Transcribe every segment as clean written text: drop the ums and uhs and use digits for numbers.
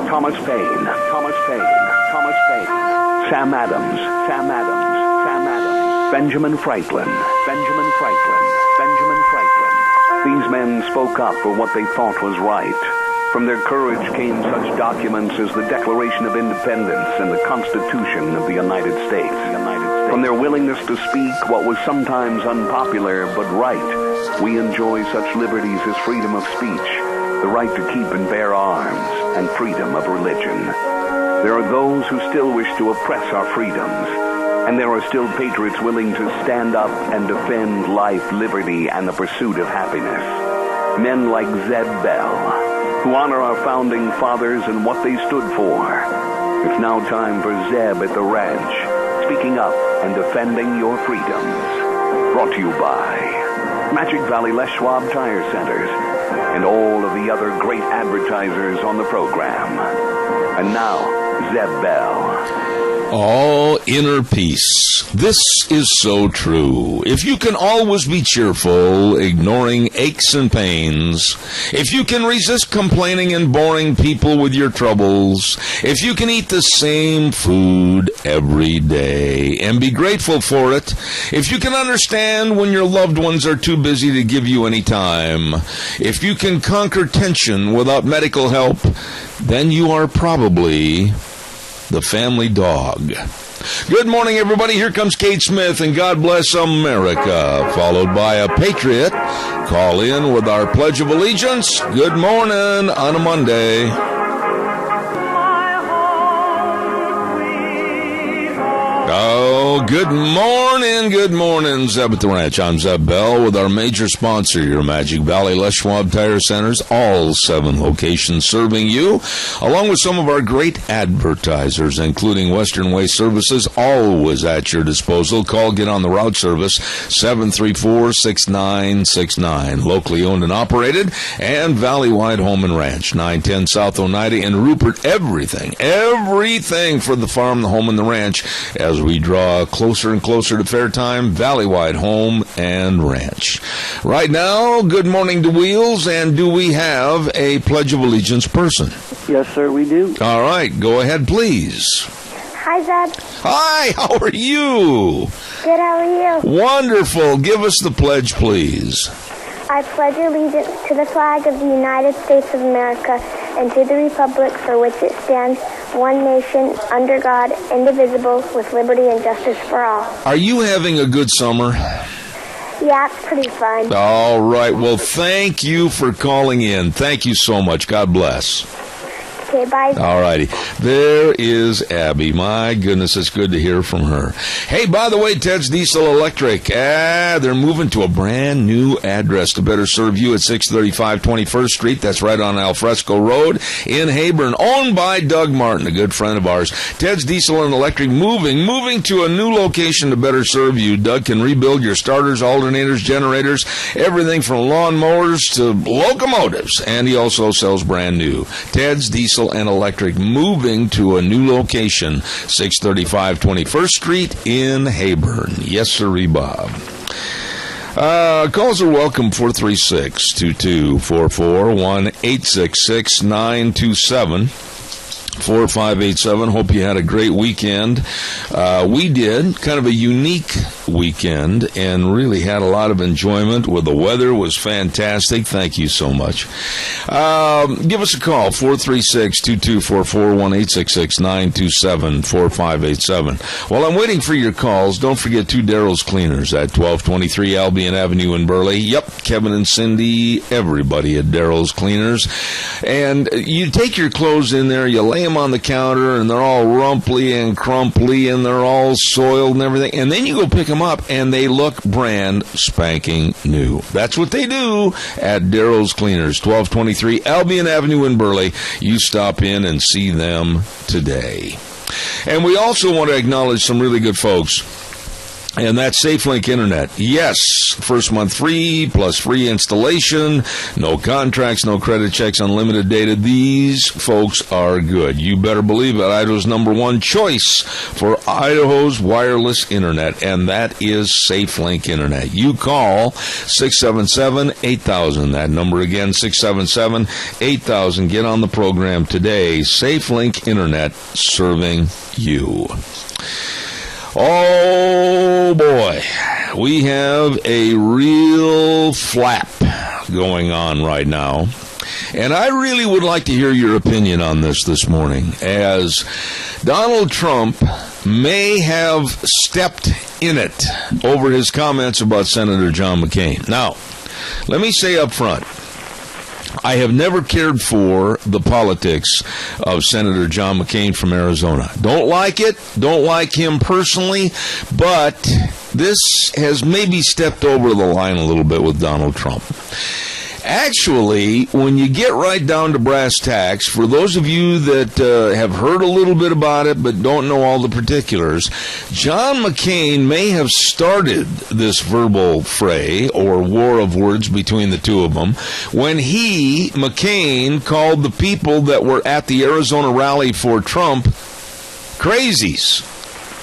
Thomas Paine, Sam Adams, Benjamin Franklin. These men spoke up for what they thought was right. From their courage came such documents as the Declaration of Independence and the Constitution of the United States. From their willingness to speak what was sometimes unpopular but right, we enjoy such liberties as freedom of speech, the right to keep and bear arms, and freedom of religion. There are those who still wish to oppress our freedoms, and there are still patriots willing to stand up and defend life, liberty, and the pursuit of happiness. Men like Zeb Bell, who honor our founding fathers and what they stood for. It's now time for Zeb at the Ranch, speaking up and defending your freedoms. Brought to you by Magic Valley Les Schwab Tire Centers and all of the other great advertisers on the program. And now, Zeb Bell. Oh, inner peace. This is so true. If you can always be cheerful, ignoring aches and pains, if you can resist complaining and boring people with your troubles, if you can eat the same food every day and be grateful for it, if you can understand when your loved ones are too busy to give you any time, if you can conquer tension without medical help, then you are probably the family dog. Good morning, everybody. Here comes Kate Smith and God Bless America, followed by a Patriot. Call in with our Pledge of Allegiance. Good morning on a Monday. Oh, good morning, Zeb at the Ranch. I'm Zeb Bell with our major sponsor, your Magic Valley Les Schwab Tire Centers, all 7 locations serving you, along with some of our great advertisers, including Western Way Services, always at your disposal. Call, get on the route service, 734-6969. Locally owned and operated, and Valley-wide Home and Ranch, 910 South Oneida in Rupert. Everything for the farm, the home, and the ranch, as we draw closer and closer to fair time, Valley-wide Home and Ranch. Right now, good morning to Wheels, and do we have a Pledge of Allegiance person? Yes, sir, we do. All right, go ahead, please. Hi, Zeb. Hi, how are you? Good, how are you? Wonderful. Give us the pledge, please. I pledge allegiance to the flag of the United States of America and to the republic for which it stands, one nation, under God, indivisible, with liberty and justice for all. Are you having a good summer? Yeah, it's pretty fun. All right. Well, thank you for calling in. Thank you so much. God bless. Okay, bye. All righty. There is Abby. My goodness, it's good to hear from her. Hey, by the way, Ted's Diesel Electric. They're moving to a brand new address to better serve you at 635 21st Street. That's right on Alfresco Road in Heyburn. Owned by Doug Martin, a good friend of ours. Ted's Diesel and Electric moving to a new location to better serve you. Doug can rebuild your starters, alternators, generators, everything from lawnmowers to locomotives. And he also sells brand new. Ted's Diesel and Electric moving to a new location, 635 21st Street in Heyburn. Yes, sirree, Bob. Calls are welcome, 436-2244, 1-866-927. 4587. Hope you had a great weekend. We did. Kind of a unique weekend and really had a lot of enjoyment. Well, the weather was fantastic. Thank you so much. Give us a call, 436-2244, 1-866-927-4587. While I'm waiting for your calls, don't forget 2 Daryl's Cleaners at 1223 Albion Avenue in Burley. Yep, Kevin and Cindy, everybody at Daryl's Cleaners. And you take your clothes in there, you lay them on the counter, and they're all rumply and crumply, and they're all soiled and everything. And then you go pick them up, and they look brand spanking new. That's what they do at Daryl's Cleaners, 1223 Albion Avenue in Burley. You stop in and see them today. And we also want to acknowledge some really good folks And that's SafeLink Internet. Yes, first month free, plus free installation, no contracts, no credit checks, unlimited data. These folks are good. You better believe it. Idaho's number one choice for Idaho's wireless internet, and that is SafeLink Internet. You call 677-8000. That number again, 677-8000. Get on the program today. SafeLink Internet, serving you. Oh, boy, we have a real flap going on right now. And I really would like to hear your opinion on this morning, as Donald Trump may have stepped in it over his comments about Senator John McCain. Now, let me say up front, I have never cared for the politics of Senator John McCain from Arizona. Don't like it, don't like him personally, but this has maybe stepped over the line a little bit with Donald Trump. Actually, when you get right down to brass tacks, for those of you that have heard a little bit about it but don't know all the particulars, John McCain may have started this verbal fray or war of words between the two of them when McCain, called the people that were at the Arizona rally for Trump crazies.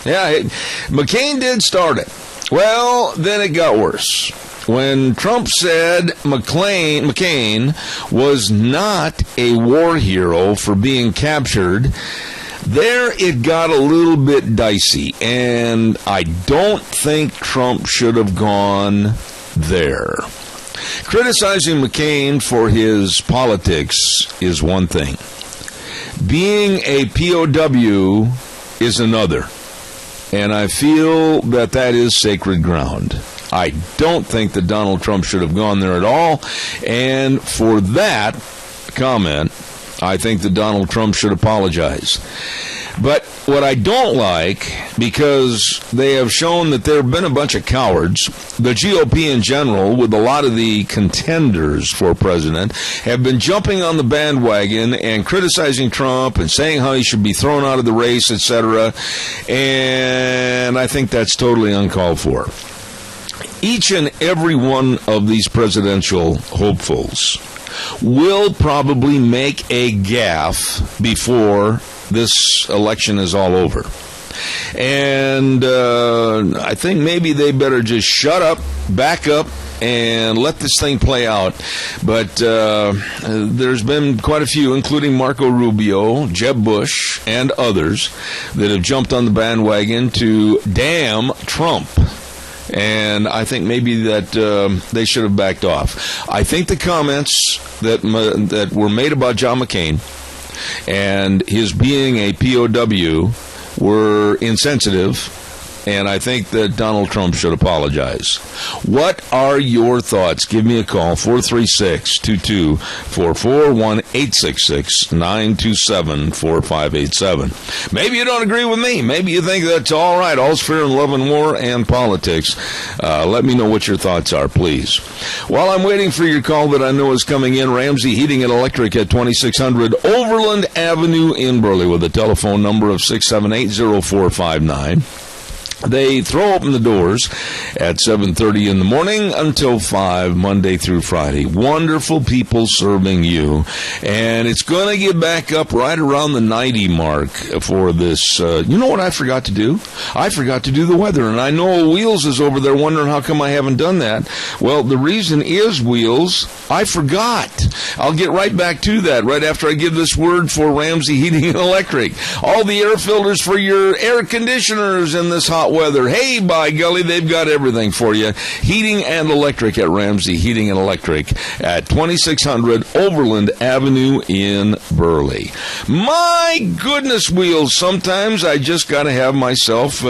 Yeah, McCain did start it. Well, then it got worse. When Trump said McCain was not a war hero for being captured, there it got a little bit dicey, and I don't think Trump should have gone there. Criticizing McCain for his politics is one thing. Being a POW is another, and I feel that is sacred ground. I don't think that Donald Trump should have gone there at all, and for that comment, I think that Donald Trump should apologize. But what I don't like, because they have shown that there have been a bunch of cowards, the GOP in general, with a lot of the contenders for president, have been jumping on the bandwagon and criticizing Trump and saying how he should be thrown out of the race, etc., and I think that's totally uncalled for. Each and every one of these presidential hopefuls will probably make a gaffe before this election is all over. And I think maybe they better just shut up, back up, and let this thing play out. But there's been quite a few, including Marco Rubio, Jeb Bush, and others, that have jumped on the bandwagon to damn Trump. And I think maybe that they should have backed off. I think the comments that were made about John McCain and his being a POW were insensitive, and I think that Donald Trump should apologize. What are your thoughts? Give me a call, 436-2244, 1-866-927-4587. Maybe you don't agree with me. Maybe you think that's all right. All's fair in love and war and politics. Let me know what your thoughts are, please. While I'm waiting for your call that I know is coming in, Ramsey Heating and Electric at 2600 Overland Avenue in Burley with a telephone number of 678-0459. They throw open the doors at 7:30 in the morning until 5, Monday through Friday. Wonderful people serving you. And it's going to get back up right around the 90 mark for this. You know what I forgot to do? I forgot to do the weather. And I know Wheels is over there wondering how come I haven't done that. Well, the reason is, Wheels, I forgot. I'll get right back to that right after I give this word for Ramsey Heating and Electric. All the air filters for your air conditioners in this hot weather. Hey, by golly, they've got everything for you. Heating and electric at Ramsey Heating and Electric at 2600 Overland Avenue in Burley. My goodness, Wheels, sometimes I just got to have myself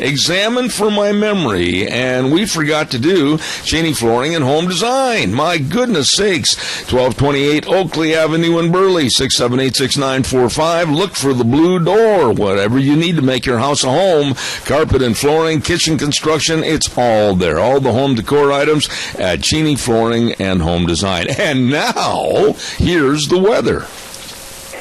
examined for my memory, and we forgot to do Cheney Flooring and Home Design. My goodness sakes, 1228 Oakley Avenue in Burley, 678-6945. Look for the blue door. Whatever you need to make your house a home, carpet and flooring, kitchen construction, it's all there. All the home decor items at Cheney Flooring and Home Design. And now, here's the weather.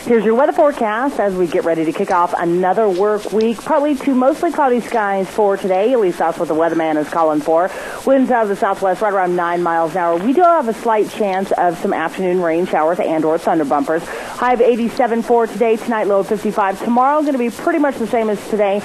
Here's your weather forecast as we get ready to kick off another work week. Partly to mostly cloudy skies for today. At least that's what the weatherman is calling for. Winds out of the southwest right around 9 miles an hour. We do have a slight chance of some afternoon rain showers and or thunder bumpers. High of 87 for today. Tonight, low of 55. Tomorrow going to be pretty much the same as today.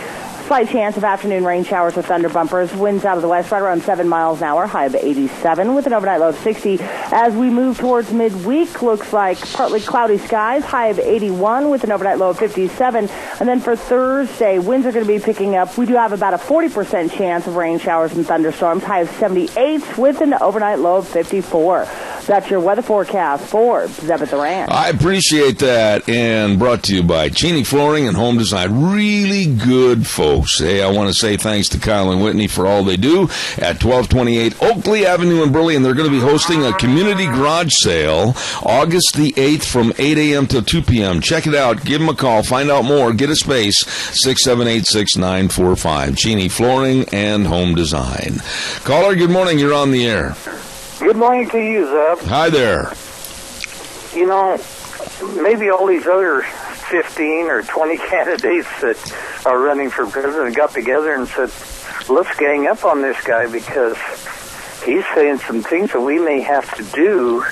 Slight chance of afternoon rain showers with thunder bumpers. Winds out of the west right around 7 miles an hour. High of 87 with an overnight low of 60. As we move towards midweek, looks like partly cloudy skies. High of 81 with an overnight low of 57. And then for Thursday, winds are going to be picking up. We do have about a 40% chance of rain showers and thunderstorms. High of 78 with an overnight low of 54. That's your weather forecast for Zeb at the Ranch. I appreciate that, and brought to you by Cheney Flooring and Home Design. Really good folks. Hey, I want to say thanks to Kyle and Whitney for all they do at 1228 Oakley Avenue in Burley, and they're going to be hosting a community garage sale August the 8th from 8 a.m. till 2 p.m. Check it out. Give them a call. Find out more. Get a space. 678-6945. Cheney Flooring and Home Design. Caller, good morning. You're on the air. Good morning to you, Zeb. Hi there. You know, maybe all these other 15 or 20 candidates that are running for president got together and said, let's gang up on this guy because he's saying some things that we may have to do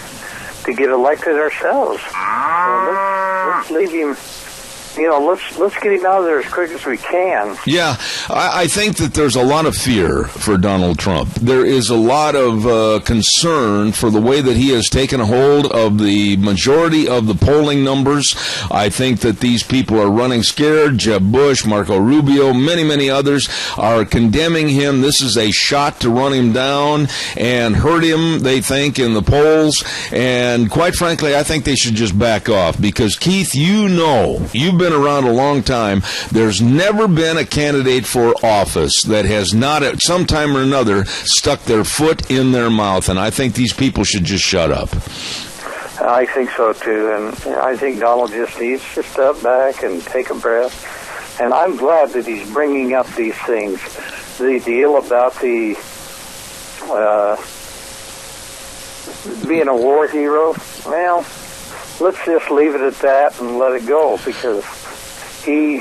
to get elected ourselves. So let's leave him. You know, let's get him out of there as quick as we can. Yeah, I think that there's a lot of fear for Donald Trump. There is a lot of concern for the way that he has taken a hold of the majority of the polling numbers. I think that these people are running scared. Jeb Bush, Marco Rubio, many others are condemning him. This is a shot to run him down and hurt him, they think, in the polls. And quite frankly, I think they should just back off because, Keith, you've been around a long time. There's never been a candidate for office that has not at some time or another stuck their foot in their mouth, and I think these people should just shut up. I think so too, and I think Donald just needs to step back and take a breath. And I'm glad that he's bringing up these things. The deal about the being a war hero, well, let's just leave it at that and let it go because he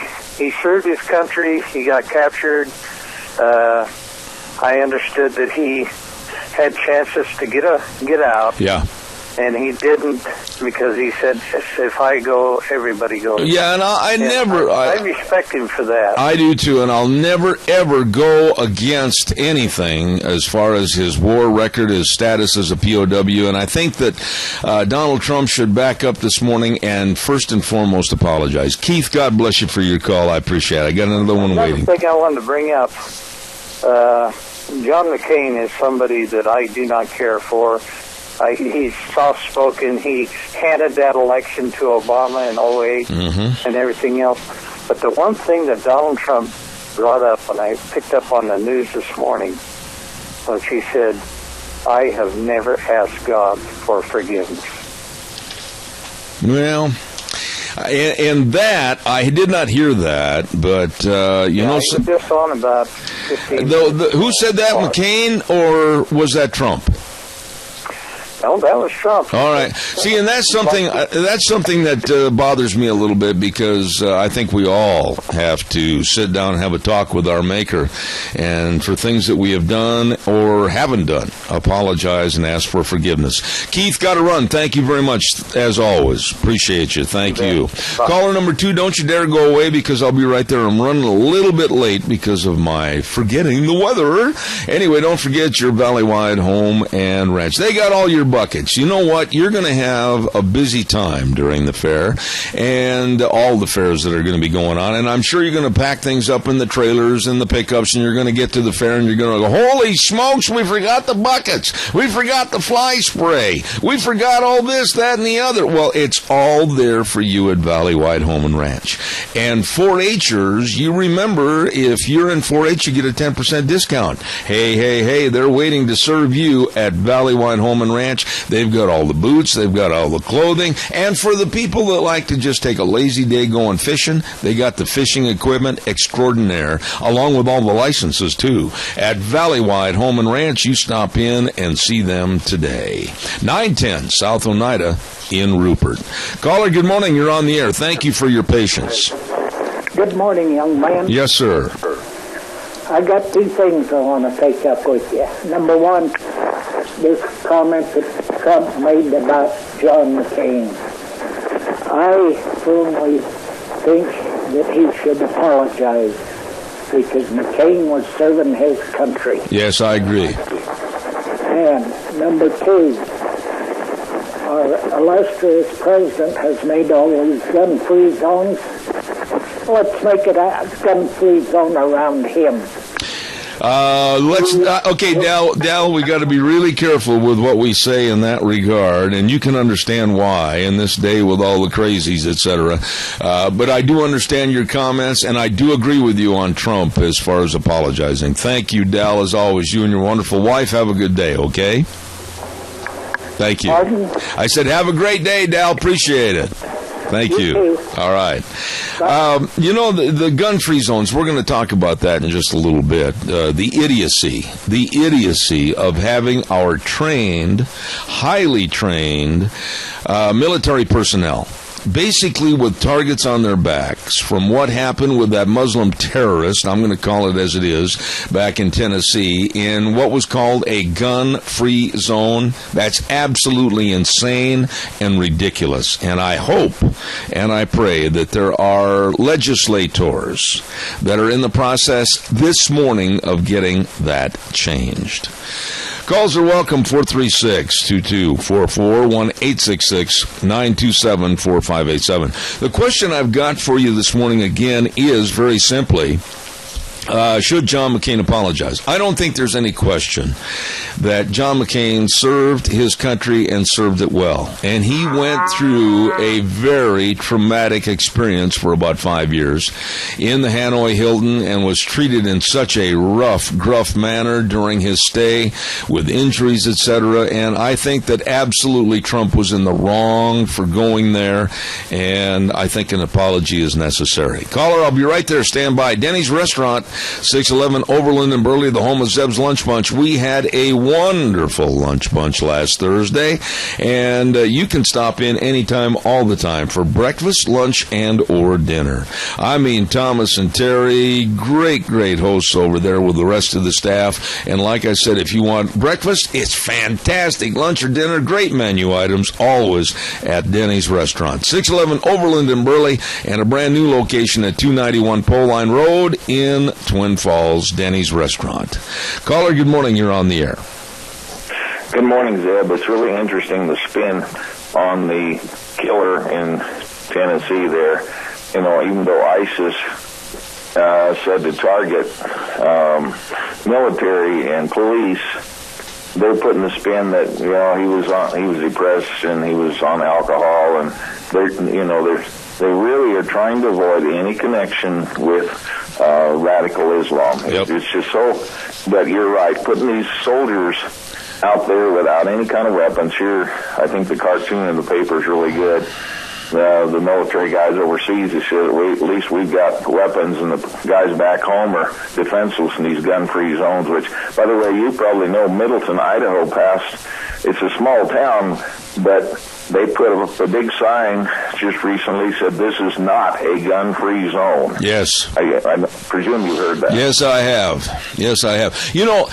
served his country. He got captured. I understood that he had chances to get out. Yeah. And he didn't because he said, if I go, everybody goes. Yeah, and I respect him for that. I do too, and I'll never, ever go against anything as far as his war record, his status as a POW, and I think that Donald Trump should back up this morning and first and foremost apologize. Keith, God bless you for your call. I appreciate it. I got another one waiting. Another thing I wanted to bring up, John McCain is somebody that I do not care for. He's soft-spoken. He handed that election to Obama in 2008 and everything else. But the one thing that Donald Trump brought up when I picked up on the news this morning was he said, I have never asked God for forgiveness. Well, and that, I did not hear that, but, He was just on about 15 who said that, McCain, or was that Trump? No, that was Trump. All right. See, and that's something that bothers me a little bit because I think we all have to sit down and have a talk with our Maker, and for things that we have done or haven't done, apologize and ask for forgiveness. Keith, got to run. Thank you very much, as always. Appreciate you. Thank you. Caller number 2, don't you dare go away because I'll be right there. I'm running a little bit late because of my forgetting the weather. Anyway, don't forget your Valley-wide home and ranch. They got all your buckets. You know what? You're going to have a busy time during the fair and all the fairs that are going to be going on. And I'm sure you're going to pack things up in the trailers and the pickups, and you're going to get to the fair and you're going to go, holy smokes, we forgot the buckets. We forgot the fly spray. We forgot all this, that, and the other. Well, it's all there for you at Valley-wide Home and Ranch. And 4-H'ers, you remember, if you're in 4-H, you get a 10% discount. Hey, they're waiting to serve you at Valley-wide Home and Ranch. shorts. They've got all the boots. They've got all the clothing. And for the people that like to just take a lazy day going fishing, they got the fishing equipment extraordinaire, along with all the licenses, too. At Valleywide Home and Ranch, you stop in and see them today. 910 South Oneida in Rupert. Caller, good morning. You're on the air. Thank you for your patience. Good morning, young man. Yes, sir. I got two things I want to take up with you. Number one, this comment that Trump made about John McCain. I firmly think that he should apologize because McCain was serving his country. Yes, I agree. And number two, our illustrious president has made all these gun-free zones. Let's make it a gun-free zone around him. Okay, Dal, we got to be really careful with what we say in that regard, and you can understand why in this day with all the crazies, etc. But I do understand your comments, and I do agree with you on Trump as far as apologizing. Thank you, Dal, as always. You and your wonderful wife have a good day, okay? Thank you. Pardon? I said have a great day, Dal. Appreciate it. Thank you. All right. The gun-free zones, we're going to talk about that in just a little bit. The idiocy of having our highly trained military personnel, basically with targets on their backs from what happened with that Muslim terrorist, I'm going to call it as it is, back in Tennessee, in what was called a gun-free zone. That's absolutely insane and ridiculous. And I hope and I pray that there are legislators that are in the process this morning of getting that changed. Calls are welcome, 436-2244, 1-866-927-4587. The question I've got for you this morning, again, is very simply, should John McCain apologize? I don't think there's any question that John McCain served his country and served it well. And he went through a very traumatic experience for about 5 years in the Hanoi Hilton and was treated in such a rough, gruff manner during his stay with injuries, etc. And I think that absolutely Trump was in the wrong for going there, and I think an apology is necessary. Caller, I'll be right there. Stand by. Denny's Restaurant, 611 Overland and Burley, the home of Zeb's Lunch Bunch. We had a wonderful lunch bunch last Thursday, and you can stop in anytime, all the time, for breakfast, lunch, and or dinner. I mean, Thomas and Terry, great hosts over there with the rest of the staff, and like I said, if you want breakfast, it's fantastic. Lunch or dinner, great menu items, always at Denny's Restaurant. 611 Overland and Burley, and a brand new location at 291 Pole Line Road in Twin Falls, Denny's Restaurant. Caller, good morning. You're on the air. Good morning, Zeb. It's really interesting, the spin on the killer in Tennessee there. You know, even though ISIS said to target military and police, they're putting the spin that, you know, he was depressed and he was on alcohol, and they really are trying to avoid any connection with radical Islam. Yep. It's just so, but you're right, putting these soldiers out there without any kind of weapons. Here, I think the cartoon in the paper is really good. The military guys overseas, they said, at least we've got weapons, and the guys back home are defenseless in these gun-free zones, which, by the way, you probably know Middleton, Idaho passed. It's a small town, but they put a big sign just recently said this is not a gun-free zone. Yes. I presume you heard that. Yes, I have. You know,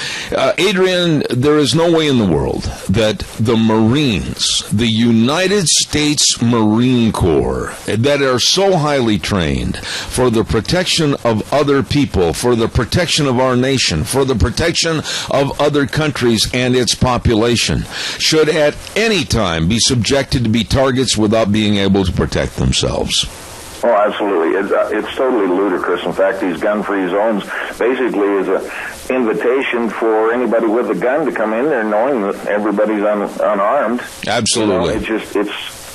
Adrian, there is no way in the world that the Marines, the United States Marine Corps, that are so highly trained for the protection of other people, for the protection of our nation, for the protection of other countries and its population, should at any time be subjected to be targets without being able to protect themselves. Oh, absolutely. It's totally ludicrous. In fact, these gun-free zones basically is an invitation for anybody with a gun to come in there knowing that everybody's unarmed. Absolutely. You know,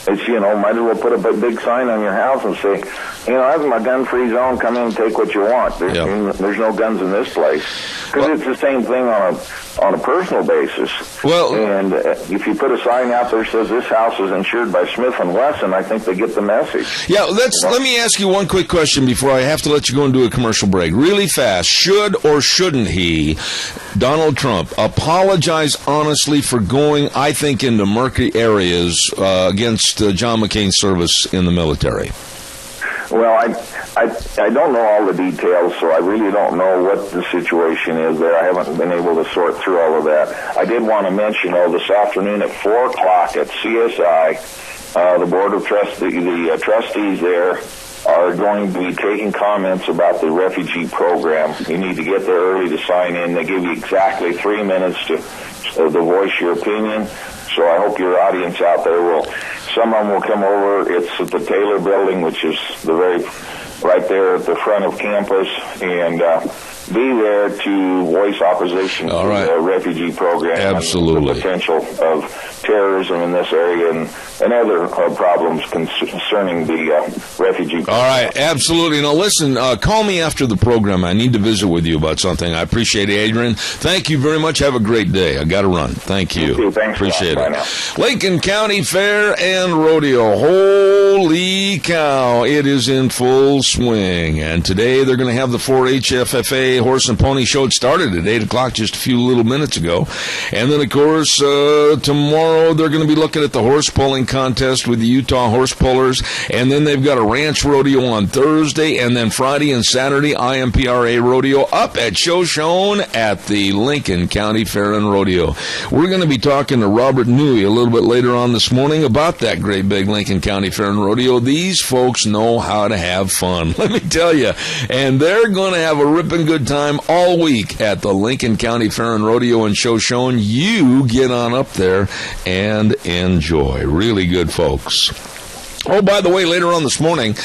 It's, might as well put a big sign on your house and say, that's my gun-free zone. Come in and take what you want. There's no guns in this place. Because it's the same thing on a personal basis. Well, and if you put a sign out there that says this house is insured by Smith & Wesson, I think they get the message. Yeah, let me ask you one quick question before I have to let you go and do a commercial break. Really fast, should or shouldn't he, Donald Trump, apologize honestly for going, I think, into murky areas against John McCain's service in the military? Well, I don't know all the details, so I really don't know what the situation is there. I haven't been able to sort through all of that. I did want to mention, this afternoon at 4 o'clock at CSI, the board of trustees there are going to be taking comments about the refugee program. You need to get there early to sign in. They give you exactly 3 minutes to voice your opinion. So I hope your audience out there some of them will come over. It's at the Taylor Building, which is right there at the front of campus, and be there to voice opposition to the refugee program. Absolutely. And the potential of terrorism in this area and other problems concerning the refugee program. All right, absolutely. Now listen, call me after the program. I need to visit with you about something. I appreciate it, Adrian. Thank you very much. Have a great day. I got to run. Thank you. too. Thanks. Appreciate it. Now. Lincoln County Fair and Rodeo. Holy cow, it is in full swing. And today they're going to have the 4-H FFA Horse and Pony Show. It started at 8 o'clock just a few little minutes ago. And then, of course, tomorrow they're going to be looking at the horse pulling contest with the Utah horse pullers. And then they've got a ranch rodeo on Thursday. And then Friday and Saturday, IMPRA rodeo up at Shoshone at the Lincoln County Fair and Rodeo. We're going to be talking to Robert Newey a little bit later on this morning about that great big Lincoln County Fair and Rodeo. These folks know how to have fun, let me tell you. And they're going to have a ripping good time all week at the Lincoln County Fair and Rodeo in Shoshone. You get on up there and enjoy. Really good folks. Oh, by the way, later on this morning,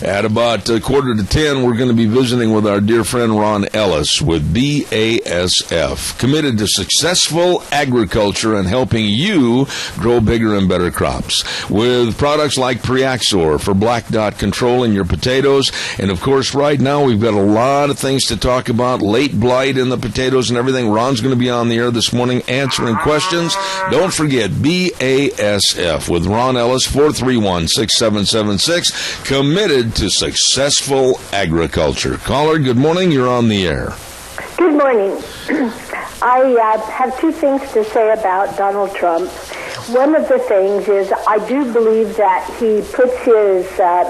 at about 9:45, we're going to be visiting with our dear friend Ron Ellis with BASF, committed to successful agriculture and helping you grow bigger and better crops with products like Preaxor for black dot control in your potatoes. And, of course, right now we've got a lot of things to talk about, late blight in the potatoes and everything. Ron's going to be on the air this morning answering questions. Don't forget, BASF with Ron Ellis, 431-6776, committed to successful agriculture. Caller, good morning. You're on the air. Good morning. I have two things to say about Donald Trump. One of the things is I do believe that he puts his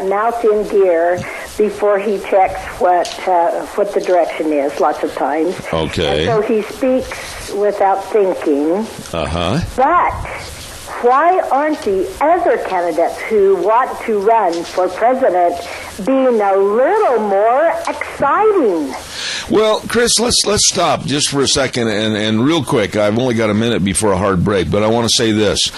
mouth in gear before he checks what the direction is lots of times. Okay. And so he speaks without thinking. Uh-huh. But why aren't the other candidates who want to run for president being a little more exciting? Well, Chris, let's stop just for a second and real quick. I've only got a minute before a hard break, but I want to say this.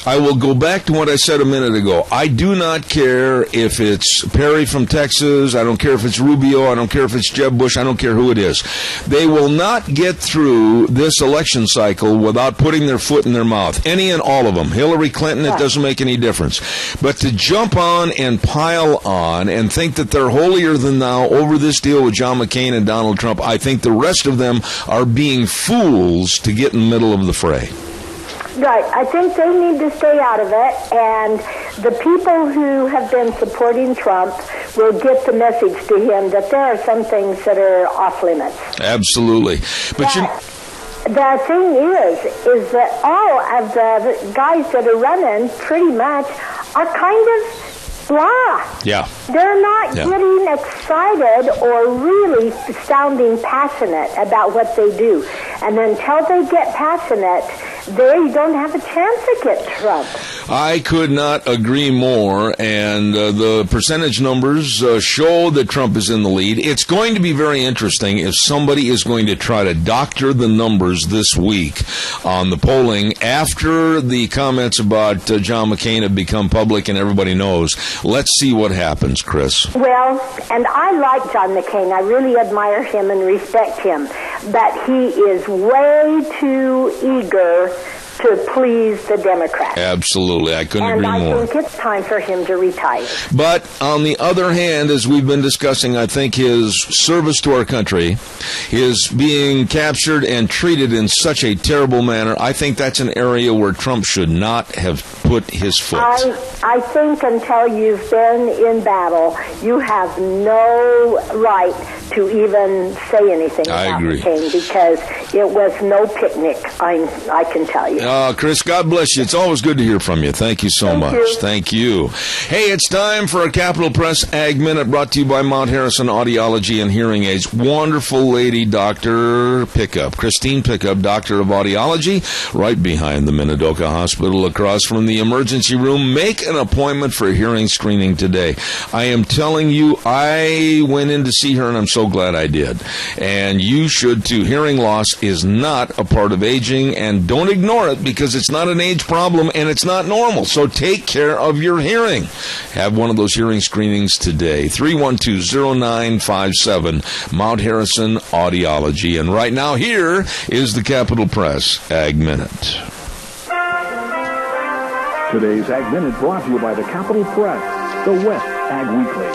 I will go back to what I said a minute ago. I do not care if it's Perry from Texas. I don't care if it's Rubio. I don't care if it's Jeb Bush. I don't care who it is. They will not get through this election cycle without putting their foot in their mouth. Any and all of them. Hillary Clinton, it doesn't make any difference. But to jump on and pile on and think that they're holier than thou over this deal with John McCain and Donald Trump, I think the rest of them are being fools to get in the middle of the fray. Right. I think they need to stay out of it, and the people who have been supporting Trump will get the message to him that there are some things that are off limits. Absolutely. But the thing is that all of the guys that are running pretty much are kind of blah. Yeah. They're not getting excited or really sounding passionate about what they do. And until they get passionate, they don't have a chance to get Trump. I could not agree more, and the percentage numbers show that Trump is in the lead. It's going to be very interesting if somebody is going to try to doctor the numbers this week on the polling after the comments about John McCain have become public and everybody knows. Let's see what happens, Chris. Well, and I like John McCain. I really admire him and respect him. But he is way too eager to please the Democrats. Absolutely. I couldn't agree more. And I think it's time for him to retire. But on the other hand, as we've been discussing, I think his service to our country, his being captured and treated in such a terrible manner, I think that's an area where Trump should not have put his foot. I think until you've been in battle, you have no right to even say anything about McCain, because it was no picnic, I can tell you. Chris, God bless you. It's always good to hear from you. Thank you so much. Thank you. Hey, it's time for a Capital Press Ag Minute brought to you by Mount Harrison Audiology and Hearing Aids. Wonderful lady, Dr. Pickup, Christine Pickup, Doctor of Audiology, right behind the Minidoka Hospital across from the emergency room. Make an appointment for hearing screening today. I am telling you, I went in to see her, and I'm so glad I did. And you should too. Hearing loss is not a part of aging, and don't ignore it, because it's not an age problem and it's not normal. So take care of your hearing. Have one of those hearing screenings today. 312-0957, Mount Harrison Audiology. And right now, here is the Capital Press Ag Minute. Today's Ag Minute brought to you by the Capital Press, the West Ag Weekly.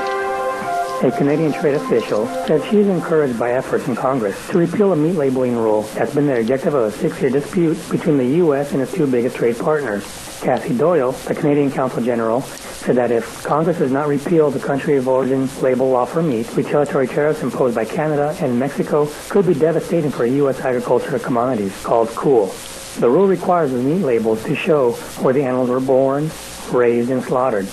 A Canadian trade official said she is encouraged by efforts in Congress to repeal a meat labeling rule that's been the objective of a 6-year dispute between the U.S. and its two biggest trade partners. Cassie Doyle, the Canadian Counsel General, said that if Congress does not repeal the country of origin label law for meat, retaliatory tariffs imposed by Canada and Mexico could be devastating for U.S. agricultural commodities, called COOL. The rule requires the meat labels to show where the animals were born, raised, and slaughtered.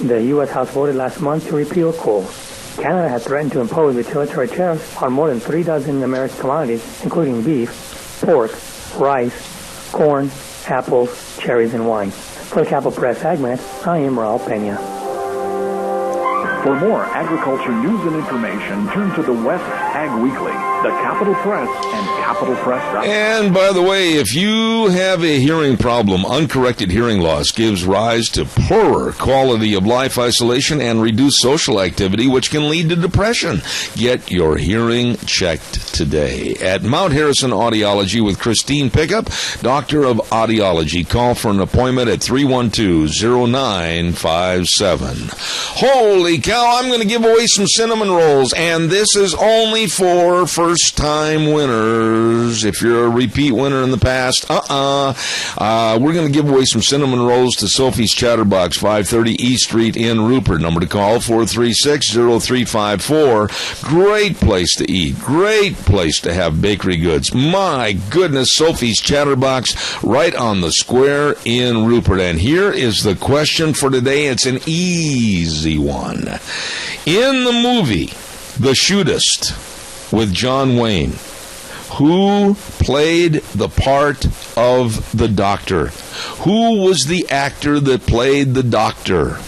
The U.S. House voted last month to repeal COOL. Canada has threatened to impose retaliatory tariffs on more than 36 American commodities, including beef, pork, rice, corn, apples, cherries, and wine. For the Capital Press Ag Minute, I am Raul Pena. For more agriculture news and information, turn to the West Ag Weekly, the Capital Press, and CapitalPress.com. And by the way, if you have a hearing problem, uncorrected hearing loss gives rise to poorer quality of life isolation and reduced social activity, which can lead to depression. Get your hearing checked today at Mount Harrison Audiology with Christine Pickup, Doctor of Audiology. Call for an appointment at 312-0957. Holy cow, I'm going to give away some cinnamon rolls, and this is only for first-time winners. If you're a repeat winner in the past, we're going to give away some cinnamon rolls to Sophie's Chatterbox, 530 East Street in Rupert. Number to call, 436-0354. Great place to eat. Great place to have bakery goods. My goodness, Sophie's Chatterbox right on the square in Rupert. And here is the question for today. It's an easy one. In the movie The Shootist with John Wayne, who played the part of the doctor? Who was the actor that played the doctor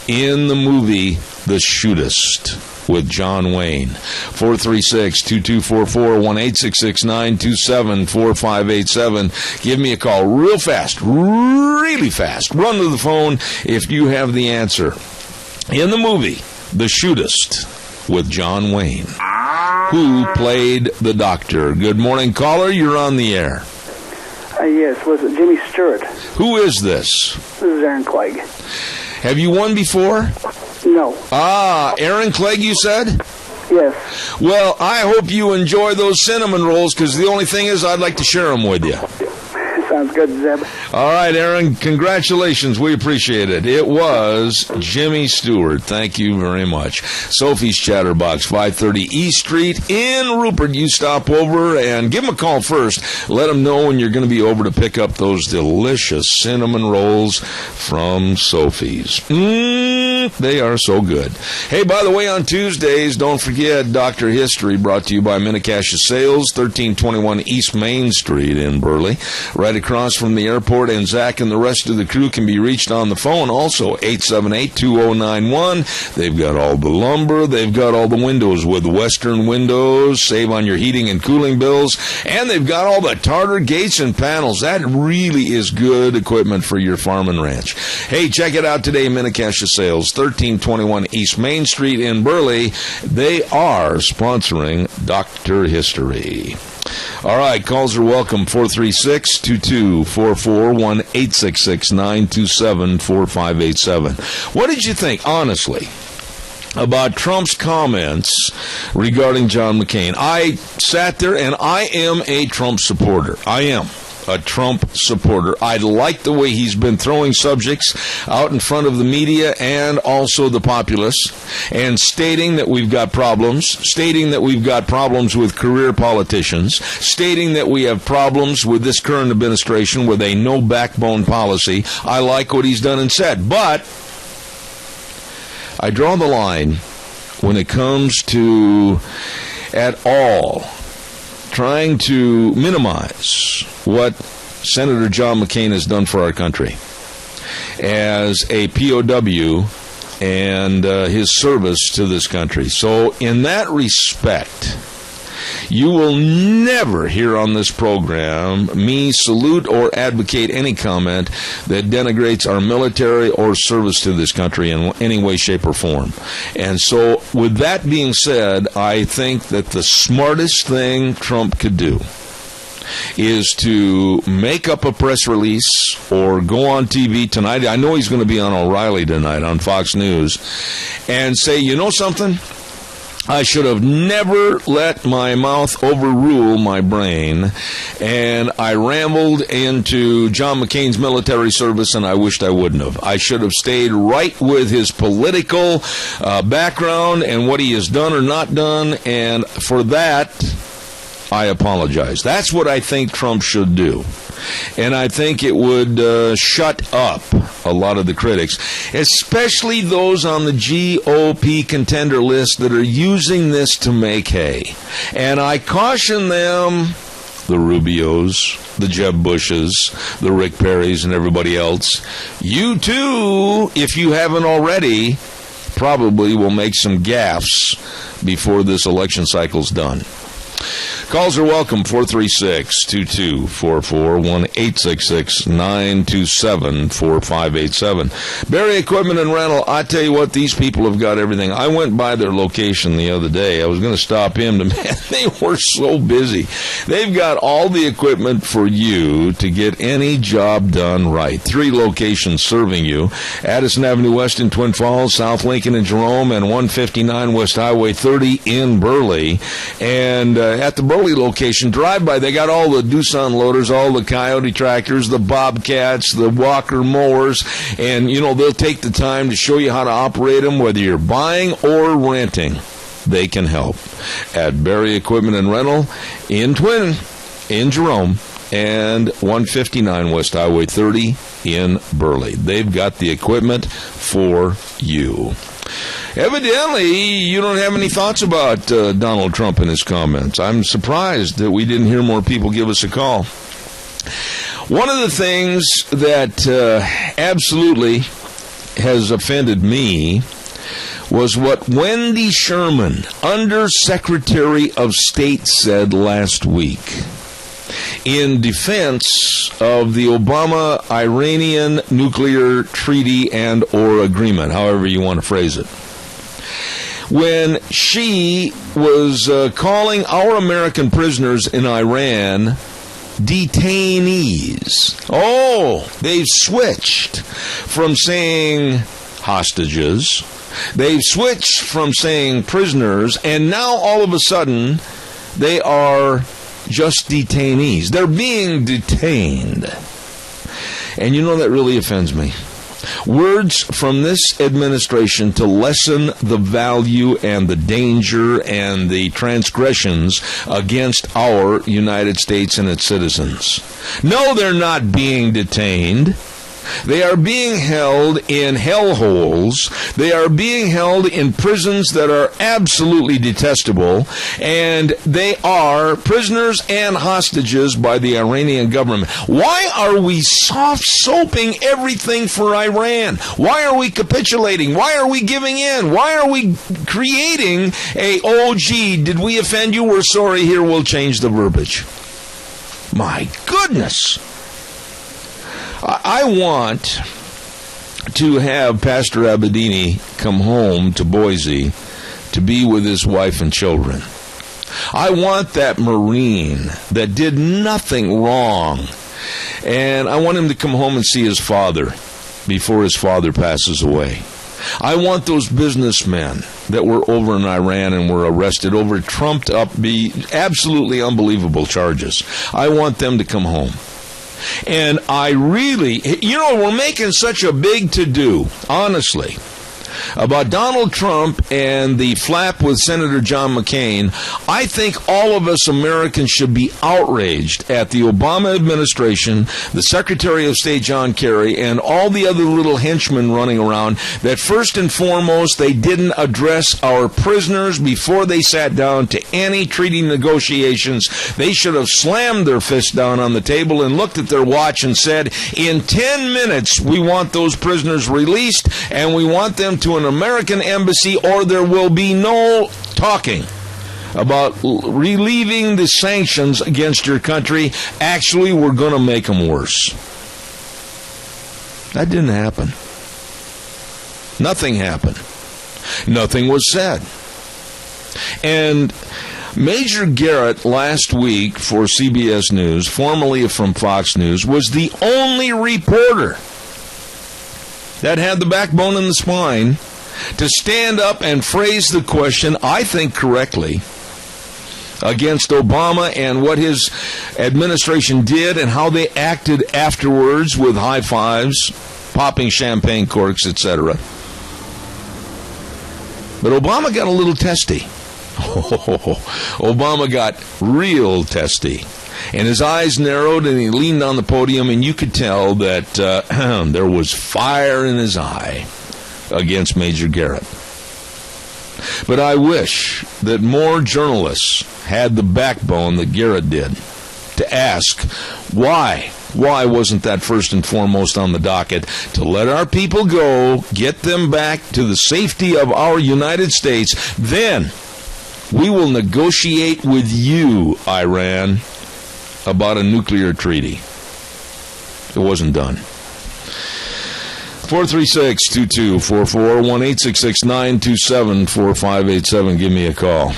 in the movie The Shootist with John Wayne? 436-2244, 1-866-927-4587. Give me a call real fast, really fast. Run to the phone if you have the answer. In the movie The Shootist with John Wayne, who played the doctor? Good morning, caller. You're on the air. Yes, was it Jimmy Stewart? Who is this? This is Aaron Clegg. Have you won before? No. Aaron Clegg, you said? Yes. Well, I hope you enjoy those cinnamon rolls, because the only thing is I'd like to share them with you. Sounds good, Zeb. All right, Aaron, congratulations. We appreciate it. It was Jimmy Stewart. Thank you very much. Sophie's Chatterbox, 530 East Street in Rupert. You stop over and give them a call first. Let them know when you're going to be over to pick up those delicious cinnamon rolls from Sophie's. They are so good. Hey, by the way, on Tuesdays, don't forget Dr. History, brought to you by Minnecasia Sales, 1321 East Main Street in Burley, right across from the airport. And Zach and the rest of the crew can be reached on the phone also, 878-2091. They've got all the lumber. They've got all the windows with Western windows. Save on your heating and cooling bills. And they've got all the Tartar gates and panels. That really is good equipment for your farm and ranch. Hey, check it out today, Minnecasia Sales, 1321 East Main Street in Burley. They are sponsoring Dr. History. All right, calls are welcome. 436-2244, 1-866-927-4587. What did you think, honestly, about Trump's comments regarding John McCain? I sat there, and I am a Trump supporter. I am a Trump supporter. I like the way he's been throwing subjects out in front of the media and also the populace, and stating that we've got problems, stating that we've got problems with career politicians, stating that we have problems with this current administration with a no-backbone policy. I like what he's done and said, but I draw the line when it comes to, at all, trying to minimize what Senator John McCain has done for our country as a POW and his service to this country. So in that respect, you will never hear on this program me salute or advocate any comment that denigrates our military or service to this country in any way, shape, or form. And so, with that being said, I think that the smartest thing Trump could do is to make up a press release or go on TV tonight. I know he's going to be on O'Reilly tonight on Fox News and say, you know something? I should have never let my mouth overrule my brain, and I rambled into John McCain's military service, and I wished I wouldn't have. I should have stayed right with his political background and what he has done or not done, and for that, I apologize. That's what I think Trump should do. And I think it would shut up a lot of the critics, especially those on the GOP contender list that are using this to make hay. And I caution them, the Rubios, the Jeb Bushes, the Rick Perrys, and everybody else, you too, if you haven't already, probably will make some gaffes before this election cycle's done. Calls are welcome, 436-2244, 1-866-927-4587. Barry Equipment and Rental, I tell you what, these people have got everything. I went by their location the other day. I was going to stop in, but man, they were so busy. They've got all the equipment for you to get any job done right. 3 locations serving you: Addison Avenue West in Twin Falls, South Lincoln in Jerome, and 159 West Highway 30 in Burley. And at the Burley location, drive by, they got all the Doosan loaders, all the Coyote tractors, the Bobcats, the Walker mowers, and you know, they'll take the time to show you how to operate them, whether you're buying or renting. They can help at Barry Equipment and Rental in Jerome, and 159 West Highway 30 in Burley. They've got the equipment for you. Evidently, you don't have any thoughts about Donald Trump and his comments. I'm surprised that we didn't hear more people give us a call. One of the things that absolutely has offended me was what Wendy Sherman, Under Secretary of State, said last week in defense of the Obama-Iranian nuclear treaty and or agreement, however you want to phrase it. When she was calling our American prisoners in Iran detainees. Oh, they've switched from saying hostages. They've switched from saying prisoners, and now all of a sudden they are just detainees. They're being detained. And you know, that really offends me. Words from this administration to lessen the value and the danger and the transgressions against our United States and its citizens. No, they're not being detained. They are being held in hellholes. They are being held in prisons that are absolutely detestable, and they are prisoners and hostages by the Iranian government. Why are we soft-soaping everything for Iran? Why are we capitulating? Why are we giving in? Why are we creating gee, did we offend you? We're sorry. Here, we'll change the verbiage. My goodness. I want to have Pastor Abedini come home to Boise to be with his wife and children. I want that Marine that did nothing wrong. And I want him to come home and see his father before his father passes away. I want those businessmen that were over in Iran and were arrested over trumped up, absolutely unbelievable charges. I want them to come home. And I really, we're making such a big to-do, honestly, about Donald Trump and the flap with Senator John McCain. I think all of us Americans should be outraged at the Obama administration, the Secretary of State John Kerry, and all the other little henchmen running around that first and foremost they didn't address our prisoners before they sat down to any treaty negotiations. They should have slammed their fist down on the table and looked at their watch and said, in 10 minutes we want those prisoners released and we want them to an American embassy, or there will be no talking about relieving the sanctions against your country. Actually, we're going to make them worse. That didn't happen. Nothing happened. Nothing was said. And Major Garrett last week for CBS News, formerly from Fox News, was the only reporter that had the backbone and the spine to stand up and phrase the question, I think correctly, against Obama and what his administration did and how they acted afterwards with high fives, popping champagne corks, etc. But Obama got a little testy. Obama got real testy. And his eyes narrowed and he leaned on the podium, and you could tell that there was fire in his eye against Major Garrett. But I wish that more journalists had the backbone that Garrett did to ask why. Why wasn't that first and foremost on the docket? To let our people go, get them back to the safety of our United States. Then we will negotiate with you, Iran, about a nuclear treaty. It wasn't done. 436-2244, 1-866-927-4587. Give me a call.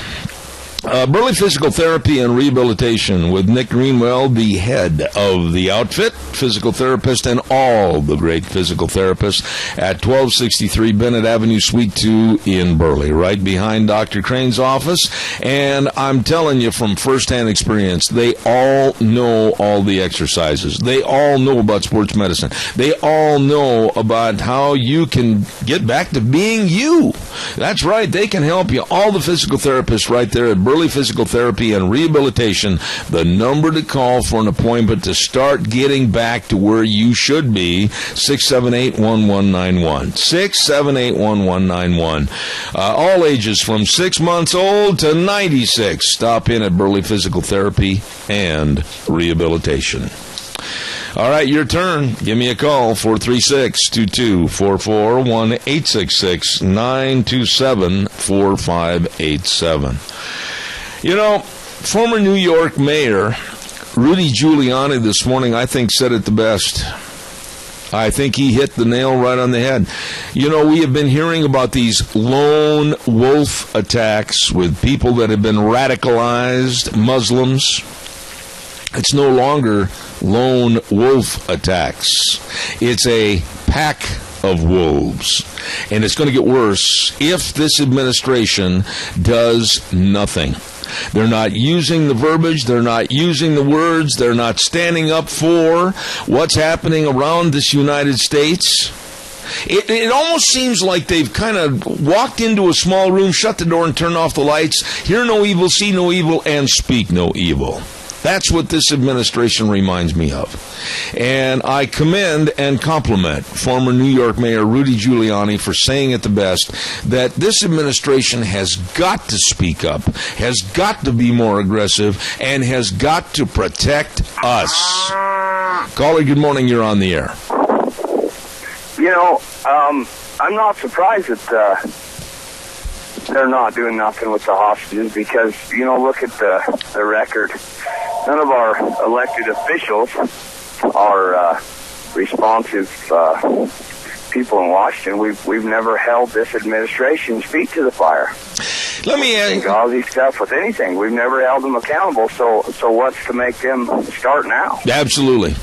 Burley Physical Therapy and Rehabilitation with Nick Greenwell, the head of the outfit, physical therapist, and all the great physical therapists at 1263 Bennett Avenue, Suite 2 in Burley, right behind Dr. Crane's office. And I'm telling you from firsthand experience, they all know all the exercises. They all know about sports medicine. They all know about how you can get back to being you. That's right. They can help you. All the physical therapists right there at Burley Physical Therapy and Rehabilitation, the number to call for an appointment to start getting back to where you should be, 678-1191. 678-1191. All ages from 6 months old to 96. Stop in at Burley Physical Therapy and Rehabilitation. All right, your turn. Give me a call, 436-2244, 1-866-927-4587. You know, former New York Mayor Rudy Giuliani this morning, I think, said it the best. I think he hit the nail right on the head. You know, we have been hearing about these lone wolf attacks with people that have been radicalized, Muslims. It's no longer lone wolf attacks. It's a pack of wolves. And it's going to get worse if this administration does nothing. They're not using the verbiage. They're not using the words. They're not standing up for what's happening around this United States. It almost seems like they've kind of walked into a small room, shut the door, and turned off the lights. Hear no evil, see no evil, and speak no evil. That's what this administration reminds me of. And I commend and compliment former New York Mayor Rudy Giuliani for saying it the best, that this administration has got to speak up, has got to be more aggressive, and has got to protect us. Caller, good morning. You're on the air. You know, I'm not surprised that they're not doing nothing with the hostages because, you know, look at the record. None of our elected officials are responsive people in Washington. We've never held this administration's feet to the fire. Let me ask. All these stuff with anything. We've never held them accountable, so what's to make them start now? Absolutely.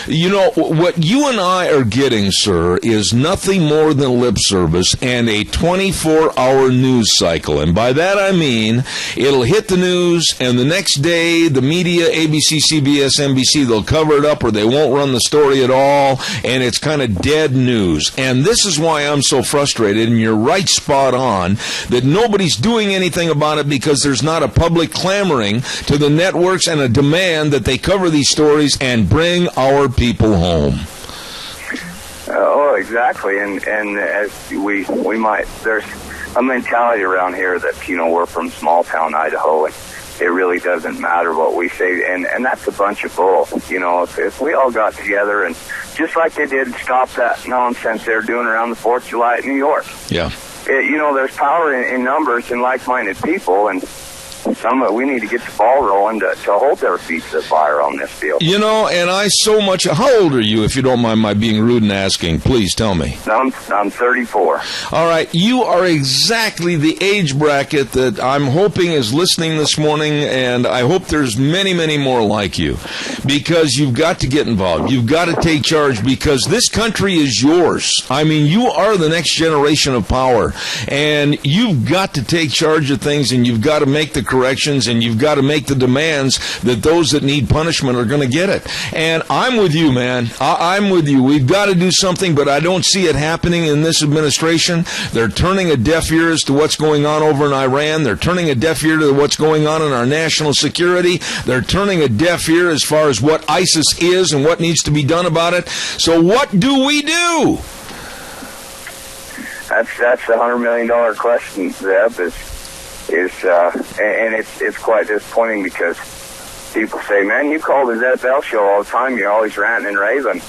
You know, what you and I are getting, sir, is nothing more than lip service and a 24-hour news cycle. And by that I mean it'll hit the news, and the next day the media, ABC, CBS, NBC, they'll cover it up or they won't run the story at all, and it's kind of dead news. And this is why I'm so frustrated, and you're right spot on, that nobody's doing anything about it because there's not a public clamoring to the networks and a demand that they cover these stories and bring our people home. Oh, exactly. And as we might, there's a mentality around here that, you know, we're from small town Idaho and it really doesn't matter what we say. And that's a bunch of bull. You know, if we all got together and just like they did stop that nonsense they're doing around the 4th of July at New York. Yeah. You know, there's power in numbers and like-minded people, and we need to get the ball rolling to hold their feet to the fire on this deal. You know, and I so much... How old are you, if you don't mind my being rude and asking? Please tell me. I'm 34. All right, you are exactly the age bracket that I'm hoping is listening this morning, and I hope there's many, many more like you, because you've got to get involved. You've got to take charge, because this country is yours. I mean, you are the next generation of power, and you've got to take charge of things, and you've got to make the corrections, and you've got to make the demands that those that need punishment are going to get it. And I'm with you, man. I'm with you. We've got to do something, but I don't see it happening in this administration. They're turning a deaf ear as to what's going on over in Iran. They're turning a deaf ear to what's going on in our national security. They're turning a deaf ear as far as what ISIS is and what needs to be done about it. So what do we do? That's a $100 million question, Zeb. And it's quite disappointing because people say, man, you call the Zeb Bell Show all the time. You're always ranting and raving.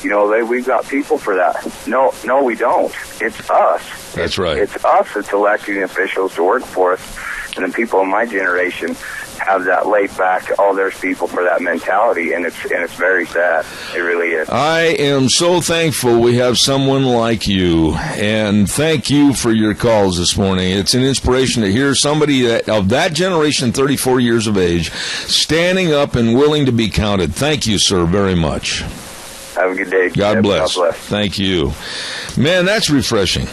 You know, we've got people for that. No, we don't. It's us. That's right. It's us that's electing officials to work for us. And the people in my generation have that laid back, oh, there's people for that mentality, and it's very sad. It really is. I am so thankful we have someone like you, and thank you for your calls this morning. It's an inspiration to hear somebody of that generation, 34 years of age, standing up and willing to be counted. Thank you, sir, very much. Have a good day. God bless. God bless. Thank you. Man, that's refreshing.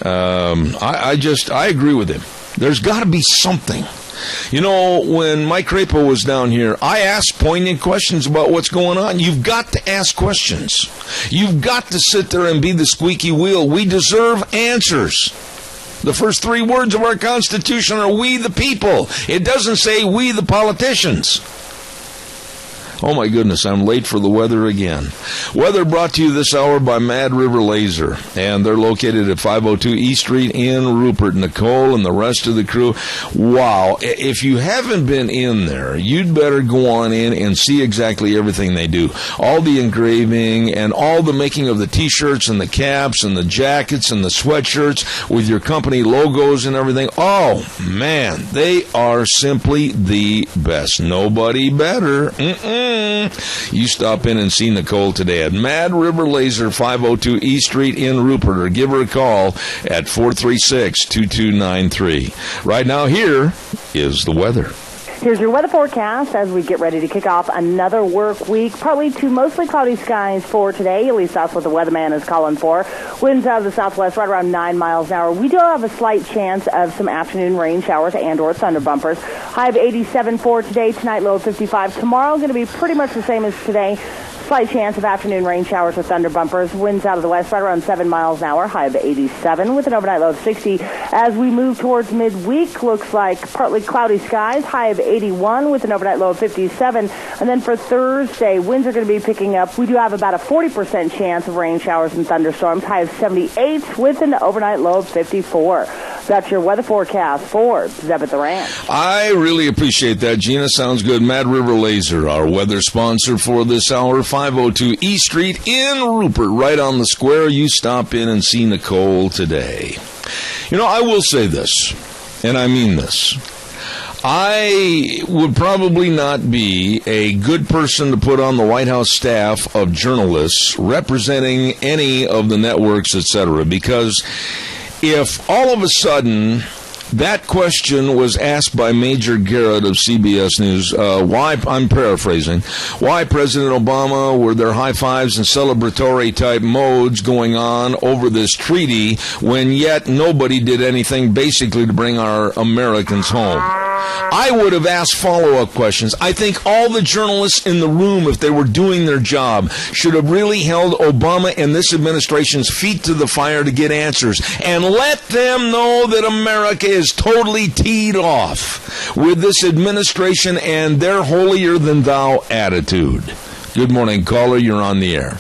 I agree with him. There's got to be something. You know, when Mike Crapo was down here, I asked poignant questions about what's going on. You've got to ask questions. You've got to sit there and be the squeaky wheel. We deserve answers. The first 3 words of our Constitution are we the people. It doesn't say we the politicians. Oh my goodness, I'm late for the weather again. Weather brought to you this hour by Mad River Laser, and they're located at 502 East Street in Rupert. Nicole and the rest of the crew. Wow, if you haven't been in there, you'd better go on in and see exactly everything they do. All the engraving and all the making of the t-shirts and the caps and the jackets and the sweatshirts with your company logos and everything. Oh man, they are simply the best. Nobody better. You stop in and see Nicole today at Mad River Laser, 502 East Street in Rupert, or give her a call at 436-2293. Right now, here is the weather. Here's your weather forecast as we get ready to kick off another work week. Partly to mostly cloudy skies for today. At least that's what the weatherman is calling for. Winds out of the southwest right around 9 miles an hour. We do have a slight chance of some afternoon rain showers and or thunder bumpers. High of 87 for today. Tonight, low of 55. Tomorrow going to be pretty much the same as today. Slight chance of afternoon rain showers or thunder bumpers. Winds out of the west right around 7 miles an hour. High of 87 with an overnight low of 60. As we move towards midweek, looks like partly cloudy skies. High of 81 with an overnight low of 57. And then for Thursday, winds are going to be picking up. We do have about a 40% chance of rain showers and thunderstorms. High of 78 with an overnight low of 54. That's your weather forecast for Zeb at the Ranch. I really appreciate that, Gina. Sounds good. Mad River Laser, our weather sponsor for this hour, 502 East Street in Rupert, right on the square. You stop in and see Nicole today. You know, I will say this, and I mean this. I would probably not be a good person to put on the White House staff of journalists representing any of the networks, etc., because if all of a sudden That question was asked by Major Garrett of CBS News. Why, I'm paraphrasing, why President Obama were there high fives and celebratory type modes going on over this treaty when yet nobody did anything basically to bring our Americans home? I would have asked follow-up questions. I think all the journalists in the room, if they were doing their job, should have really held Obama and this administration's feet to the fire to get answers and let them know that America is totally teed off with this administration and their holier-than-thou attitude. Good morning, caller. You're on the air.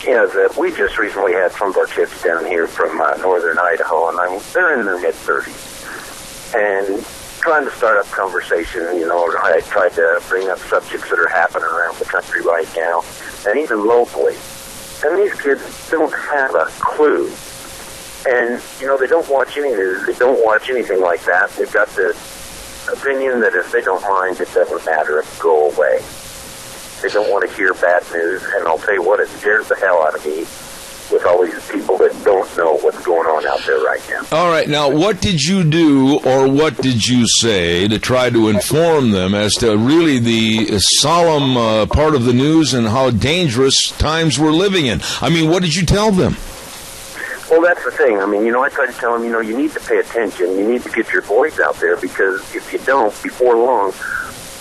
Yeah, we just recently had some of our kids down here from northern Idaho, and they're in their mid-30s. And trying to start up conversation, I tried to bring up subjects that are happening around the country right now, and even locally. And these kids don't have a clue. And, they don't watch any news. They don't watch anything like that. They've got the opinion that if they don't mind, it doesn't matter. It will go away. They don't want to hear bad news. And I'll tell you what, it scares the hell out of me with all these people that don't know what's going on out there right now. All right. Now, what did you do or what did you say to try to inform them as to really the solemn part of the news and how dangerous times we're living in? I mean, what did you tell them? Well, that's the thing. I try to tell them, you need to pay attention. You need to get your voice out there because if you don't, before long,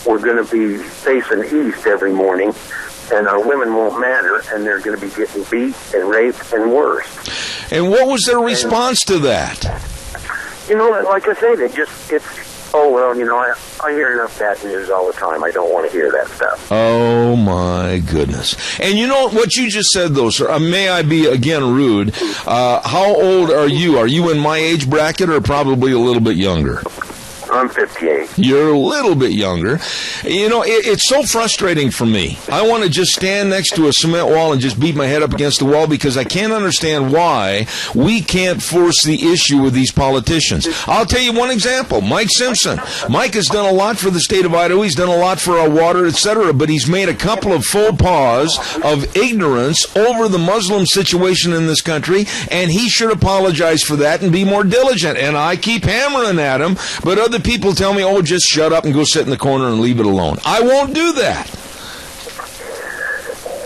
we're going to be facing east every morning, and our women won't matter, and they're going to be getting beat and raped and worse. And what was their response to that? Like I say, I hear enough bad news all the time. I don't want to hear that stuff. Oh, my goodness. And you know what you just said, though, sir? May I be, again, rude? How old are you? Are you in my age bracket or probably a little bit younger? I'm 58. You're a little bit younger. It's so frustrating for me. I want to just stand next to a cement wall and just beat my head up against the wall because I can't understand why we can't force the issue with these politicians. I'll tell you one example. Mike Simpson. Mike has done a lot for the state of Idaho. He's done a lot for our water, etc., but he's made a couple of faux pas of ignorance over the Muslim situation in this country, and he should apologize for that and be more diligent. And I keep hammering at him, but other people tell me, oh, just shut up and go sit in the corner and leave it alone. I won't do that.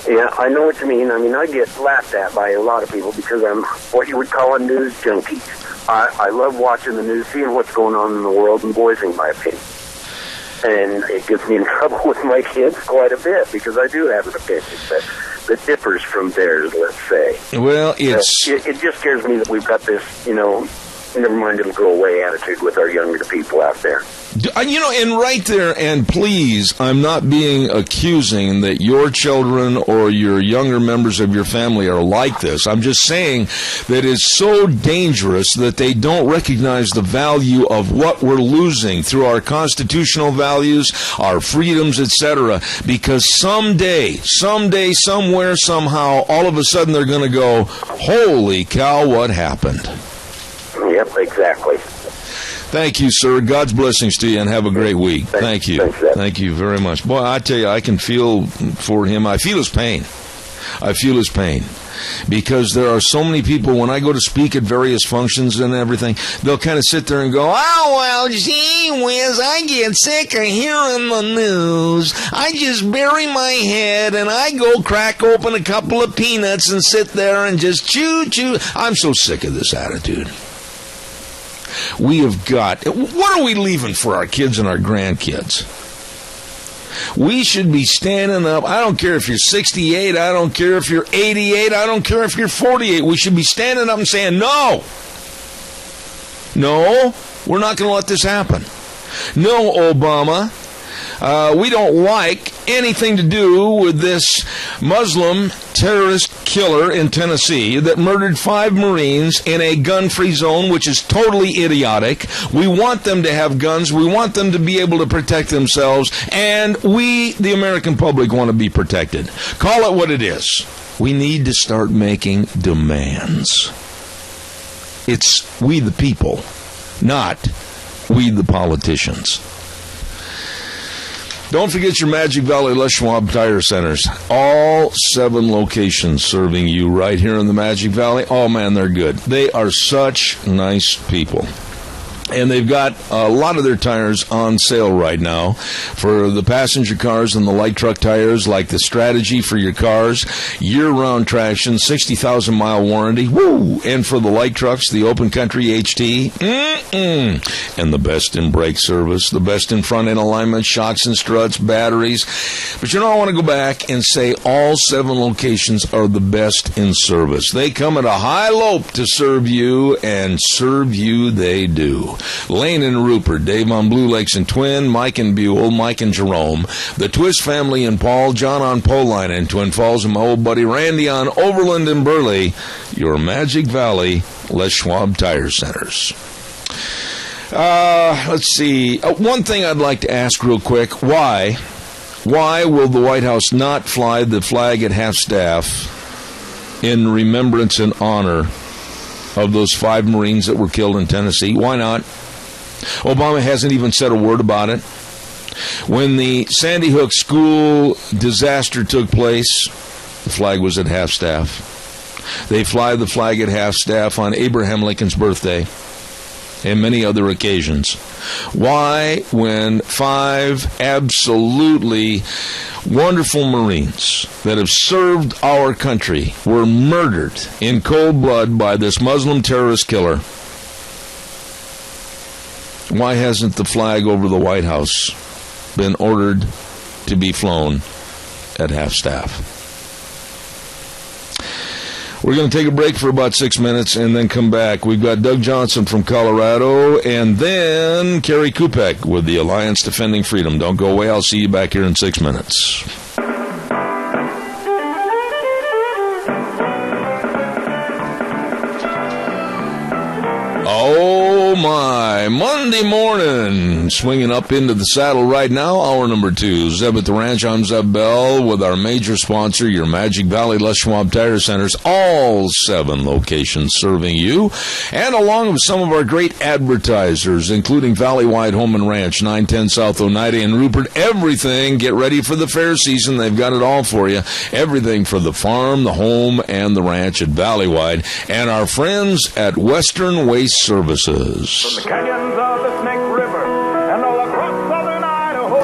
Yeah, I know what you mean. I get laughed at by a lot of people because I'm what you would call a news junkie. I love watching the news, seeing what's going on in the world and voicing my opinion. And it gets me in trouble with my kids quite a bit because I do have an opinion that differs from theirs, let's say. Well, it just scares me that we've got this, never mind, it'll go away attitude with our younger people out there. And right there, and please, I'm not being accusing that your children or your younger members of your family are like this. I'm just saying that it's so dangerous that they don't recognize the value of what we're losing through our constitutional values, our freedoms, etc. Because someday, somewhere, somehow, all of a sudden they're going to go, holy cow, what happened? Yep, exactly. Thank you, sir. God's blessings to you, and have a great week. Thank you. Thank you very much. Boy, I tell you, I can feel for him. I feel his pain. Because there are so many people, when I go to speak at various functions and everything, they'll kind of sit there and go, oh, well, gee whiz, I get sick of hearing the news. I just bury my head and I go crack open a couple of peanuts and sit there and just chew. I'm so sick of this attitude. We have got, what are we leaving for our kids and our grandkids? We should be standing up. I don't care if you're 68. I don't care if you're 88. I don't care if you're 48. We should be standing up and saying, no, we're not going to let this happen. No, Obama. We don't like anything to do with this Muslim terrorist killer in Tennessee that murdered 5 Marines in a gun-free zone, which is totally idiotic. We want them to have guns. We want them to be able to protect themselves. And we, the American public, want to be protected. Call it what it is. We need to start making demands. It's we the people, not we the politicians. Don't forget your Magic Valley Les Schwab Tire Centers. All 7 locations serving you right here in the Magic Valley. Oh, man, they're good. They are such nice people. And they've got a lot of their tires on sale right now. For the passenger cars and the light truck tires, like the Strategy for your cars, year-round traction, 60,000-mile warranty, woo! And for the light trucks, the Open Country HT, and the best in brake service, the best in front-end alignment, shocks and struts, batteries. But I want to go back and say all 7 locations are the best in service. They come at a high lope to serve you, and serve you they do. Lane and Rupert, Dave on Blue Lakes and Twin, Mike and Buell, Mike and Jerome, the Twist family and Paul, John on Poline and Twin Falls, and my old buddy Randy on Overland and Burley, your Magic Valley Les Schwab Tire Centers. Let's see. One thing I'd like to ask real quick, why will the White House not fly the flag at half-staff in remembrance and honor of those 5 Marines that were killed in Tennessee? Why not? Obama hasn't even said a word about it. When the Sandy Hook school disaster took place, the flag was at half-staff. They fly the flag at half-staff on Abraham Lincoln's birthday and many other occasions. Why, when 5 absolutely wonderful Marines that have served our country were murdered in cold blood by this Muslim terrorist killer, why hasn't the flag over the White House been ordered to be flown at half-staff? We're going to take a break for about 6 minutes and then come back. We've got Doug Johnson from Colorado and then Kerry Kupek with the Alliance Defending Freedom. Don't go away. I'll see you back here in 6 minutes. Oh, my. Monday morning. Swinging up into the saddle right now. Hour number 2. Zeb at the Ranch. I'm Zeb Bell with our major sponsor, your Magic Valley Les Schwab Tire Centers. All 7 locations serving you. And along with some of our great advertisers, including Valley-Wide Home and Ranch, 910 South Oneida and Rupert. Everything. Get ready for the fair season. They've got it all for you. Everything for the farm, the home, and the ranch at Valley-Wide. And our friends at Western Waste Services. From the canyons of the Snake River and all across southern Idaho,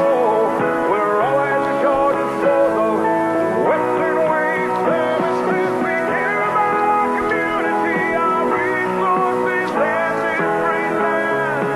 we're always at your disposal. Western Waste Services, we care about our community, our resources, and this great land.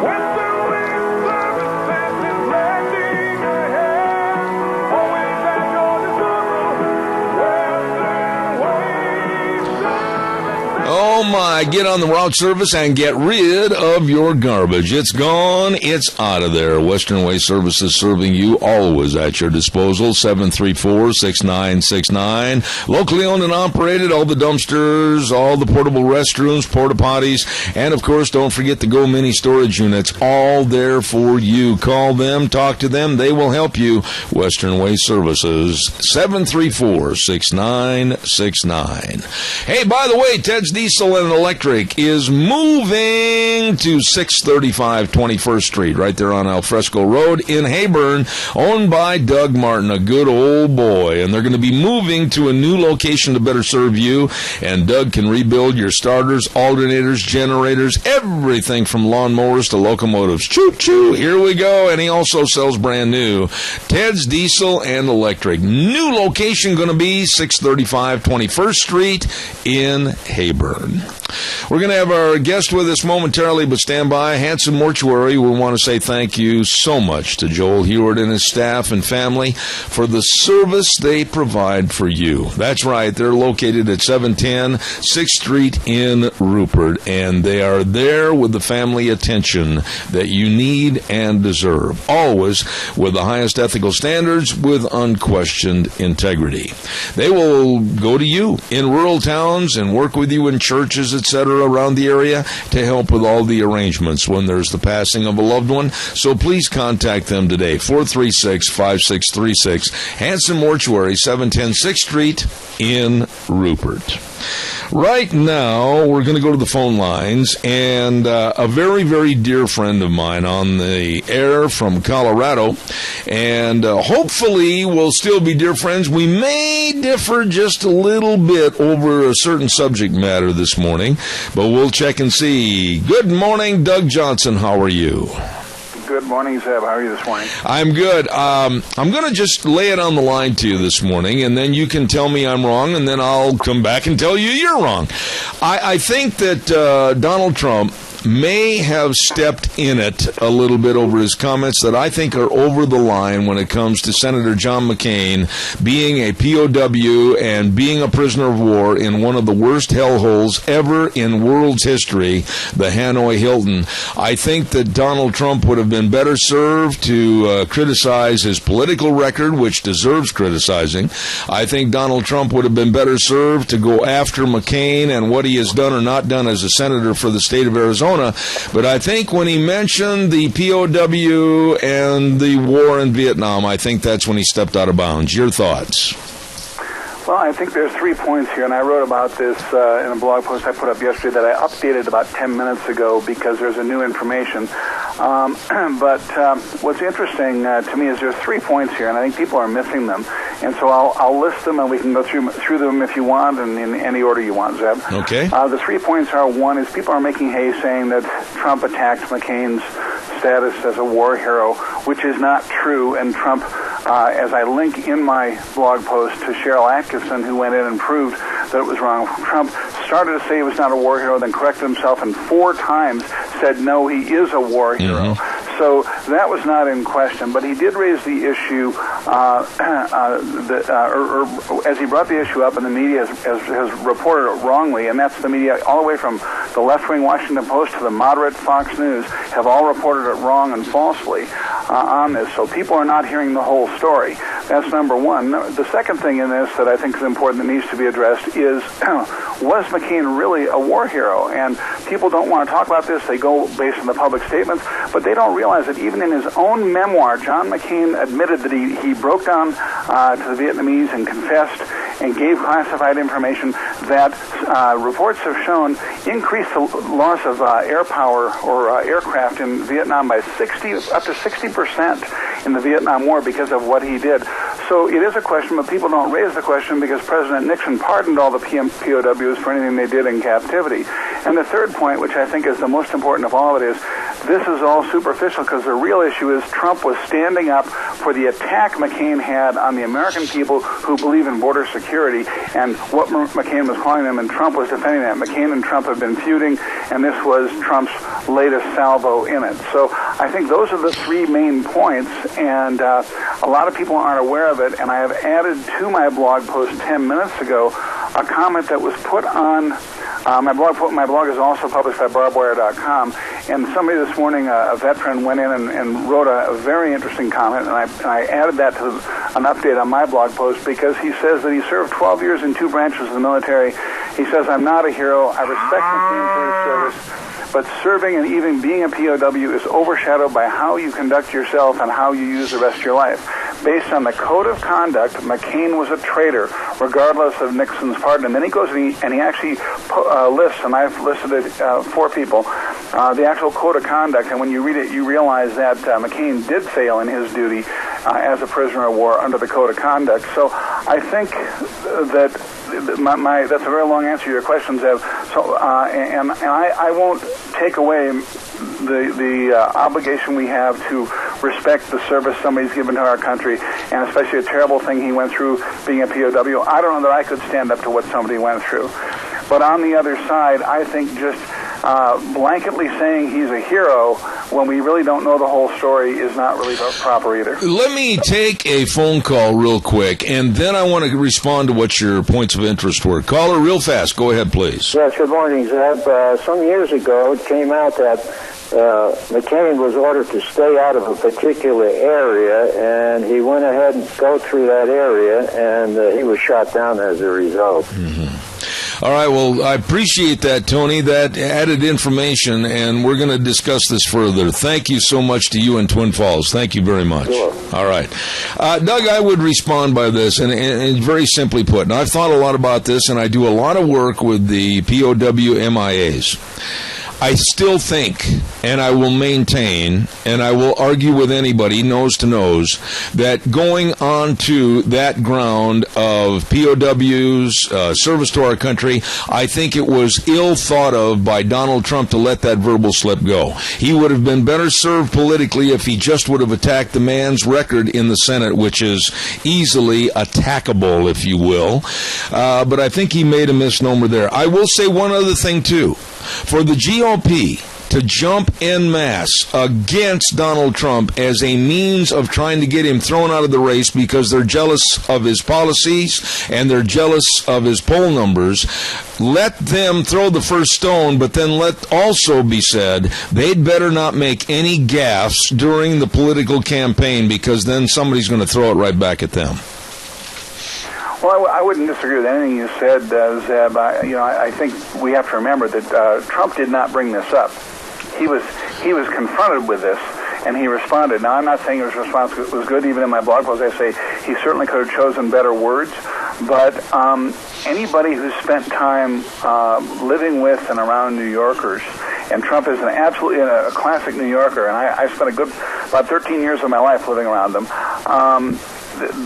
Western Waste Services is lending a hand, always at your disposal. Western Waste Services. Oh my, get on the route service and get rid of your garbage. It's gone, it's out of there. Western Waste Services serving you, always at your disposal. 734-6969. Locally owned and operated, all the dumpsters, all the portable restrooms, porta potties, and of course don't forget the Go Mini storage units, all there for you. Call them, talk to them, they will help you. Western Waste Services, 734-6969. Hey, by the way, Ted's Diesel and Electric is moving to 635 21st Street, right there on Alfresco Road in Heyburn, owned by Doug Martin, a good old boy. And they're going to be moving to a new location to better serve you. And Doug can rebuild your starters, alternators, generators, everything from lawnmowers to locomotives. Choo-choo, here we go. And he also sells brand new Ted's Diesel and Electric. New location going to be 635 21st Street in Heyburn. We're going to have our guest with us momentarily, but stand by. Hanson Mortuary, we want to say thank you so much to Joel Heward and his staff and family for the service they provide for you. That's right. They're located at 710 6th Street in Rupert, and they are there with the family attention that you need and deserve. Always with the highest ethical standards with unquestioned integrity. They will go to you in rural towns and work with you in churches, etc., around the area to help with all the arrangements when there's the passing of a loved one. So please contact them today, 436-5636, Hanson Mortuary, 710 6th Street in Rupert. Right now, we're going to go to the phone lines, and a very, very dear friend of mine on the air from Colorado, and hopefully we'll still be dear friends. We may differ just a little bit over a certain subject matter this morning, but we'll check and see. Good morning, Doug Johnson. How are you? Good morning, Zeb. How are you this morning? I'm good. I'm going to just lay it on the line to you this morning, and then you can tell me I'm wrong, and then I'll come back and tell you you're wrong. I think that Donald Trump may have stepped in it a little bit over his comments that I think are over the line when it comes to Senator John McCain being a POW and being a prisoner of war in one of the worst hellholes ever in world's history, the Hanoi Hilton. I think that Donald Trump would have been better served to criticize his political record, which deserves criticizing. I think Donald Trump would have been better served to go after McCain and what he has done or not done as a senator for the state of Arizona. But I think when he mentioned the POW and the war in Vietnam, I think that's when he stepped out of bounds. Your thoughts? Well, I think there's 3 points here, and I wrote about this in a blog post I put up yesterday that I updated about 10 minutes ago because there's a new information. But what's interesting to me is there's 3 points here, and I think people are missing them. And so I'll list them, and we can go through them if you want, and in any order you want, Zeb. Okay. The 3 points are, one is people are making hay saying that Trump attacked McCain's status as a war hero, which is not true, and Trump, as I link in my blog post to Cheryl Atkinson, who went in and proved that it was wrong. Trump started to say he was not a war hero, then corrected himself, and 4 times said, no, he is a war hero. Mm-hmm. So that was not in question, but he did raise the issue, as he brought the issue up, and the media has reported it wrongly, and that's the media all the way from the left-wing Washington Post to the moderate Fox News have all reported it wrong and falsely on this. So people are not hearing the whole story. That's number one. The second thing in this that I think is important that needs to be addressed is, was McCain really a war hero? And people don't want to talk about this. They go based on the public statements, but they don't realize that even in his own memoir, John McCain admitted that he broke down to the Vietnamese and confessed and gave classified information that reports have shown increased the loss of air power or aircraft in Vietnam by up to 60% in the Vietnam War because of what he did. So it is a question, but people don't raise the question because President Nixon pardoned all the POWs for anything they did in captivity. And the third point, which I think is the most important of all of it, is this is all superficial because the real issue is Trump was standing up for the attack McCain had on the American people who believe in border security and what McCain was calling them, and Trump was defending that. McCain and Trump have been feuding, and this was Trump's latest salvo in it. So I think those are the 3 main points, and a lot of people aren't aware of it, and I have added to my blog post 10 minutes ago a comment that was put on my blog is also published by barbwire.com, and somebody this morning, a veteran, went in and wrote a very interesting comment, and I added that to an update on my blog post because he says that he served 12 years in 2 branches of the military. He says, I'm not a hero. I respect McCain for his service, but serving and even being a POW is overshadowed by how you conduct yourself and how you use the rest of your life. Based on the code of conduct, McCain was a traitor, regardless of Nixon's pardon. And then he goes and he actually lists, and I've listed it 4 people, the actual code of conduct. And when you read it, you realize that McCain did fail in his duty as a prisoner of war under the code of conduct. So I think that that's a very long answer to your question, Zev. So, and I won't take away the obligation we have to respect the service somebody's given to our country, and especially a terrible thing he went through being a POW. I don't know that I could stand up to what somebody went through. But on the other side, I think just blanketly saying he's a hero when we really don't know the whole story is not really proper either. Let me take a phone call real quick, and then I want to respond to what your points of interest were. Caller, real fast. Go ahead, please. Yes, good morning, Zeb. Some years ago, it came out that McCain was ordered to stay out of a particular area, and he went ahead and go through that area, and he was shot down as a result. Mm-hmm. All right, well, I appreciate that, Tony, that added information, and we're going to discuss this further. Thank you so much to you in Twin Falls. Thank you very much. Sure. All right. Doug, I would respond by this, and very simply put, and I've thought a lot about this, and I do a lot of work with the POW MIAs. I still think, and I will maintain, and I will argue with anybody, nose to nose, that going on to that ground of POWs, service to our country, I think it was ill thought of by Donald Trump to let that verbal slip go. He would have been better served politically if he just would have attacked the man's record in the Senate, which is easily attackable, if you will. But I think he made a misnomer there. I will say one other thing, too. For the GOP to jump en masse against Donald Trump as a means of trying to get him thrown out of the race because they're jealous of his policies and they're jealous of his poll numbers, let them throw the first stone, but then let also be said they'd better not make any gaffes during the political campaign, because then somebody's going to throw it right back at them. Well, I wouldn't disagree with anything you said, Zeb. I think we have to remember that Trump did not bring this up. He was confronted with this, and he responded. Now, I'm not saying his response was good. Even in my blog post, I say he certainly could have chosen better words. But anybody who's spent time living with and around New Yorkers, and Trump is absolutely a classic New Yorker, and I spent about 13 years of my life living around them.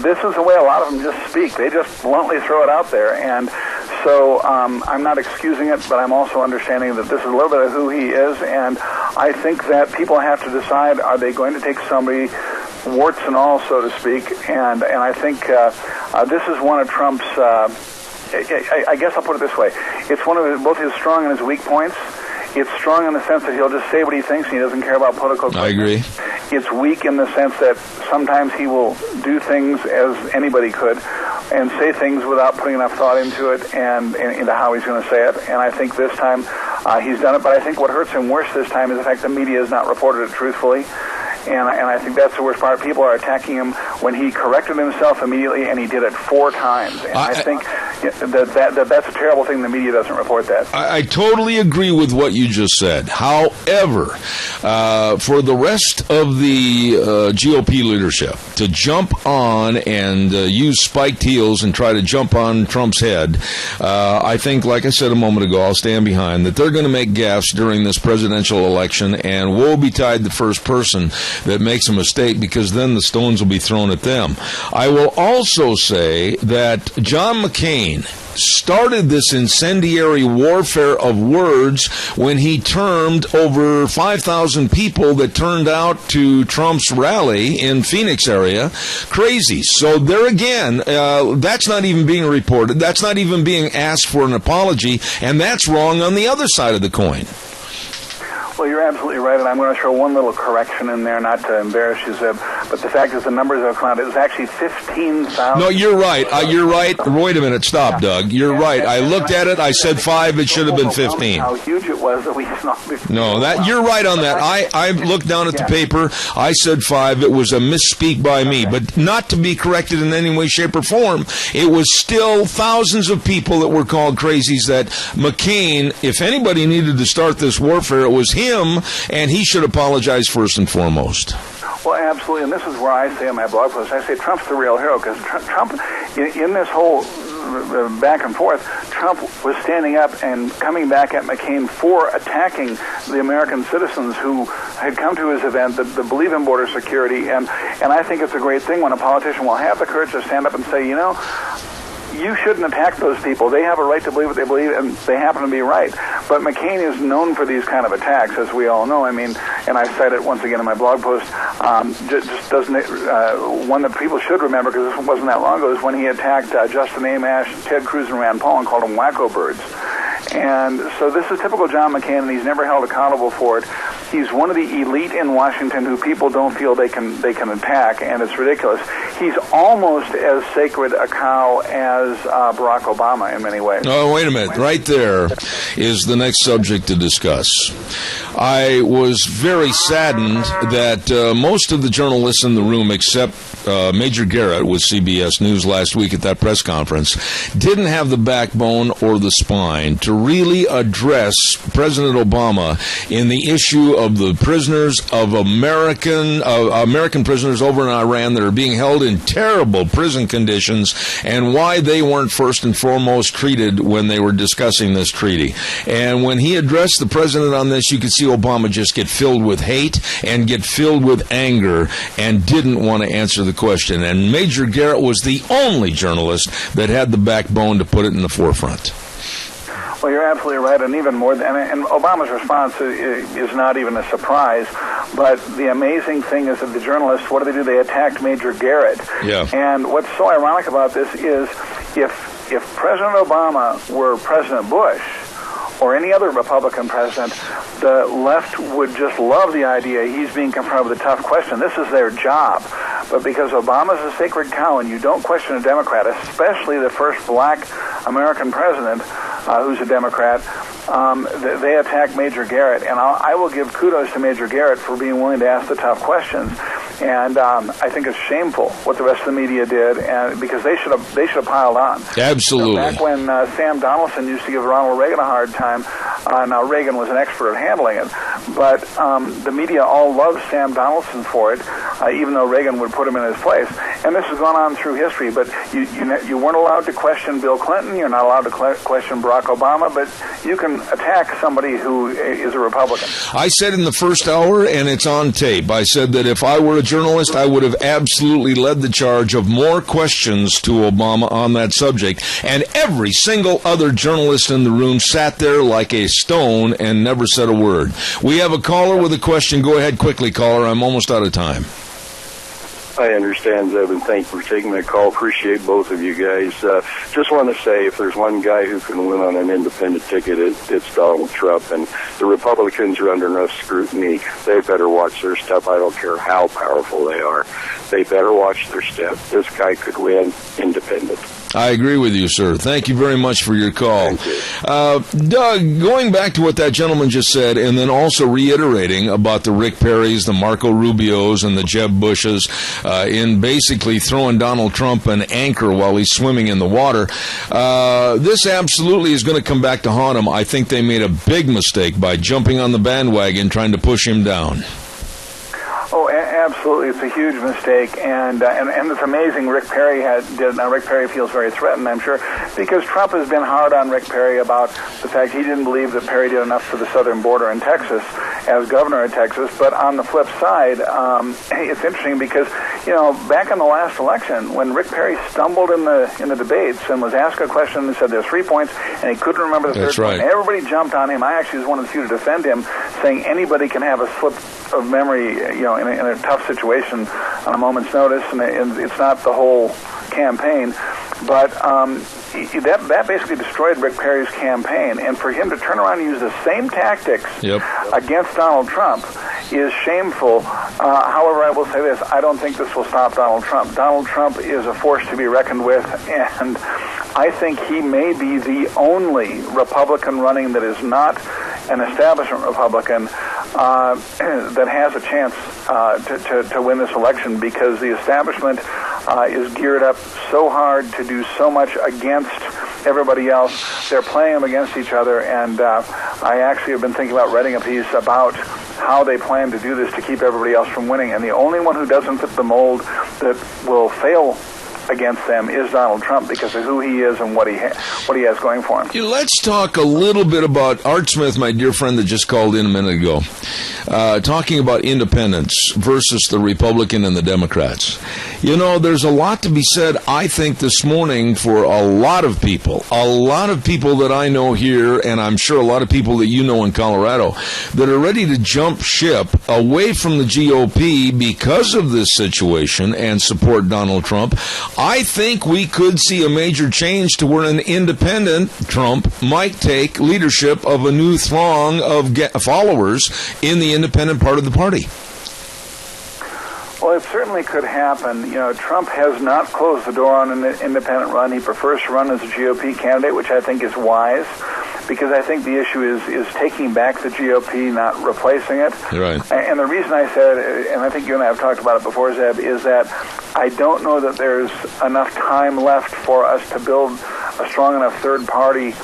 This is the way a lot of them just speak. They just bluntly throw it out there. And so I'm not excusing it, but I'm also understanding that this is a little bit of who he is. And I think that people have to decide, are they going to take somebody, warts and all, so to speak? And I think this is one of Trump's, I guess I'll put it this way. It's one of both his strong and his weak points. It's strong in the sense that he'll just say what he thinks and he doesn't care about political correctness. I agree. It's weak in the sense that sometimes he will do things as anybody could and say things without putting enough thought into it and into how he's going to say it. And I think this time he's done it. But I think what hurts him worse this time is the fact the media has not reported it truthfully. And I think that's the worst part. People are attacking him when he corrected himself immediately, and he did it 4 times. And I think that's a terrible thing. The media doesn't report that. I totally agree with what you just said. However, for the rest of the GOP leadership to jump on and use spiked heels and try to jump on Trump's head, I think, like I said a moment ago, I'll stand behind that they're going to make gaffes during this presidential election, and woe betide the first person that makes a mistake, because then the stones will be thrown at them. I will also say that John McCain started this incendiary warfare of words when he termed over 5,000 people that turned out to Trump's rally in Phoenix area crazy. So there again, that's not even being reported. That's not even being asked for an apology, and that's wrong on the other side of the coin. Well, you're absolutely right, and I'm going to throw one little correction in there, not to embarrass you, Zeb, but the fact is the numbers have come out. It was actually 15,000. No, you're right. You're right. Wait a minute. Stop, Doug. You're right. I looked at it. I said 5. It should have been 15. How huge it was that we No, you're right on that. I looked down at the paper. I said 5. It was a misspeak by me, but not to be corrected in any way, shape, or form. It was still thousands of people that were called crazies that McCain, if anybody needed to start this warfare, it was him, and he should apologize first and foremost. Well, absolutely, and this is where I say in my blog post, I say Trump's the real hero, because Trump, in this whole back and forth, Trump was standing up and coming back at McCain for attacking the American citizens who had come to his event that believe in border security, and I think it's a great thing when a politician will have the courage to stand up and say, you shouldn't attack those people. They have a right to believe what they believe, and they happen to be right. But McCain is known for these kind of attacks, as we all know. I mean, and I cite it once again in my blog post. Just doesn't one that people should remember, because this wasn't that long ago, is when he attacked Justin Amash, Ted Cruz, and Rand Paul, and called them wacko birds. And so this is typical John McCain, and he's never held accountable for it. He's one of the elite in Washington who people don't feel they can attack, and it's ridiculous. he's almost as sacred a cow as Barack Obama in many ways. Oh, wait a minute. Right there is the next subject to discuss. I was very saddened that most of the journalists in the room, except Major Garrett with CBS News last week at that press conference, didn't have the backbone or the spine to really address President Obama in the issue of the prisoners of American prisoners over in Iran that are being held in terrible prison conditions, and why they weren't first and foremost treated when they were discussing this treaty. And when he addressed the president on this, you could see Obama just get filled with hate and get filled with anger and didn't want to answer the question. And Major Garrett was the only journalist that had the backbone to put it in the forefront. Well, you're absolutely right, and even more than, and Obama's response is not even a surprise, but the amazing thing is that the journalists, what do? They attacked Major Garrett. Yeah. And what's so ironic about this is if President Obama were President Bush, or any other Republican president, the left would just love the idea he's being confronted with a tough question. This is their job. But because Obama's a sacred cow and you don't question a Democrat, especially the first black American president who's a Democrat, they attack Major Garrett. And I will give kudos to Major Garrett for being willing to ask the tough questions. And I think it's shameful what the rest of the media did, and because they should have piled on. Absolutely. Back when Sam Donaldson used to give Ronald Reagan a hard time, now Reagan was an expert at handling it, but the media all loved Sam Donaldson for it, even though Reagan would put him in his place. And this has gone on through history. But you weren't allowed to question Bill Clinton. You're not allowed to question Barack Obama, but you can attack somebody who is a Republican. I said in the first hour, and it's on tape, I said that if I were a journalist, I would have absolutely led the charge of more questions to Obama on that subject. And every single other journalist in the room sat there like a stone and never said a word. We have a caller with a question. Go ahead quickly, caller. I'm almost out of time. I understand, Zeb, and thank you for taking my call. Appreciate both of you guys. Just want to say, if there's one guy who can win on an independent ticket, it's Donald Trump. And the Republicans are under enough scrutiny. They better watch their step. I don't care how powerful they are. They better watch their step. This guy could win independent. I agree with you, sir. Thank you very much for your call. Doug, going back to what that gentleman just said, and then also reiterating about the Rick Perrys, the Marco Rubios, and the Jeb Bushes in basically throwing Donald Trump an anchor while he's swimming in the water, this absolutely is going to come back to haunt him. I think they made a big mistake by jumping on the bandwagon trying to push him down. Oh, absolutely. It's a huge mistake, and it's amazing Rick Perry did. Now, Rick Perry feels very threatened, I'm sure, because Trump has been hard on Rick Perry about the fact he didn't believe that Perry did enough for the southern border in Texas as governor of Texas. But on the flip side, it's interesting because, back in the last election, when Rick Perry stumbled in the debates and was asked a question and said there's 3 points, and he couldn't remember the third point, everybody jumped on him. I actually was one of the few to defend him, saying anybody can have a slip of memory, in a tough situation on a moment's notice, and it's not the whole campaign. But that basically destroyed Rick Perry's campaign, and for him to turn around and use the same tactics against Donald Trump is shameful. However, I will say this, I don't think this will stop Donald Trump. Donald Trump is a force to be reckoned with, and I think he may be the only Republican running that is not an establishment Republican that has a chance to win this election, because the establishment is geared up so hard to do so much against everybody else. They're playing them against each other, and I actually have been thinking about writing a piece about how they plan to do this to keep everybody else from winning. And the only one who doesn't fit the mold that will fail against them is Donald Trump, because of who he is and what he has going for him. Let's talk a little bit about Art Smith, my dear friend that just called in a minute ago, talking about independents versus the Republican and the Democrats. There's a lot to be said, I think, this morning for a lot of people that I know here, and I'm sure a lot of people that you know in Colorado, that are ready to jump ship away from the GOP because of this situation and support Donald Trump. I think we could see a major change to where an independent Trump might take leadership of a new throng of followers in the independent part of the party. Well, it certainly could happen. You know, Trump has not closed the door on an independent run. He prefers to run as a GOP candidate, which I think is wise, because I think the issue is taking back the GOP, not replacing it. Right. And the reason I said, and I think you and I have talked about it before, Zeb, is that I don't know that there's enough time left for us to build a strong enough third party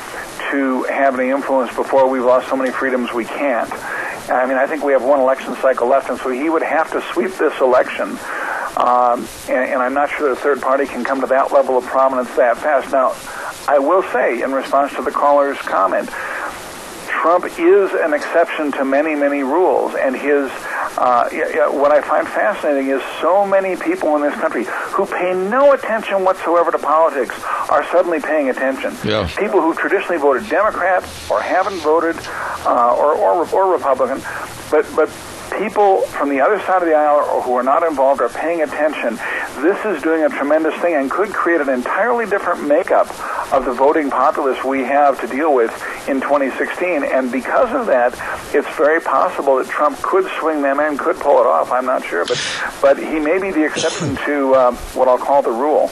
to have any influence before we've lost so many freedoms we can't. I mean, I think we have one election cycle left, and so he would have to sweep this election. And I'm not sure that a third party can come to that level of prominence that fast. Now, I will say, in response to the caller's comment, Trump is an exception to many, many rules, and his what I find fascinating is so many people in this country who pay no attention whatsoever to politics are suddenly paying attention. Yeah. People who traditionally voted Democrat or haven't voted or Republican, but people from the other side of the aisle or who are not involved are paying attention. This is doing a tremendous thing and could create an entirely different makeup of the voting populace we have to deal with in 2016. And because of that, it's very possible that Trump could swing them in, could pull it off. I'm not sure, but he may be the exception to what I'll call the rule.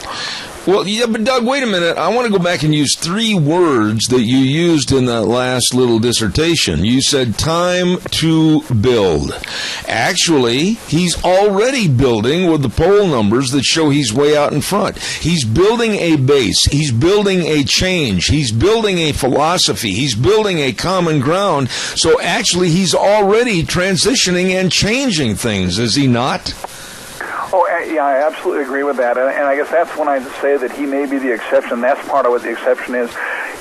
Well, yeah, but Doug, wait a minute. I want to go back and use 3 words that you used in that last little dissertation. You said time to build. Actually, he's already building with the poll numbers that show he's way out in front. He's building a base. He's building a change. He's building a philosophy. He's building a common ground. So actually, he's already transitioning and changing things, is he not? Oh, yeah, I absolutely agree with that. And I guess that's when I say that he may be the exception. That's part of what the exception is.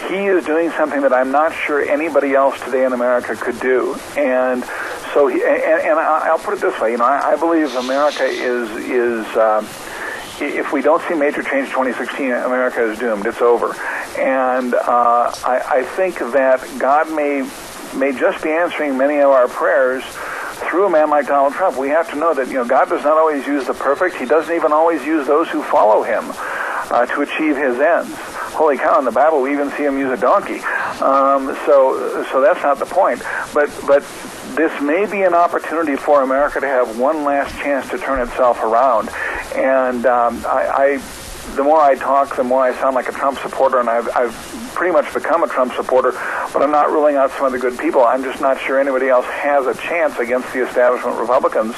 He is doing something that I'm not sure anybody else today in America could do. And so, and I'll put it this way. You know, I believe America is if we don't see major change in 2016, America is doomed. It's over. And I think that God may just be answering many of our prayers through a man like Donald Trump. We have to know that, you know, God does not always use the perfect. He doesn't even always use those who follow him to achieve his ends. Holy cow, in the Bible we even see him use a donkey. So that's not the point. But this may be an opportunity for America to have one last chance to turn itself around. And the more I talk, the more I sound like a Trump supporter, and I've pretty much become a Trump supporter, but I'm not ruling out some of the good people. I'm just not sure anybody else has a chance against the establishment Republicans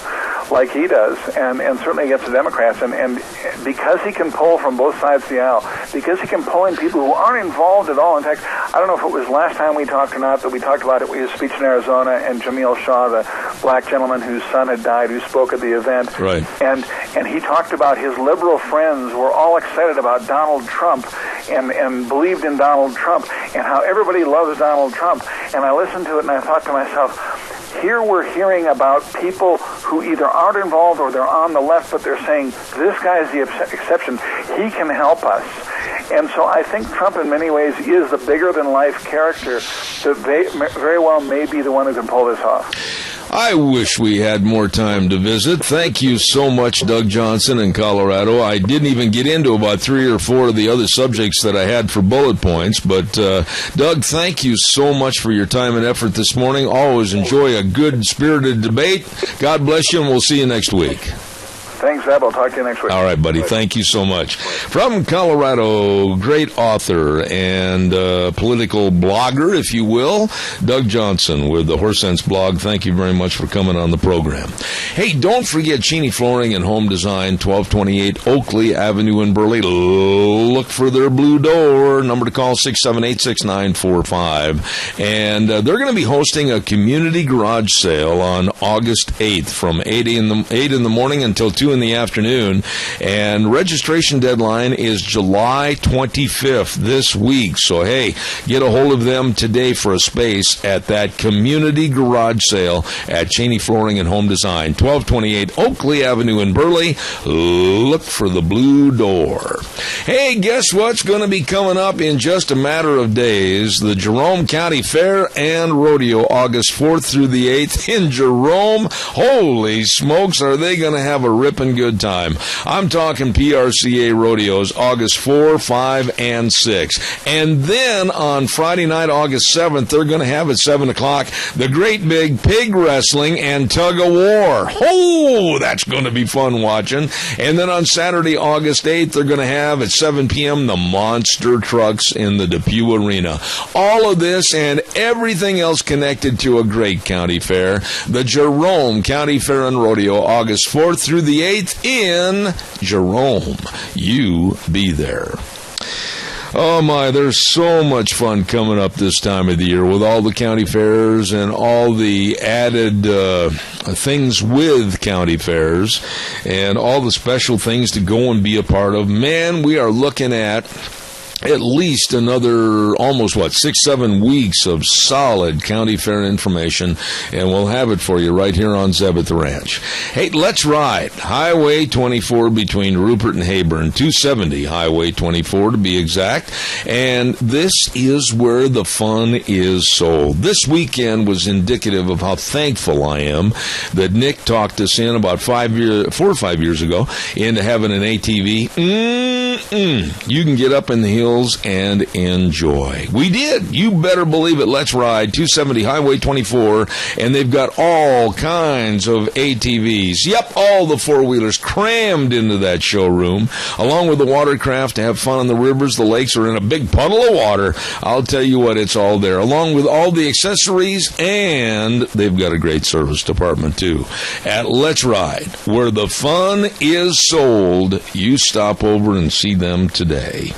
like he does, and certainly against the Democrats. And because he can pull from both sides of the aisle, because he can pull in people who aren't involved at all. In fact, I don't know if it was last time we talked or not that we talked about it. His speech in Arizona, and Jamil Shaw, the black gentleman whose son had died, who spoke at the event. Right. And he talked about his liberal friends were all excited about Donald Trump and believed in Donald Trump and how everybody loves Donald Trump. And I listened to it and I thought to myself, here we're hearing about people who either aren't involved or they're on the left, but they're saying, this guy's the exception. He can help us. And so I think Trump in many ways is the bigger-than-life character that very well may be the one who can pull this off. I wish we had more time to visit. Thank you so much, Doug Johnson in Colorado. I didn't even get into about 3 or 4 of the other subjects that I had for bullet points. But, Doug, thank you so much for your time and effort this morning. Always enjoy a good, spirited debate. God bless you, and we'll see you next week. Thanks, Zeb. I'll talk to you next week. All right, buddy. Thank you so much. From Colorado, great author and political blogger, if you will, Doug Johnson with the Horse Sense blog. Thank you very much for coming on the program. Hey, don't forget Cheney Flooring and Home Design, 1228 Oakley Avenue in Burley. Look for their blue door. Number to call, 678-6945. And they're going to be hosting a community garage sale on August 8th from 8 in the morning until 2 in the afternoon, and registration deadline is July 25th this week. So hey, get a hold of them today for a space at that community garage sale at Cheney Flooring and Home Design, 1228 Oakley Avenue in Burley. Look for the blue door. Hey, guess what's going to be coming up in just a matter of days? The Jerome County Fair and Rodeo, August 4th through the 8th in Jerome. Holy smokes, are they going to have a ripping good good time. I'm talking PRCA rodeos August 4, 5, and 6. And then on Friday night, August 7th, they're going to have at 7 o'clock the great big pig wrestling and tug of war. Oh, that's going to be fun watching. And then on Saturday, August 8th, they're going to have at 7 p.m. the monster trucks in the Depew Arena. All of this and everything else connected to a great county fair. The Jerome County Fair and Rodeo, August 4th through the 8th in Jerome. You be there. Oh my, there's so much fun coming up this time of the year with all the county fairs and all the added things with county fairs and all the special things to go and be a part of. Man, we are looking at least another almost 6-7 weeks of solid county fair information, and we'll have it for you right here on Zeb at the Ranch. Hey, let's ride Highway 24 between Rupert and Heyburn, 270 Highway 24 to be exact, and this is where the fun is sold. This weekend was indicative of how thankful I am that Nick talked us in about 4 or 5 years ago into having an ATV. You can get up in the hills and enjoy. We did. You better believe it. Let's ride 270 Highway 24, and they've got all kinds of ATVs. Yep, all the four-wheelers crammed into that showroom, along with the watercraft to have fun on the rivers, the lakes, or in a big puddle of water. I'll tell you what, it's all there, along with all the accessories, and they've got a great service department, too. At Let's Ride, where the fun is sold, you stop over and see them today.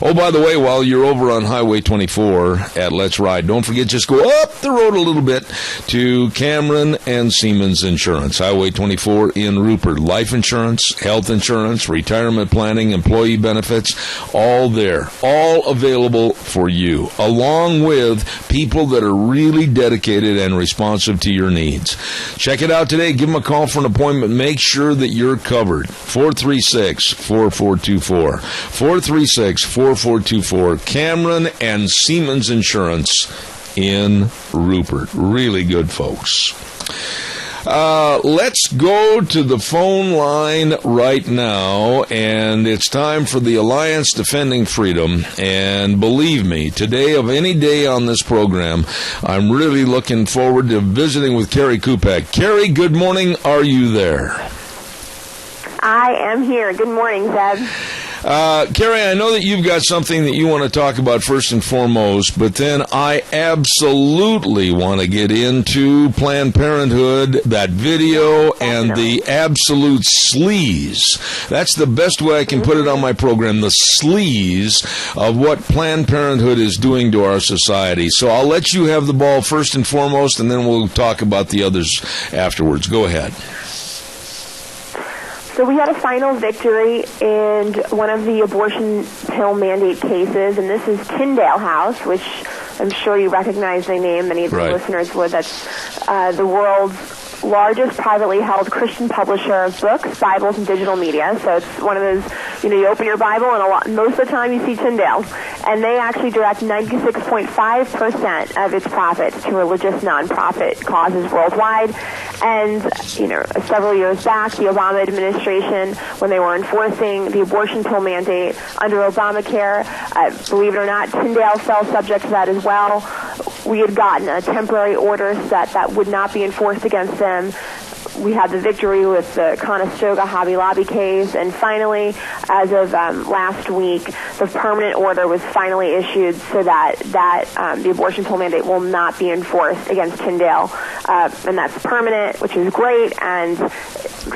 Oh, by the way, while you're over on Highway 24 at Let's Ride, don't forget, just go up the road a little bit to Cameron and Siemens Insurance. Highway 24 in Rupert. Life insurance, health insurance, retirement planning, employee benefits, all there. All available for you, along with people that are really dedicated and responsive to your needs. Check it out today. Give them a call for an appointment. Make sure that you're covered. 436-4424. 436-4424. Cameron and Siemens Insurance in Rupert. Really good folks. Let's go to the phone line right now, and it's time for the Alliance Defending Freedom. And believe me, today of any day on this program, I'm really looking forward to visiting with Carrie Kupak. Carrie, good morning. Are you there? I am here. Good morning, Zeb. Carrie, I know that you've got something that you want to talk about first and foremost, but then I absolutely want to get into Planned Parenthood, that video, and the absolute sleaze. That's the best way I can put it on my program, the sleaze of what Planned Parenthood is doing to our society. So I'll let you have the ball first and foremost, and then we'll talk about the others afterwards. Go ahead. So we had a final victory in one of the abortion pill mandate cases, and this is Tyndale House, which I'm sure you recognize the name. Many of the listeners would. That's the world's largest privately held Christian publisher of books, Bibles, and digital media. So it's one of those, you open your Bible, and most of the time you see Tyndale. And they actually direct 96.5% of its profits to religious nonprofit causes worldwide. And, several years back, the Obama administration, when they were enforcing the abortion pill mandate under Obamacare, believe it or not, Tyndale fell subject to that as well. We had gotten a temporary order set that would not be enforced against them. We had the victory with the Conestoga Hobby Lobby case, and finally, as of last week, the permanent order was finally issued so that the abortion pill mandate will not be enforced against Tyndale, and that's permanent, which is great, and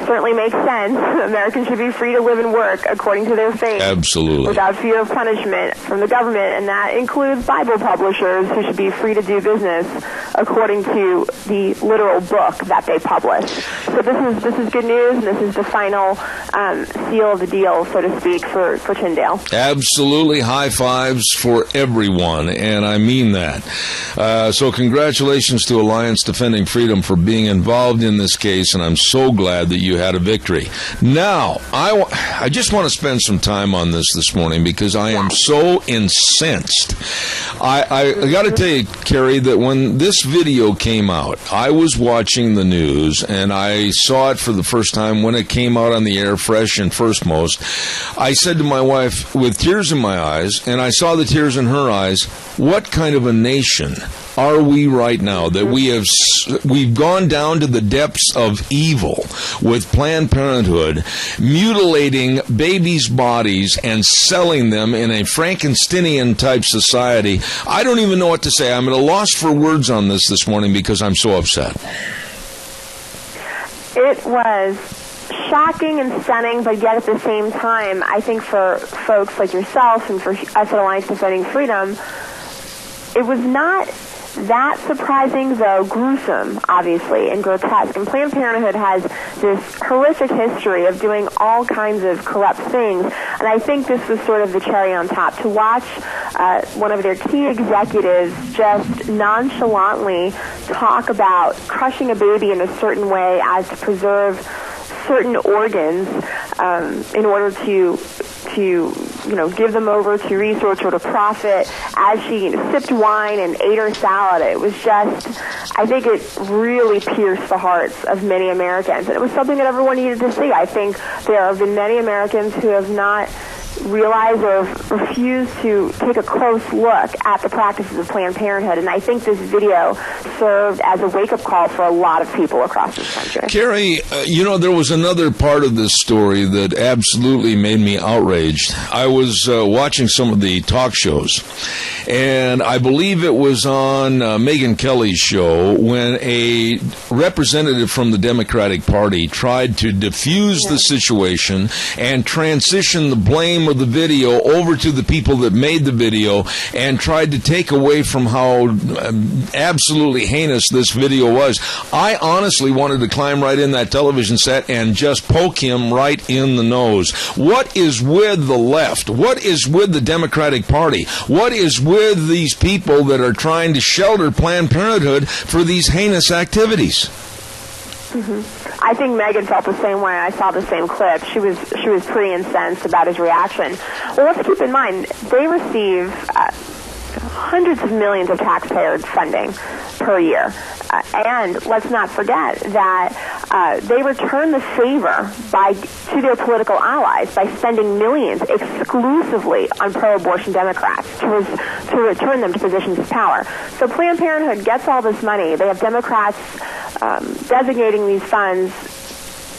certainly makes sense. Americans should be free to live and work according to their faith. Absolutely. Without fear of punishment from the government, and that includes Bible publishers who should be free to do business according to the literal book that they publish. So this is good news, and this is the final seal of the deal, so to speak, for Tyndale. Absolutely. High fives for everyone, and I mean that. So congratulations to Alliance Defending Freedom for being involved in this case, and I'm so glad that you had a victory. Now, I just want to spend some time on this morning because I am so incensed. I got to tell you, Carrie, that when this video came out, I was watching the news, and I saw it for the first time when it came out on the air, fresh and firstmost, I said to my wife, with tears in my eyes, and I saw the tears in her eyes, what kind of a nation are we right now that we've gone down to the depths of evil with Planned Parenthood, mutilating babies' bodies and selling them in a Frankensteinian type society? I don't even know what to say. I'm at a loss for words on this morning because I'm so upset. It was shocking and stunning, but yet at the same time, I think for folks like yourself and for us at Alliance Defending Freedom, it was not that surprising, though gruesome, obviously, and grotesque. And Planned Parenthood has this horrific history of doing all kinds of corrupt things. And I think this was sort of the cherry on top. To watch one of their key executives just nonchalantly talk about crushing a baby in a certain way as to preserve certain organs in order to give them over to research or to profit, as she sipped wine and ate her salad. It was just, I think it really pierced the hearts of many Americans. And it was something that everyone needed to see. I think there have been many Americans who have not realized or refused to take a close look at the practices of Planned Parenthood. And I think this video served as a wake-up call for a lot of people across this country. Carrie, there was another part of this story that absolutely made me outraged. I was watching some of the talk shows, and I believe it was on Megyn Kelly's show when a representative from the Democratic Party tried to diffuse the situation and transition the blame of the video over to the people that made the video and tried to take away from how absolutely heinous this video was. I honestly wanted to climb right in that television set and just poke him right in the nose. What is with the left? What is with the Democratic Party? What is with these people that are trying to shelter Planned Parenthood for these heinous activities? I think Megan felt the same way. I saw the same clip. She was pretty incensed about his reaction. Well, let's keep in mind, they receive hundreds of millions of taxpayer funding per year. And let's not forget that they return the favor to their political allies by spending millions exclusively on pro-abortion Democrats to return them to positions of power. So Planned Parenthood gets all this money. They have Democrats designating these funds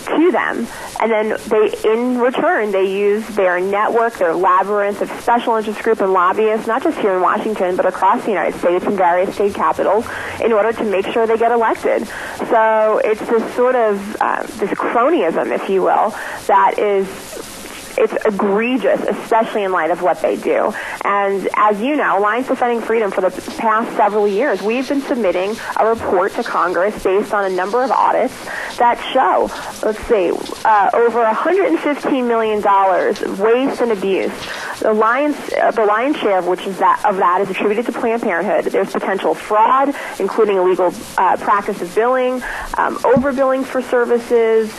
to them, and then in return, they use their network, their labyrinth of special interest group and lobbyists, not just here in Washington, but across the United States and various state capitals, in order to make sure they get elected. So it's this sort of this cronyism, if you will, that it's egregious, especially in light of what they do. And as you know, Alliance Defending Freedom, for the past several years, we've been submitting a report to Congress based on a number of audits that show, over $115 million of waste and abuse. The lion's share of that is attributed to Planned Parenthood. There's potential fraud, including illegal practice of billing, overbilling for services,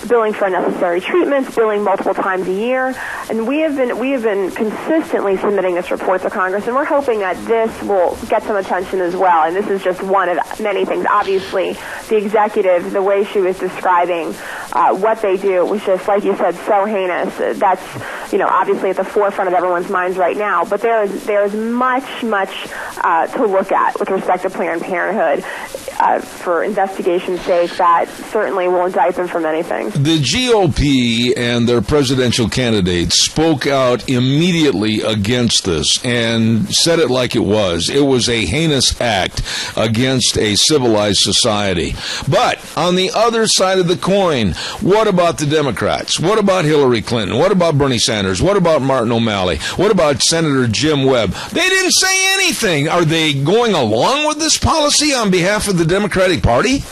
billing for unnecessary treatments, billing multiple times a year, and we have been consistently submitting this report to Congress, and we're hoping that this will get some attention as well. And this is just one of many things. Obviously, the executive, the way she was describing what they do was just, like you said, so heinous. That's obviously at the forefront of everyone's minds right now. But there is much to look at with respect to Planned Parenthood for investigation's sake that certainly will indict them for many things. The GOP and their presidential candidates spoke out immediately against this and said it like it was. It was a heinous act against a civilized society. But on the other side of the coin, what about the Democrats? What about Hillary Clinton? What about Bernie Sanders? What about Martin O'Malley? What about Senator Jim Webb? They didn't say anything. Are they going along with this policy on behalf of the Democratic Party?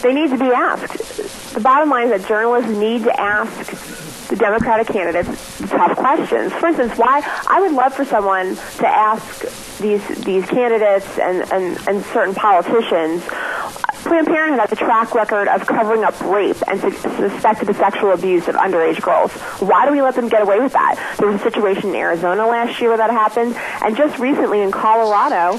They need to be asked. The bottom line is that journalists need to ask the Democratic candidates tough questions. For instance, why I would love for someone to ask these candidates and certain politicians Planned Parenthood has a track record of covering up rape and suspected sexual abuse of underage girls. Why do we let them get away with that? There was a situation in Arizona last year where that happened, and just recently in Colorado,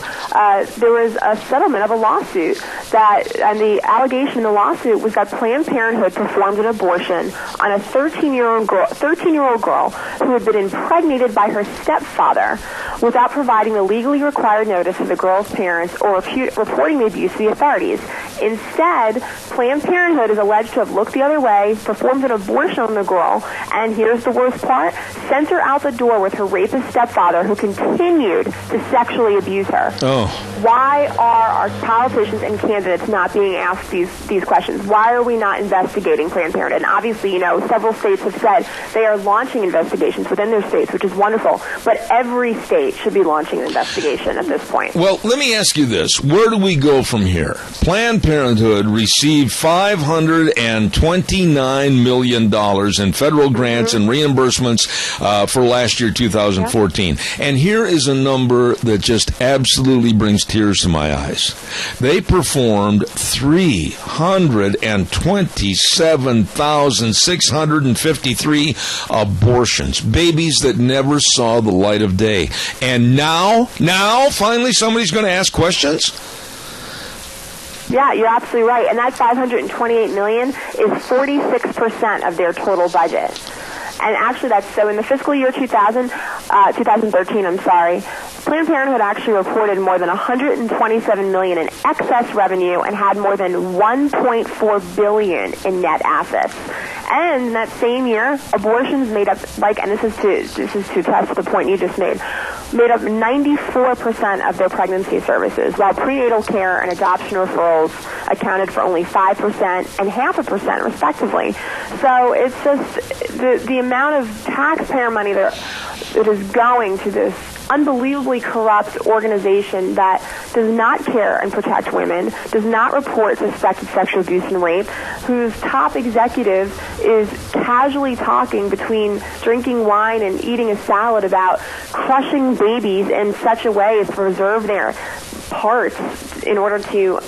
there was a settlement of a lawsuit and the allegation in the lawsuit was that Planned Parenthood performed an abortion on a 13-year-old girl who had been impregnated by her stepfather without providing the legally required notice to the girl's parents or reporting the abuse to the authorities. Instead, Planned Parenthood is alleged to have looked the other way, performed an abortion on the girl, and here's the worst part, sent her out the door with her rapist stepfather who continued to sexually abuse her. Oh. Why are our politicians and candidates not being asked these questions? Why are we not investigating Planned Parenthood? And obviously, several states have said they are launching investigations within their states, which is wonderful, but every state should be launching an investigation at this point. Well, let me ask you this. Where do we go from here? Planned Parenthood received $529 million in federal grants and reimbursements for last year, 2014. And here is a number that just absolutely brings tears to my eyes. They performed 327,653 abortions, babies that never saw the light of day. And now, finally, somebody's going to ask questions? Yeah, you're absolutely right. And that $528 million is 46% of their total budget. And actually, that's so in the fiscal year 2013, Planned Parenthood actually reported more than $127 million in excess revenue and had more than $1.4 billion in net assets. And in that same year, abortions made up, and this is to test the point you just made up 94% of their pregnancy services, while prenatal care and adoption referrals accounted for only 5% and 0.5%, respectively. So it's just the amount of taxpayer money that is going to this unbelievably corrupt organization that does not care and protect women, does not report suspected sexual abuse and rape, whose top executive is casually talking between drinking wine and eating a salad about crushing babies in such a way as to preserve their parts in order to,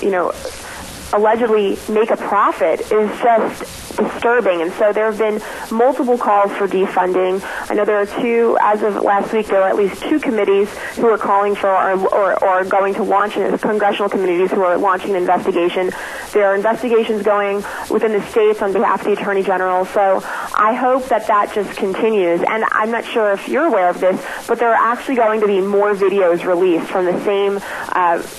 allegedly make a profit is just disturbing. And so there have been multiple calls for defunding. I know there are two, as of last week, there are at least two committees who are calling for or going to launch, congressional committees who are launching an investigation. There are investigations going within the states on behalf of the Attorney General. So I hope that just continues. And I'm not sure if you're aware of this, but there are actually going to be more videos released from the same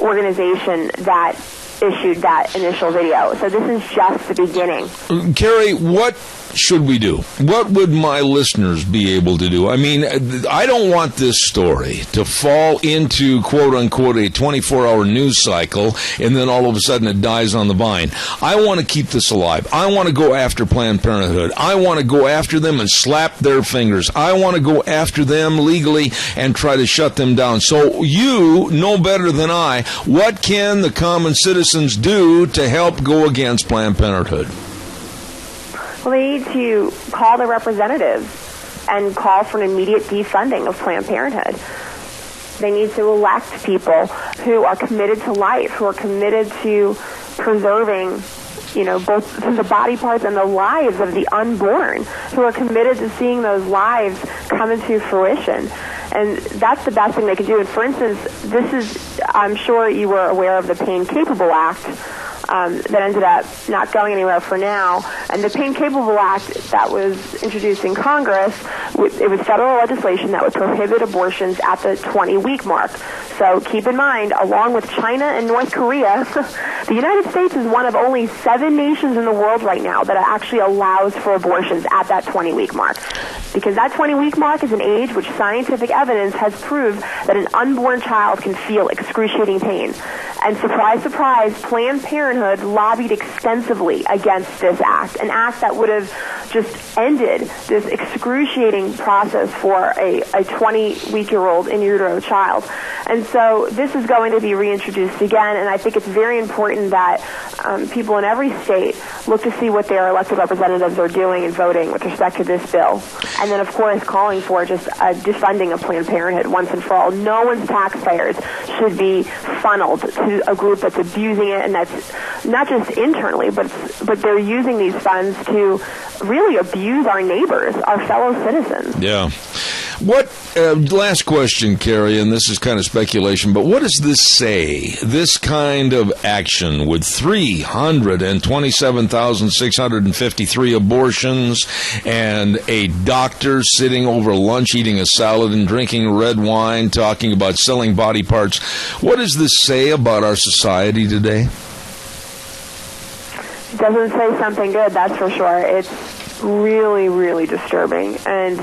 organization that issued that initial video. So this is just the beginning. Carrie, what should we do? What would my listeners be able to do? I mean, I don't want this story to fall into, quote unquote, a 24-hour news cycle and then all of a sudden it dies on the vine. I want to keep this alive. I want to go after Planned Parenthood. I want to go after them and slap their fingers. I want to go after them legally and try to shut them down. So you know better than I, what can the common citizens do to help go against Planned Parenthood? Well, they need to call their representatives and call for an immediate defunding of Planned Parenthood. They need to elect people who are committed to life, who are committed to preserving, both the body parts and the lives of the unborn, who are committed to seeing those lives come into fruition. And that's the best thing they can do. And for instance, I'm sure you were aware of the Pain Capable Act, that ended up not going anywhere for now. And the Pain Capable Act that was introduced in Congress, it was federal legislation that would prohibit abortions at the 20-week mark. So keep in mind, along with China and North Korea, the United States is one of only 7 nations in the world right now that actually allows for abortions at that 20-week mark. Because that 20-week mark is an age which scientific evidence has proved that an unborn child can feel excruciating pain. And surprise, surprise, Planned Parenthood lobbied extensively against this act, an act that would have just ended this excruciating process for a 20-week-old in utero child. And so this is going to be reintroduced again, and I think it's very important that people in every state look to see what their elected representatives are doing and voting with respect to this bill. And then, of course, calling for just defunding of Planned Parenthood once and for all. No one's taxpayers should be funneled to a group that's abusing it, and that's not just internally, but they're using these funds to really abuse our neighbors, our fellow citizens. Yeah. What, last question, Carrie, and this is kind of speculation, but what does this say? This kind of action with 327,653 abortions and a doctor sitting over lunch eating a salad and drinking red wine, talking about selling body parts. What does this say about our society today? It doesn't say something good, that's for sure. It's really, really disturbing, and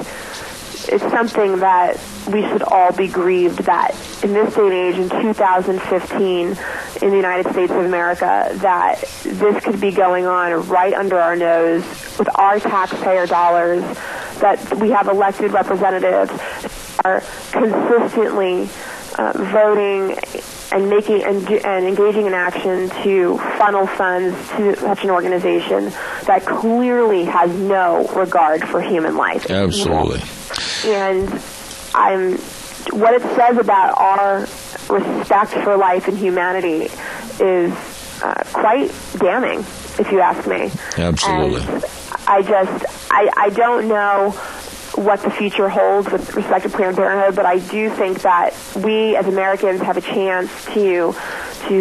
it's something that we should all be grieved that in this day and age, in 2015, in the United States of America, that this could be going on right under our nose with our taxpayer dollars, that we have elected representatives who are consistently voting and making and engaging in action to funnel funds to such an organization that clearly has no regard for human life. Absolutely. And what it says about our respect for life and humanity is quite damning, if you ask me. Absolutely. And I don't know what the future holds with respect to Planned Parenthood, but I do think that we as Americans have a chance to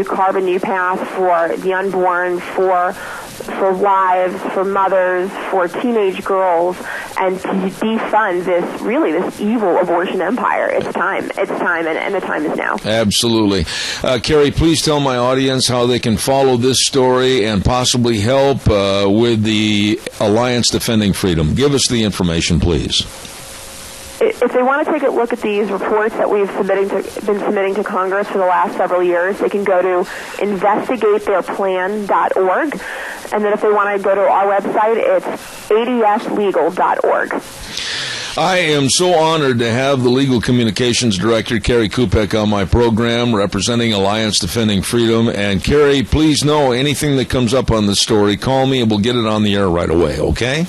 carve a new path for the unborn, for wives, for mothers, for teenage girls, and to defund this evil abortion empire. It's time, and the time is now. Absolutely. Carrie, please tell my audience how they can follow this story and possibly help with the Alliance Defending Freedom. Give us the information, please. If they want to take a look at these reports that we've been submitting to Congress for the last several years, they can go to investigatetheirplan.org. And then if they want to go to our website, it's adslegal.org. I am so honored to have the Legal Communications Director, Carrie Kupek, on my program, representing Alliance Defending Freedom. And Carrie, please know anything that comes up on this story, call me and we'll get it on the air right away, okay?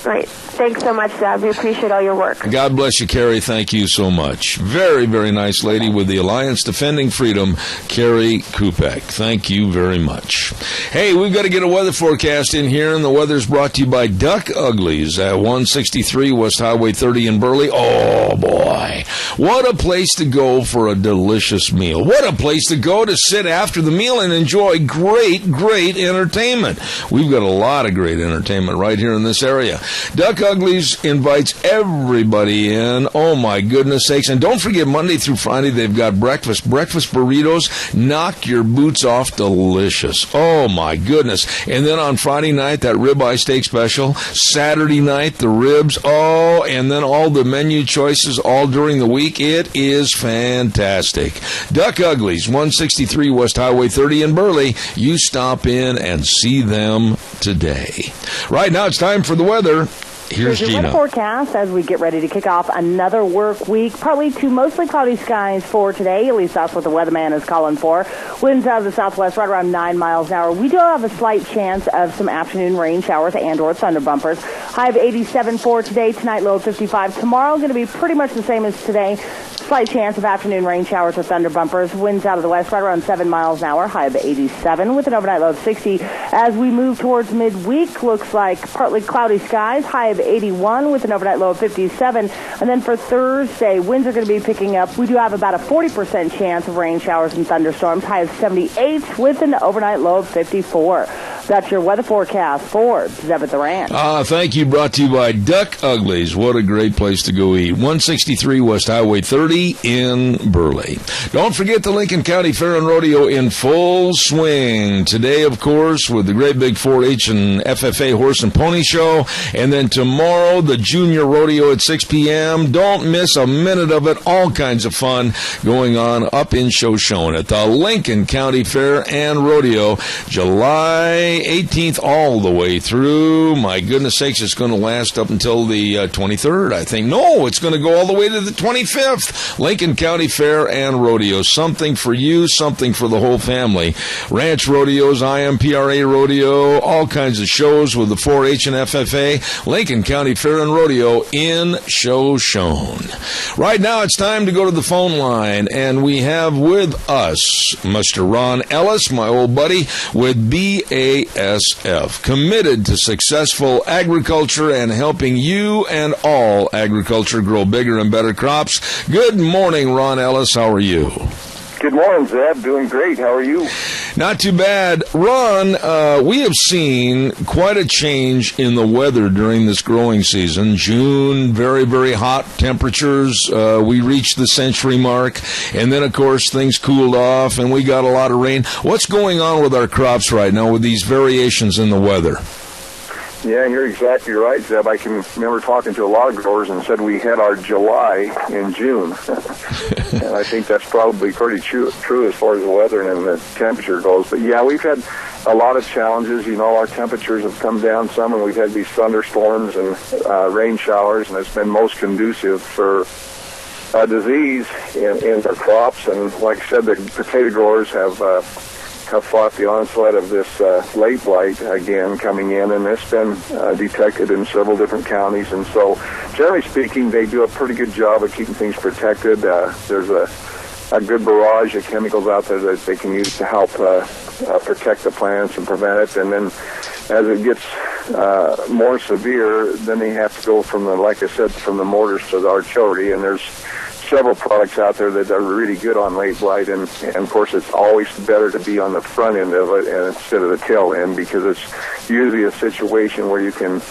Great. Thanks so much, Deb. We appreciate all your work. God bless you, Carrie. Thank you so much. Very, very nice lady with the Alliance Defending Freedom, Carrie Kupek. Thank you very much. Hey, we've got to get a weather forecast in here, and the weather's brought to you by Duck Uglies at 163 West Highway 30 in Burley. Oh, boy. What a place to go for a delicious meal. What a place to go to sit after the meal and enjoy great, great entertainment. We've got a lot of great entertainment right here in this area. Duck Uglies invites everybody in. Oh, my goodness sakes. And don't forget, Monday through Friday, they've got breakfast burritos. Knock your boots off. Delicious. Oh, my goodness. And then on Friday night, that ribeye steak special. Saturday night, the ribs. Oh, and then all the menu choices all during the week. It is fantastic. Duck Uglies, 163 West Highway 30 in Burley. You stop in and see them today. Right now, it's time for the weather. Here's your Gina. weather forecast as we get ready to kick off another work week. Partly to mostly cloudy skies for today. At least that's what the weatherman is calling for. Winds out of the southwest right around 9 miles an hour. We do have a slight chance of some afternoon rain showers and or thunder bumpers. High of 87 for today. Tonight, low of 55. Tomorrow going to be pretty much the same as today. Slight chance of afternoon rain showers or thunder bumpers. Winds out of the west right around 7 miles an hour. High of 87 with an overnight low of 60. As we move towards midweek, looks like partly cloudy skies. High of 81 with an overnight low of 57. And then for Thursday, winds are going to be picking up. We do have about a 40% chance of rain showers and thunderstorms. High of 78 with an overnight low of 54. That's your weather forecast for Zeb at the Ranch. Thank you. Brought to you by Duck Uglies. What a great place to go eat. 163 West Highway 30 in Burley. Don't forget the Lincoln County Fair and Rodeo in full swing. Today, of course, with the great big 4-H and FFA Horse and Pony Show. And then tomorrow, the Junior Rodeo at 6 p.m. Don't miss a minute of it. All kinds of fun going on up in Shoshone at the Lincoln County Fair and Rodeo, July May 18th all the way through. My goodness sakes, it's going to last up until the 23rd, I think. No, it's going to go all the way to the 25th. Lincoln County Fair and Rodeo. Something for you, something for the whole family. Ranch rodeos, IMPRA rodeo, all kinds of shows with the 4-H and FFA. Lincoln County Fair and Rodeo in show shown. Right now, it's time to go to the phone line, and we have with us Mr. Ron Ellis, my old buddy, with BASF, committed to successful agriculture and helping you and all agriculture grow bigger and better crops. Good morning, Ron Ellis. How are you? Good morning, Zeb. Doing great. How are you? Not too bad. Ron, we have seen quite a change in the weather during this growing season. June, very, very hot temperatures. We reached the century mark. And then, of course, things cooled off and we got a lot of rain. What's going on with our crops right now with these variations in the weather? Yeah, you're exactly right, Zeb. I can remember talking to a lot of growers and said we had our July in June. And I think that's probably pretty true as far as the weather and the temperature goes. But yeah, we've had a lot of challenges. You know, our temperatures have come down some, and we've had these thunderstorms and rain showers, and it's been most conducive for disease in their crops. And like I said, the potato growers have fought the onslaught of this late blight again coming in, and it's been detected in several different counties. And so, generally speaking, they do a pretty good job of keeping things protected. There's a good barrage of chemicals out there that they can use to help protect the plants and prevent it. And then as it gets more severe, then they have to go from the mortars to the artillery, and there's several products out there that are really good on late blight, and of course it's always better to be on the front end of it instead of the tail end, because it's usually a situation where you can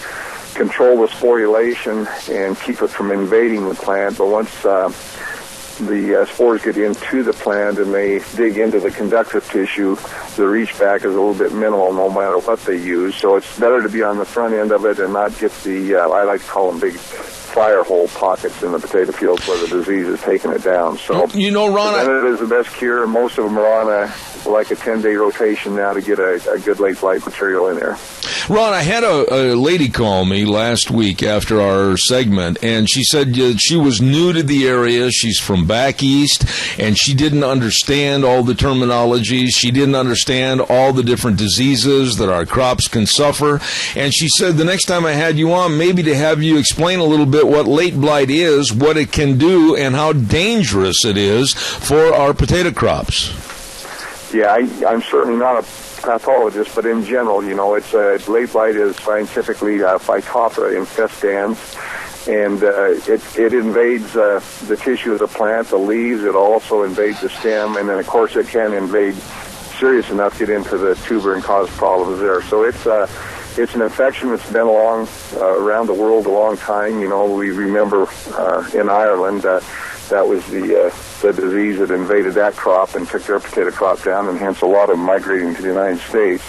control the sporulation and keep it from invading the plant. But once the spores get into the plant and they dig into the conductive tissue, the reach back is a little bit minimal no matter what they use. So it's better to be on the front end of it and not get the, I like to call them big fire hole pockets in the potato fields where the disease is taking it down. So, you know, Ron, it is the best cure. Most of them are on a 10-day rotation now to get a good late blight material in there. Ron, I had a lady call me last week after our segment, and she said she was new to the area. She's from back east, and she didn't understand all the terminologies. She didn't understand all the different diseases that our crops can suffer. And she said the next time I had you on, maybe to have you explain a little bit what late blight is, what it can do, and how dangerous it is for our potato crops. Yeah, I'm certainly not a pathologist, but in general, you know, it's late blight is scientifically Phytophthora infestans, and it invades the tissue of the plant, the leaves. It also invades the stem, and then of course it can invade serious enough to get into the tuber and cause problems there. So it's an infection that's been around the world a long time. You know, we remember in Ireland that was the disease that invaded that crop and took their potato crop down, and hence a lot of them migrating to the United States.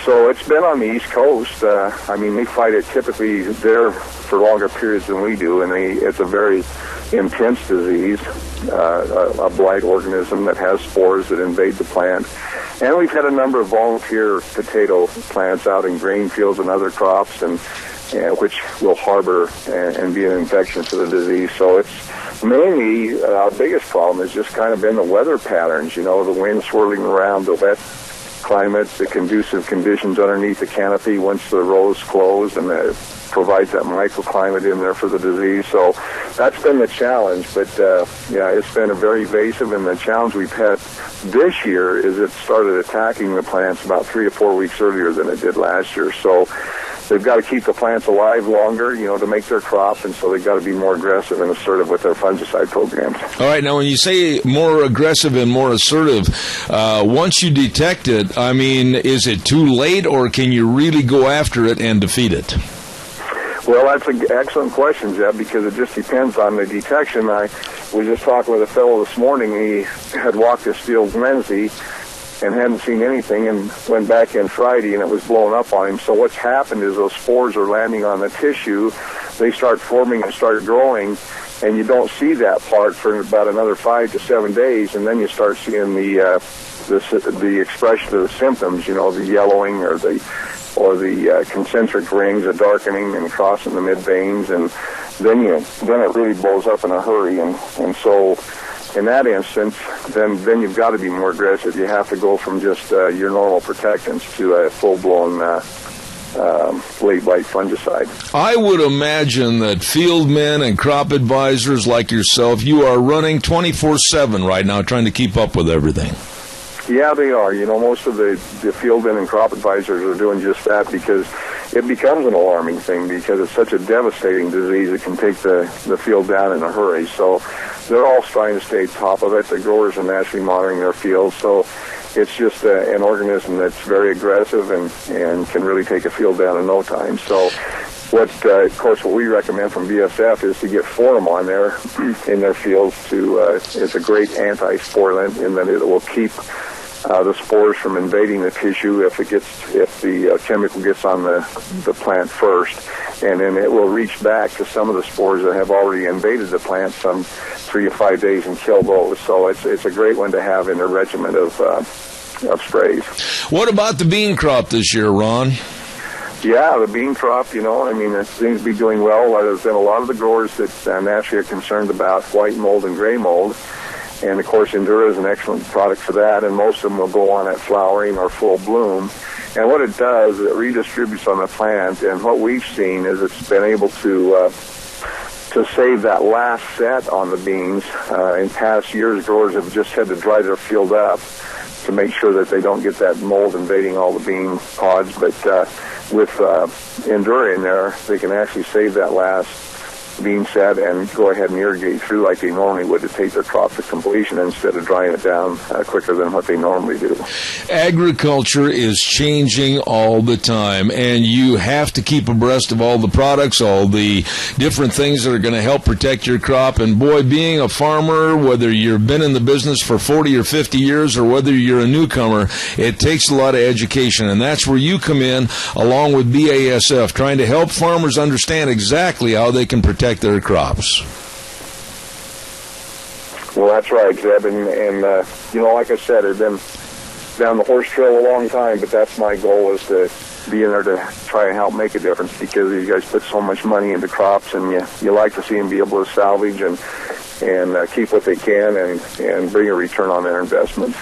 So it's been on the East Coast. I mean, they fight it typically there for longer periods than we do, and it's a very intense disease, a blight organism that has spores that invade the plant. And we've had a number of volunteer potato plants out in grain fields and other crops, and which will harbor and be an infection for the disease. So it's mainly our biggest problem has just kind of been the weather patterns. You know, the wind swirling around, the wet climate, the conducive conditions underneath the canopy once the rows close, and it provides that microclimate in there for the disease. So that's been the challenge. But yeah, it's been a very invasive, and the challenge we've had this year is it started attacking the plants about 3 or 4 weeks earlier than it did last year. So they've got to keep the plants alive longer, you know, to make their crop, and so they've got to be more aggressive and assertive with their fungicide programs. All right, now when you say more aggressive and more assertive, once you detect it, I mean, is it too late, or can you really go after it and defeat it? Well, that's an excellent question, Jeb, because it just depends on the detection. I was just talking with a fellow this morning. He had walked this field Wednesday and hadn't seen anything, and went back in Friday, and it was blowing up on him. So what's happened is those spores are landing on the tissue. They start forming and start growing, and you don't see that part for about another 5 to 7 days, and then you start seeing the the expression of the symptoms, the yellowing or the concentric rings, the darkening and crossing the mid veins, and then it really blows up in a hurry, and so in that instance, then you've got to be more aggressive. You have to go from just your normal protectants to a full-blown late blight fungicide. I would imagine that fieldmen and crop advisors like yourself, you are running 24/7 right now, trying to keep up with everything. Yeah, they are. Most of the fieldmen and crop advisors are doing just that because it becomes an alarming thing because it's such a devastating disease. It can take the field down in a hurry. So they're all trying to stay top of it. The growers are naturally monitoring their fields. So it's just an organism that's very aggressive and can really take a field down in no time. So what we recommend from BSF is to get Forum on there in their fields. It's a great anti-sporulent in that it will keep the spores from invading the tissue if the chemical gets on the plant first, and then it will reach back to some of the spores that have already invaded the plant some 3 to 5 days and kill those. So it's a great one to have in a regimen of sprays. What about the bean crop this year, Ron? Yeah, the bean crop, it seems to be doing well. There's been a lot of the growers that naturally are concerned about white mold and gray mold. And, of course, Endura is an excellent product for that, and most of them will go on at flowering or full bloom. And what it does, it redistributes on the plant, and what we've seen is it's been able to save that last set on the beans. In past years, growers have just had to dry their field up to make sure that they don't get that mold invading all the bean pods. But with Endura in there, they can actually save that last bean set and go ahead and irrigate through like they normally would to take their crop to completion instead of drying it down quicker than what they normally do. Agriculture is changing all the time, and you have to keep abreast of all the products, all the different things that are going to help protect your crop. And boy, being a farmer, whether you've been in the business for 40 or 50 years or whether you're a newcomer, it takes a lot of education, and that's where you come in along with BASF, trying to help farmers understand exactly how they can protect their crops. Well, that's right, Zeb, and like I said, I've been down the horse trail a long time, but that's my goal, is to be in there to try and help make a difference, because you guys put so much money into crops, and you like to see them be able to salvage and keep what they can and bring a return on their investment.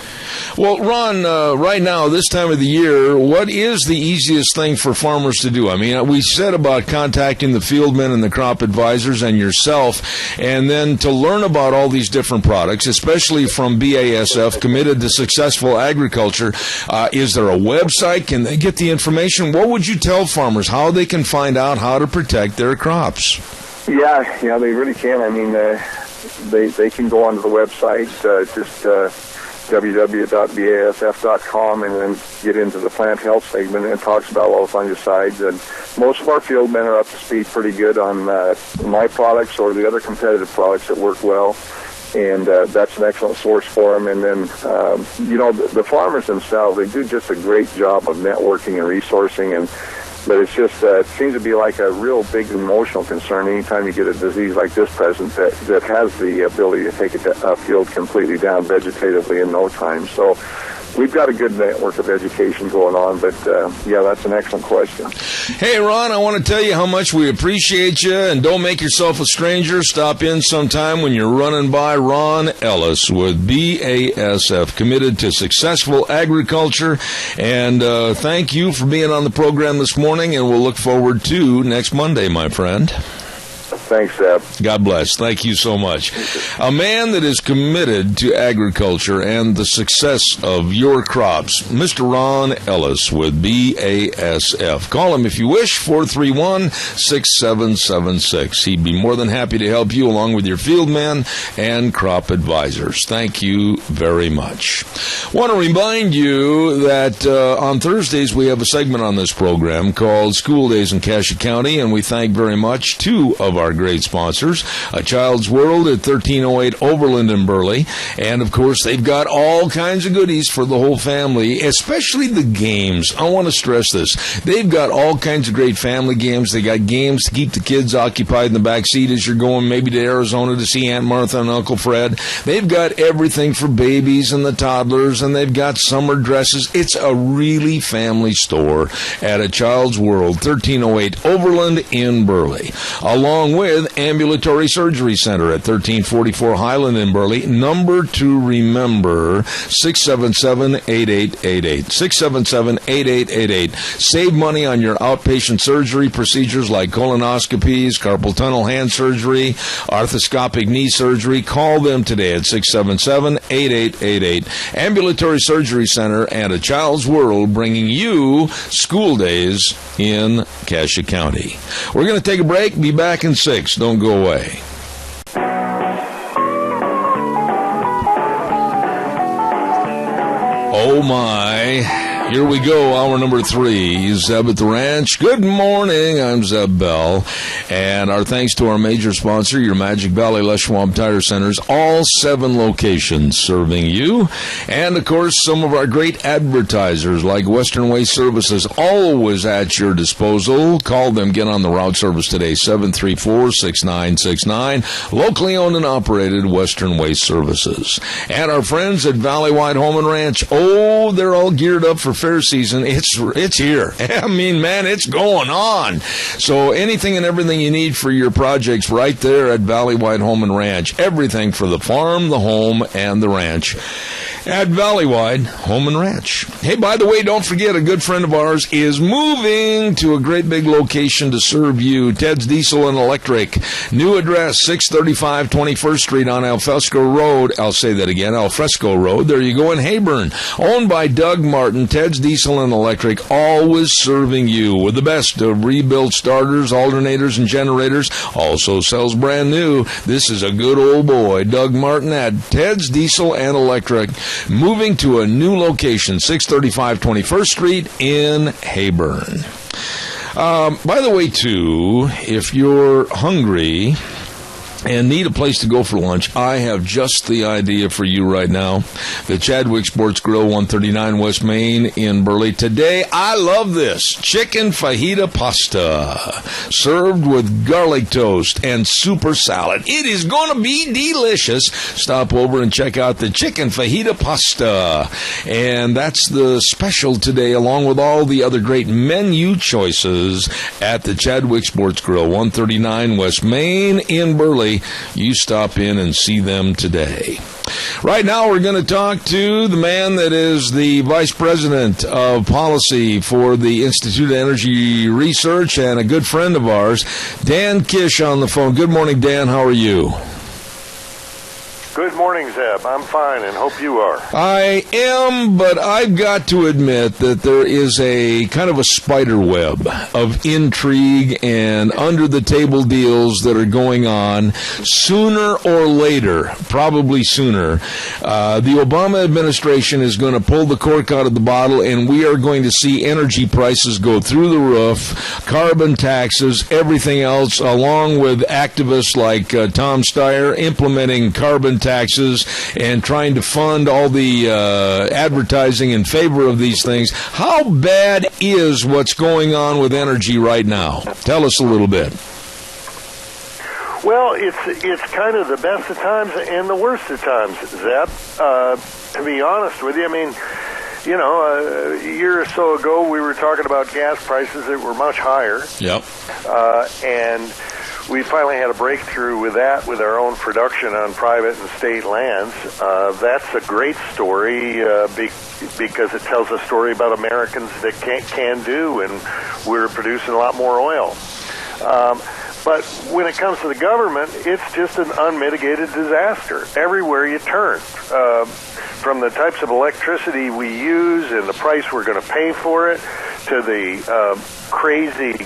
Well, Ron, right now, this time of the year, what is the easiest thing for farmers to do? I mean, we said about contacting the fieldmen and the crop advisors and yourself, and then to learn about all these different products, especially from BASF, Committed to Successful Agriculture. Is there a website? Can they get the information? What would you tell farmers, how they can find out how to protect their crops? Yeah, they really can. I mean, they can go onto the website, www.basf.com, and then get into the plant health segment, and it talks about all the fungicides. And most of our fieldmen are up to speed pretty good on my products or the other competitive products that work well, and that's an excellent source for them. And then, the farmers themselves, they do just a great job of networking and resourcing, but it's just, it seems to be like a real big emotional concern anytime you get a disease like this present that has the ability to take a field completely down vegetatively in no time. So we've got a good network of education going on, but that's an excellent question. Hey, Ron, I want to tell you how much we appreciate you, and don't make yourself a stranger. Stop in sometime when you're running by. Ron Ellis with BASF, Committed to Successful Agriculture, and thank you for being on the program this morning, and we'll look forward to next Monday, my friend. Thanks, Zeb. God bless. Thank you so much. A man that is committed to agriculture and the success of your crops, Mr. Ron Ellis with BASF. Call him if you wish, 431-6776. He'd be more than happy to help you along with your fieldmen and crop advisors. Thank you very much. Want to remind you that on Thursdays we have a segment on this program called School Days in Cassia County, and we thank very much two of our great sponsors. A Child's World at 1308 Overland in Burley. And, of course, they've got all kinds of goodies for the whole family, especially the games. I want to stress this. They've got all kinds of great family games. They got games to keep the kids occupied in the back seat as you're going maybe to Arizona to see Aunt Martha and Uncle Fred. They've got everything for babies and the toddlers, and they've got summer dresses. It's a really family store at A Child's World, 1308 Overland in Burley, along with Ambulatory Surgery Center at 1344 Highland in Burley. Number to remember, 677-8888. 677-8888. Save money on your outpatient surgery procedures like colonoscopies, carpal tunnel hand surgery, arthroscopic knee surgery. Call them today at 677-8888. Ambulatory Surgery Center and A Child's World, bringing you school days in Cassia County. We're going to take a break. Be back in 6. Don't go away. Oh, my. Here we go, hour number 3, Zeb at the Ranch. Good morning, I'm Zeb Bell, and our thanks to our major sponsor, your Magic Valley Les Schwab Tire Centers, all 7 locations serving you, and of course some of our great advertisers like Western Waste Services, always at your disposal. Call them, get on the route service today, 734-6969, locally owned and operated Western Waste Services. And our friends at Valleywide Home and Ranch, oh, they're all geared up for fair season. It's here. I mean, man, it's going on. So anything and everything you need for your projects right there at Valleywide Home and Ranch. Everything for the farm, the home, and the ranch at Valleywide Home and Ranch. Hey, by the way, don't forget, a good friend of ours is moving to a great big location to serve you. Ted's Diesel and Electric. New address, 635 21st Street on Alfresco Road. I'll say that again, Alfresco Road. There you go in Hayburn. Owned by Doug Martin. Ted's Diesel and Electric, always serving you with the best of rebuilt starters, alternators, and generators. Also sells brand new. This is a good old boy, Doug Martin at Ted's Diesel and Electric. Moving to a new location, 635 21st Street in Hayburn. By the way, too, if you're hungry and need a place to go for lunch, I have just the idea for you right now. The Chadwick Sports Grill, 139 West Main in Burley. Today, I love this. Chicken fajita pasta, served with garlic toast and super salad. It is going to be delicious. Stop over and check out the chicken fajita pasta. And that's the special today, along with all the other great menu choices at the Chadwick Sports Grill, 139 West Main in Burley. You stop in and see them today. Right now, we're going to talk to the man that is the Vice President of Policy for the Institute of Energy Research and a good friend of ours, Dan Kish, on the phone. Good morning, Dan. How are you? Good morning, Zeb. I'm fine, and hope you are. I am, but I've got to admit that there is a kind of a spider web of intrigue and under-the-table deals that are going on. Sooner or later, probably sooner, the Obama administration is going to pull the cork out of the bottle, and we are going to see energy prices go through the roof, carbon taxes, everything else, along with activists like Tom Steyer implementing carbon taxes and trying to fund all the advertising in favor of these things. How bad is what's going on with energy right now? Tell us a little bit. Well, it's kind of the best of times and the worst of times, Zeb. To be honest with you, I mean, you know, a year or so ago we were talking about gas prices that were much higher. Yep. And we finally had a breakthrough with that, with our own production on private and state lands. That's a great story because it tells a story about Americans that can do, and we're producing a lot more oil. But when it comes to the government, it's just an unmitigated disaster everywhere you turn. From the types of electricity we use and the price we're going to pay for it, to the crazy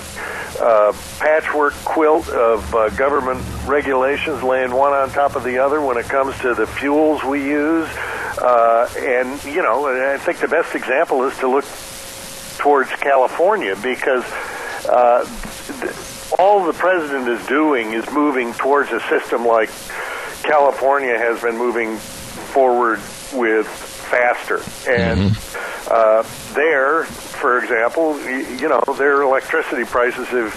patchwork quilt of government regulations laying one on top of the other when it comes to the fuels we use. And, you know, I think the best example is to look towards California, because all the president is doing is moving towards a system like California has been moving forward with faster. And there, for example, their electricity prices have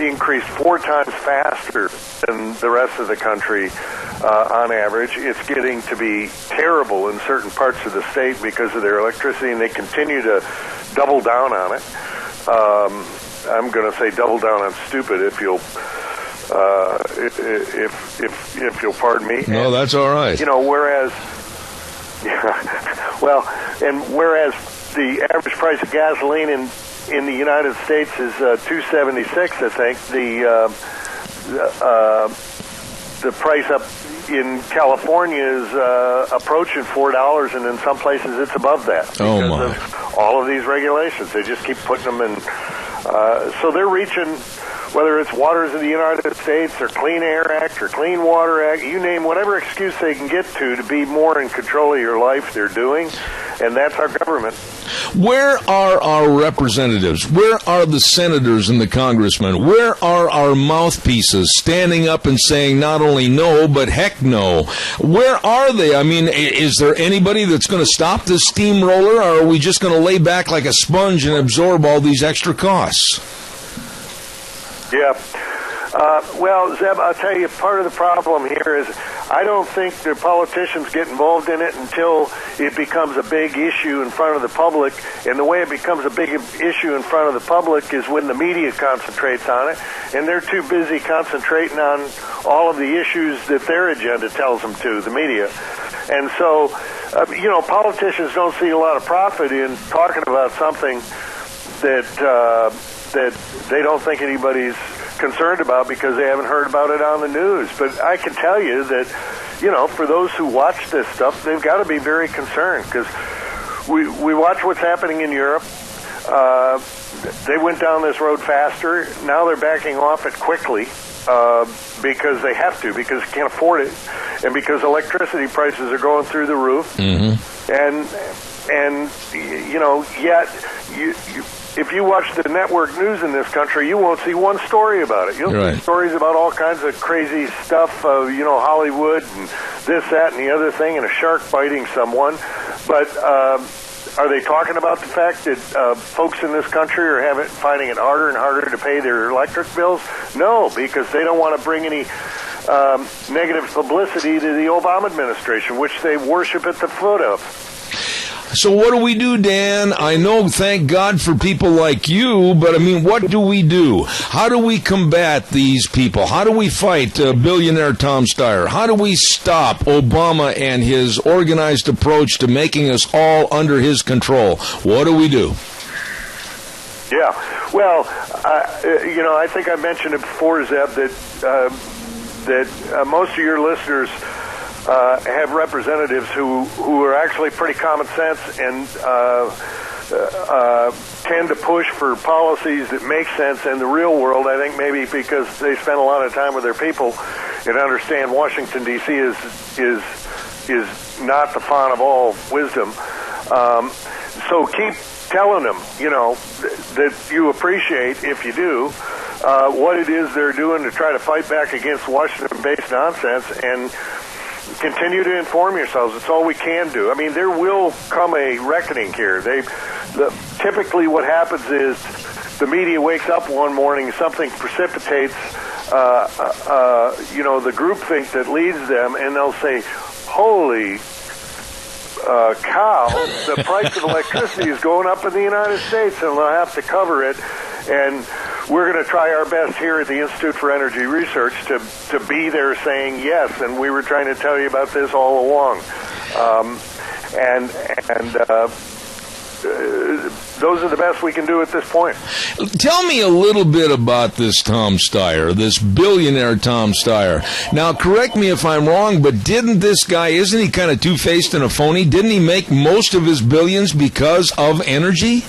increased 4 times faster than the rest of the country on average. It's getting to be terrible in certain parts of the state because of their electricity, and they continue to double down on it. I'm going to say double down on stupid, if you'll if you'll pardon me. No, that's all right. Whereas whereas the average price of gasoline in the United States is $2.76, I think. The price up in California is approaching $4, and in some places it's above that because of all of these regulations. They just keep putting them in. So they're reaching, whether it's Waters of the United States or Clean Air Act or Clean Water Act, you name whatever excuse they can get to be more in control of your life, they're doing, and that's our government. Where are our representatives? Where are the senators and the congressmen? Where are our mouthpieces standing up and saying not only no, but heck no? Where are they? I mean, is there anybody that's going to stop this steamroller, or are we just going to lay back like a sponge and absorb all these extra costs? Yeah. Well, Zeb, I'll tell you, part of the problem here is I don't think the politicians get involved in it until it becomes a big issue in front of the public. And the way it becomes a big issue in front of the public is when the media concentrates on it. And they're too busy concentrating on all of the issues that their agenda tells them to, the media. And so, politicians don't see a lot of profit in talking about something that they don't think anybody's concerned about because they haven't heard about it on the news. But I can tell you that, for those who watch this stuff, they've got to be very concerned because we watch what's happening in Europe. They went down this road faster. Now they're backing off it quickly because they have to, because they can't afford it, and because electricity prices are going through the roof. Mm-hmm. And yet if you watch the network news in this country, you won't see one story about it. You'll see stories about all kinds of crazy stuff, Hollywood and this, that, and the other thing, and a shark biting someone. But are they talking about the fact that folks in this country are finding it harder and harder to pay their electric bills? No, because they don't want to bring any negative publicity to the Obama administration, which they worship at the foot of. So what do we do, Dan? I know, thank God for people like you, but I mean, what do we do? How do we combat these people? How do we fight billionaire Tom Steyer? How do we stop Obama and his organized approach to making us all under his control? What do we do? Yeah, well, I think I mentioned it before, Zeb, that most of your listeners have representatives who are actually pretty common sense and tend to push for policies that make sense in the real world. I think maybe because they spend a lot of time with their people and understand Washington, D.C. is not the font of all wisdom. So keep telling them, that you appreciate, if you do, what it is they're doing to try to fight back against Washington-based nonsense, and continue to inform yourselves. It's all we can do. I mean, there will come a reckoning here. Typically what happens is the media wakes up one morning, something precipitates, the groupthink that leads them, and they'll say, holy cow, the price of electricity is going up in the United States, and they'll have to cover it. And we're going to try our best here at the Institute for Energy Research to be there saying yes, and we were trying to tell you about this all along. Those are the best we can do at this point. Tell me a little bit about this Tom Steyer, this billionaire Tom Steyer. Now, correct me if I'm wrong, but isn't he kind of two-faced and a phony? Didn't he make most of his billions because of energy?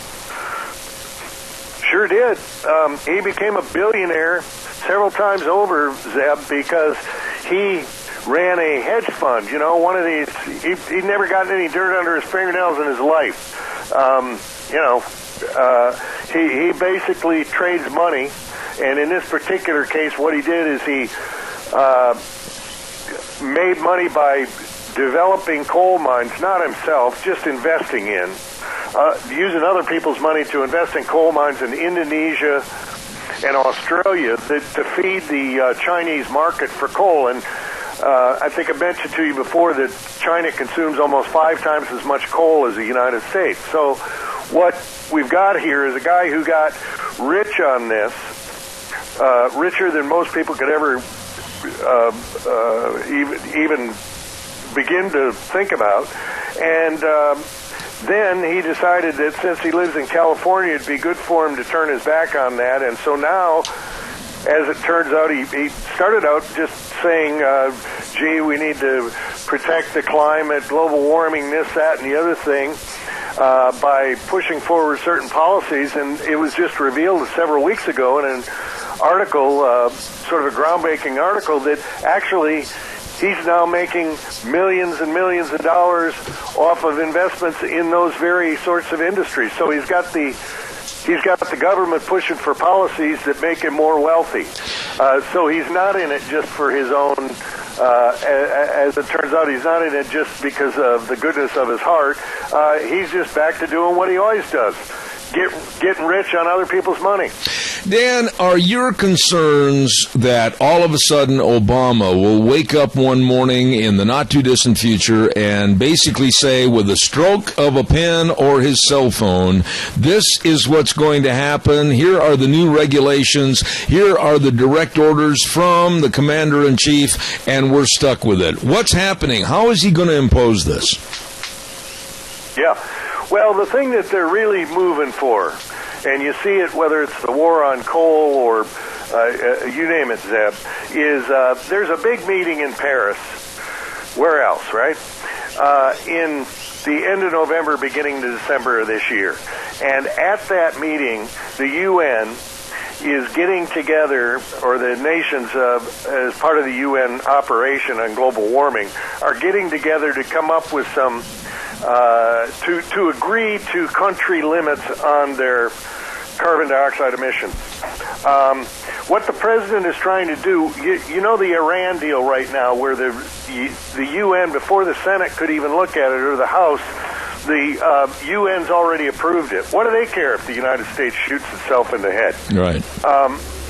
Sure did. He became a billionaire several times over, Zeb, because he ran a hedge fund. One of these, he'd never gotten any dirt under his fingernails in his life. He basically trades money, And in this particular case, what he did is he made money by developing coal mines, not himself, just investing in, using other people's money to invest in coal mines in Indonesia and Australia to feed the Chinese market for coal. And I think I mentioned to you before that China consumes almost 5 times as much coal as the United States. So what we've got here is a guy who got rich on this, richer than most people could ever even begin to think about. And then he decided that since he lives in California, it'd be good for him to turn his back on that. And so now, as it turns out, he started out just saying, gee, we need to protect the climate, global warming, this, that, and the other thing, by pushing forward certain policies. And it was just revealed several weeks ago in an article, sort of a groundbreaking article, that actually he's now making millions and millions of dollars off of investments in those very sorts of industries. So he's got the government pushing for policies that make him more wealthy. So he's not in it just for his own, as it turns out, he's not in it just because of the goodness of his heart. He's just back to doing what he always does, getting rich on other people's money. Dan, are your concerns that all of a sudden Obama will wake up one morning in the not-too-distant future and basically say with a stroke of a pen or his cell phone, this is what's going to happen, here are the new regulations, here are the direct orders from the commander-in-chief, and we're stuck with it? What's happening? How is he going to impose this? Yeah. Well, the thing that they're really moving for, and you see it whether it's the war on coal or you name it, Zeb, is there's a big meeting in Paris. Where else, right? In the end of November, beginning of December of this year. And at that meeting, the UN is getting together, or the nations as part of the UN operation on global warming, are getting together to come up with some to agree to country limits on their carbon dioxide emissions. What the president is trying to do, you know the Iran deal right now, where the UN, before the Senate could even look at it, or the House, the UN's already approved it. What do they care if the United States shoots itself in the head? Right.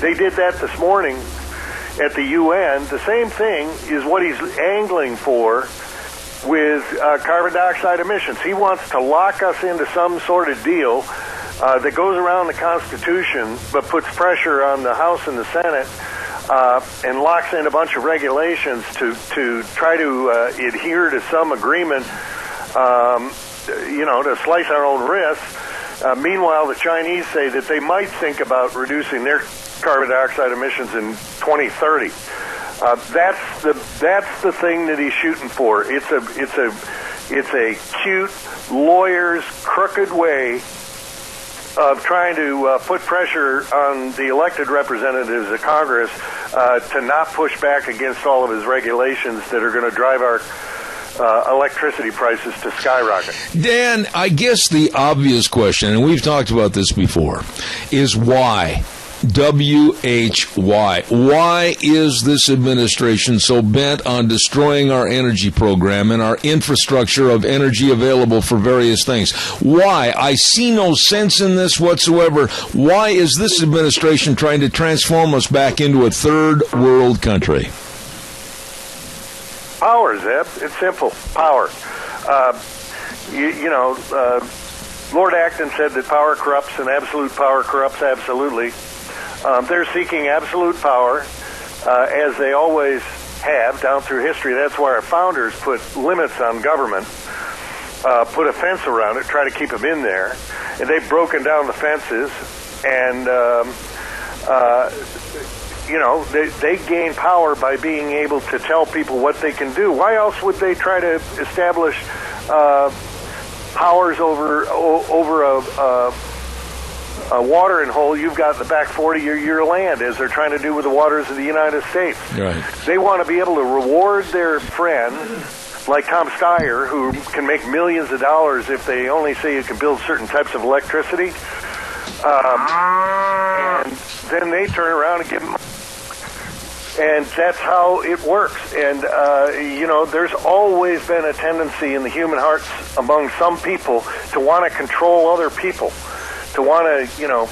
They did that this morning at the UN. The same thing is what he's angling for with carbon dioxide emissions. He wants to lock us into some sort of deal that goes around the Constitution but puts pressure on the House and the Senate and locks in a bunch of regulations to try to adhere to some agreement, to slice our own wrists. Meanwhile, the Chinese say that they might think about reducing their carbon dioxide emissions in 2030. That's the thing that he's shooting for. It's a cute lawyer's crooked way of trying to put pressure on the elected representatives of Congress to not push back against all of his regulations that are going to drive our electricity prices to skyrocket. Dan, I guess the obvious question, and we've talked about this before, is why? WHY. Why is this administration so bent on destroying our energy program and our infrastructure of energy available for various things? Why? I see no sense in this whatsoever. Why is this administration trying to transform us back into a third world country? Power, Zeb. It's simple. Power. Lord Acton said that power corrupts and absolute power corrupts absolutely. They're seeking absolute power, as they always have down through history. That's why our founders put limits on government, put a fence around it, try to keep them in there. And they've broken down the fences, and, they gain power by being able to tell people what they can do. Why else would they try to establish powers over a watering hole you've got in the back 40 of your land, as they're trying to do with the waters of the United States? Right. They want to be able to reward their friend, like Tom Steyer, who can make millions of dollars if they only say you can build certain types of electricity. And then they turn around and give them. And that's how it works. And, there's always been a tendency in the human hearts among some people to want to control other people, to want to,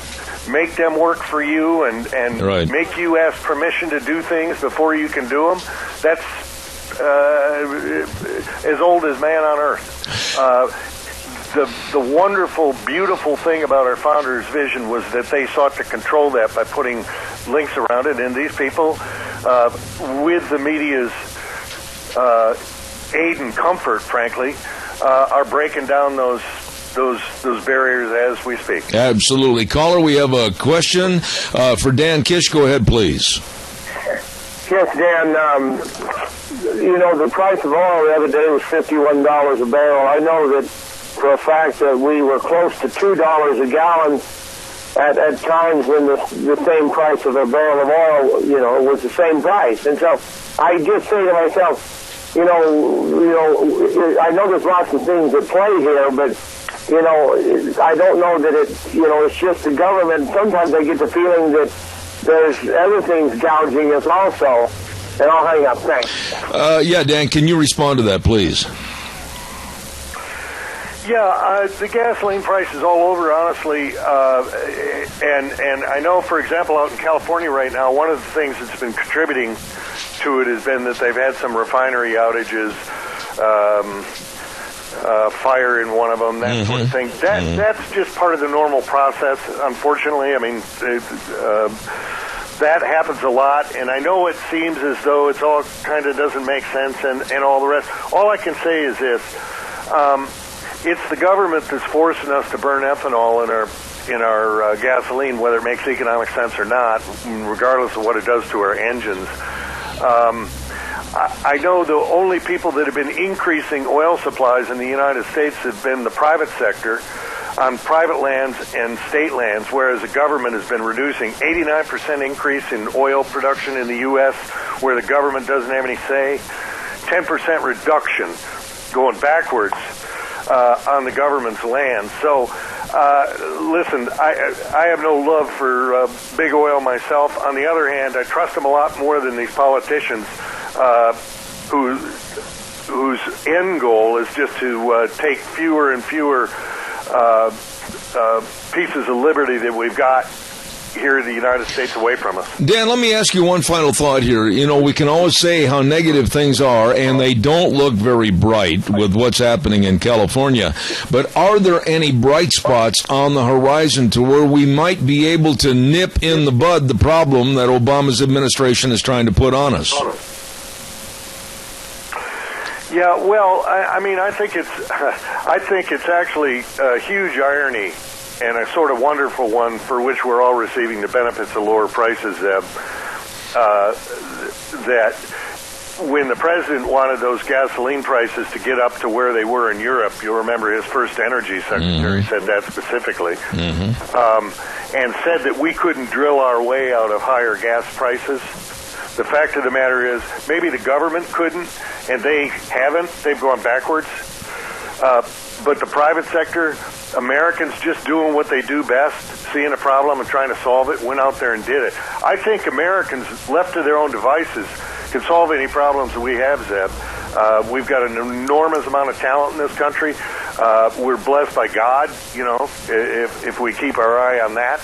make them work for you and right. make you ask permission to do things before you can do them. That's as old as man on earth. The wonderful, beautiful thing about our founders' vision was that they sought to control that by putting links around it, and these people, with the media's aid and comfort, frankly, are breaking down those barriers as we speak. Absolutely. Caller, we have a question for Dan Kish. Go ahead, please. Yes, Dan. The price of oil the other day was $51 a barrel. I know that for a fact that we were close to $2 a gallon at times when the same price of a barrel of oil, was the same price. And so I just say to myself, I know there's lots of things at play here, but I don't know that it's just the government. Sometimes I get the feeling that there's other things gouging us also. And I'll hang up. Thanks. Yeah, Dan, can you respond to that, please? Yeah, the gasoline price is all over, honestly. And I know, for example, out in California right now, one of the things that's been contributing to it has been that they've had some refinery outages, fire in one of them, that sort of thing. That's just part of the normal process, unfortunately. I mean, that happens a lot, and I know it seems as though it's all kind of doesn't make sense and all the rest. All I can say is this. It's the government that's forcing us to burn ethanol in our gasoline, whether it makes economic sense or not, regardless of what it does to our engines. I know the only people that have been increasing oil supplies in the United States have been the private sector on private lands and state lands, whereas the government has been reducing. 89% increase in oil production in the U.S., where the government doesn't have any say. 10% reduction going backwards on the government's land. So, listen, I have no love for big oil myself. On the other hand, I trust them a lot more than these politicians whose end goal is just to take fewer and fewer pieces of liberty that we've got here in the United States away from us. Dan, let me ask you one final thought here. We can always say how negative things are, and they don't look very bright with what's happening in California. But are there any bright spots on the horizon to where we might be able to nip in the bud the problem that Obama's administration is trying to put on us? Yeah, well, I think it's actually a huge irony and a sort of wonderful one for which we're all receiving the benefits of lower prices, Zeb, that when the president wanted those gasoline prices to get up to where they were in Europe, you'll remember his first energy secretary said that specifically, and said that we couldn't drill our way out of higher gas prices. The fact of the matter is, maybe the government couldn't, and they haven't. They've gone backwards. But the private sector, Americans just doing what they do best, seeing a problem and trying to solve it, went out there and did it. I think Americans, left to their own devices, can solve any problems that we have, Zeb. We've got an enormous amount of talent in this country. We're blessed by God, if we keep our eye on that.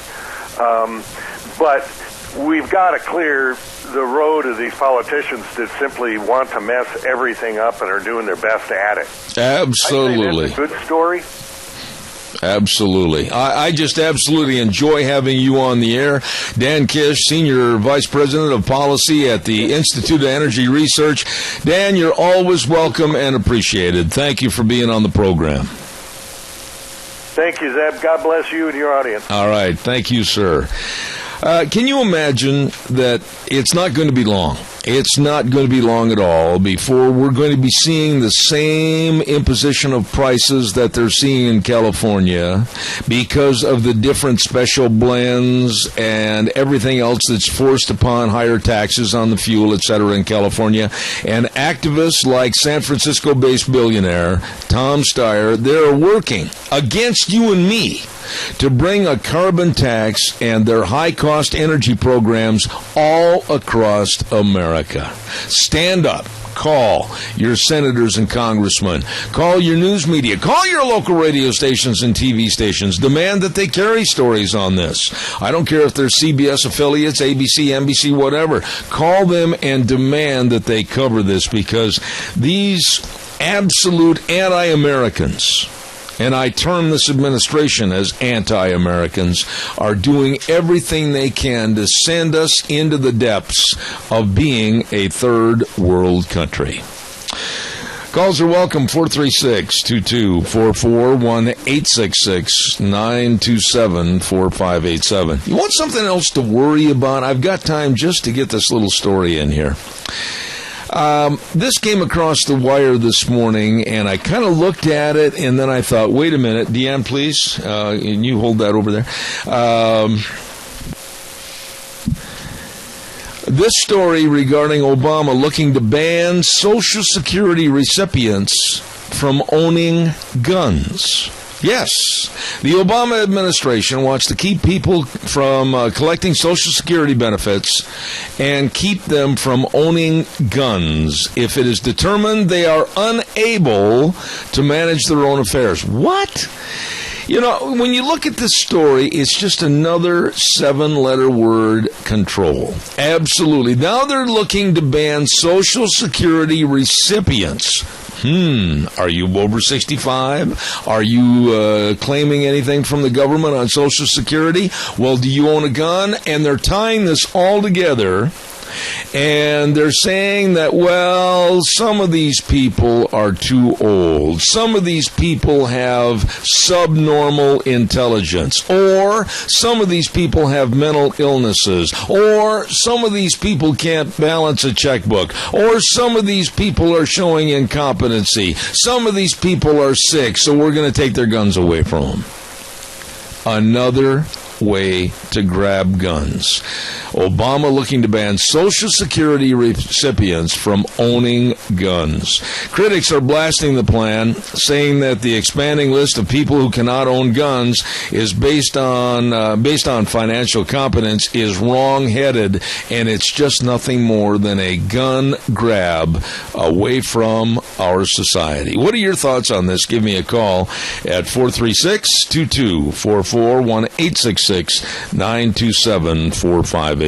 But we've got to clear the road of these politicians that simply want to mess everything up and are doing their best at it. Absolutely. I think that's a good story. Absolutely. I just absolutely enjoy having you on the air. Dan Kish, Senior Vice President of Policy at the Institute of Energy Research. Dan, you're always welcome and appreciated. Thank you for being on the program. Thank you, Zeb. God bless you and your audience. All right. Thank you, sir. Can you imagine that it's not going to be long? It's not going to be long at all before we're going to be seeing the same imposition of prices that they're seeing in California because of the different special blends and everything else that's forced upon higher taxes on the fuel, et cetera, in California. And activists like San Francisco-based billionaire Tom Steyer, they're working against you and me to bring a carbon tax and their high-cost energy programs all across America. Stand up. Call your senators and congressmen. Call your news media. Call your local radio stations and TV stations. Demand that they carry stories on this. I don't care if they're CBS affiliates, ABC, NBC, whatever. Call them and demand that they cover this, because these absolute anti-Americans, and I term this administration as anti-Americans, are doing everything they can to send us into the depths of being a third world country. Calls are welcome, 436-2244, 1-866-927-4587. You want something else to worry about? I've got time just to get this little story in here. This came across the wire this morning, and I kind of looked at it, and then I thought, wait a minute, Deanne, please, and you hold that over there. This story regarding Obama looking to ban Social Security recipients from owning guns. Yes, the Obama administration wants to keep people from collecting Social Security benefits and keep them from owning guns if it is determined they are unable to manage their own affairs. What? You know, when you look at this story, it's just another 7-letter word, control. Absolutely. Now they're looking to ban Social Security recipients. Are you over 65? Are you claiming anything from the government on Social Security? Well, do you own a gun? And they're tying this all together. And they're saying that, well, some of these people are too old. Some of these people have subnormal intelligence. Or some of these people have mental illnesses. Or some of these people can't balance a checkbook. Or some of these people are showing incompetency. Some of these people are sick, so we're going to take their guns away from them. Another way to grab guns. Obama looking to ban Social Security recipients from owning guns. Critics are blasting the plan, saying that the expanding list of people who cannot own guns is based on financial competence is wrong-headed, and it's just nothing more than a gun grab away from our society. What are your thoughts on this? Give me a call at 436-2244, 1-866-927-4587.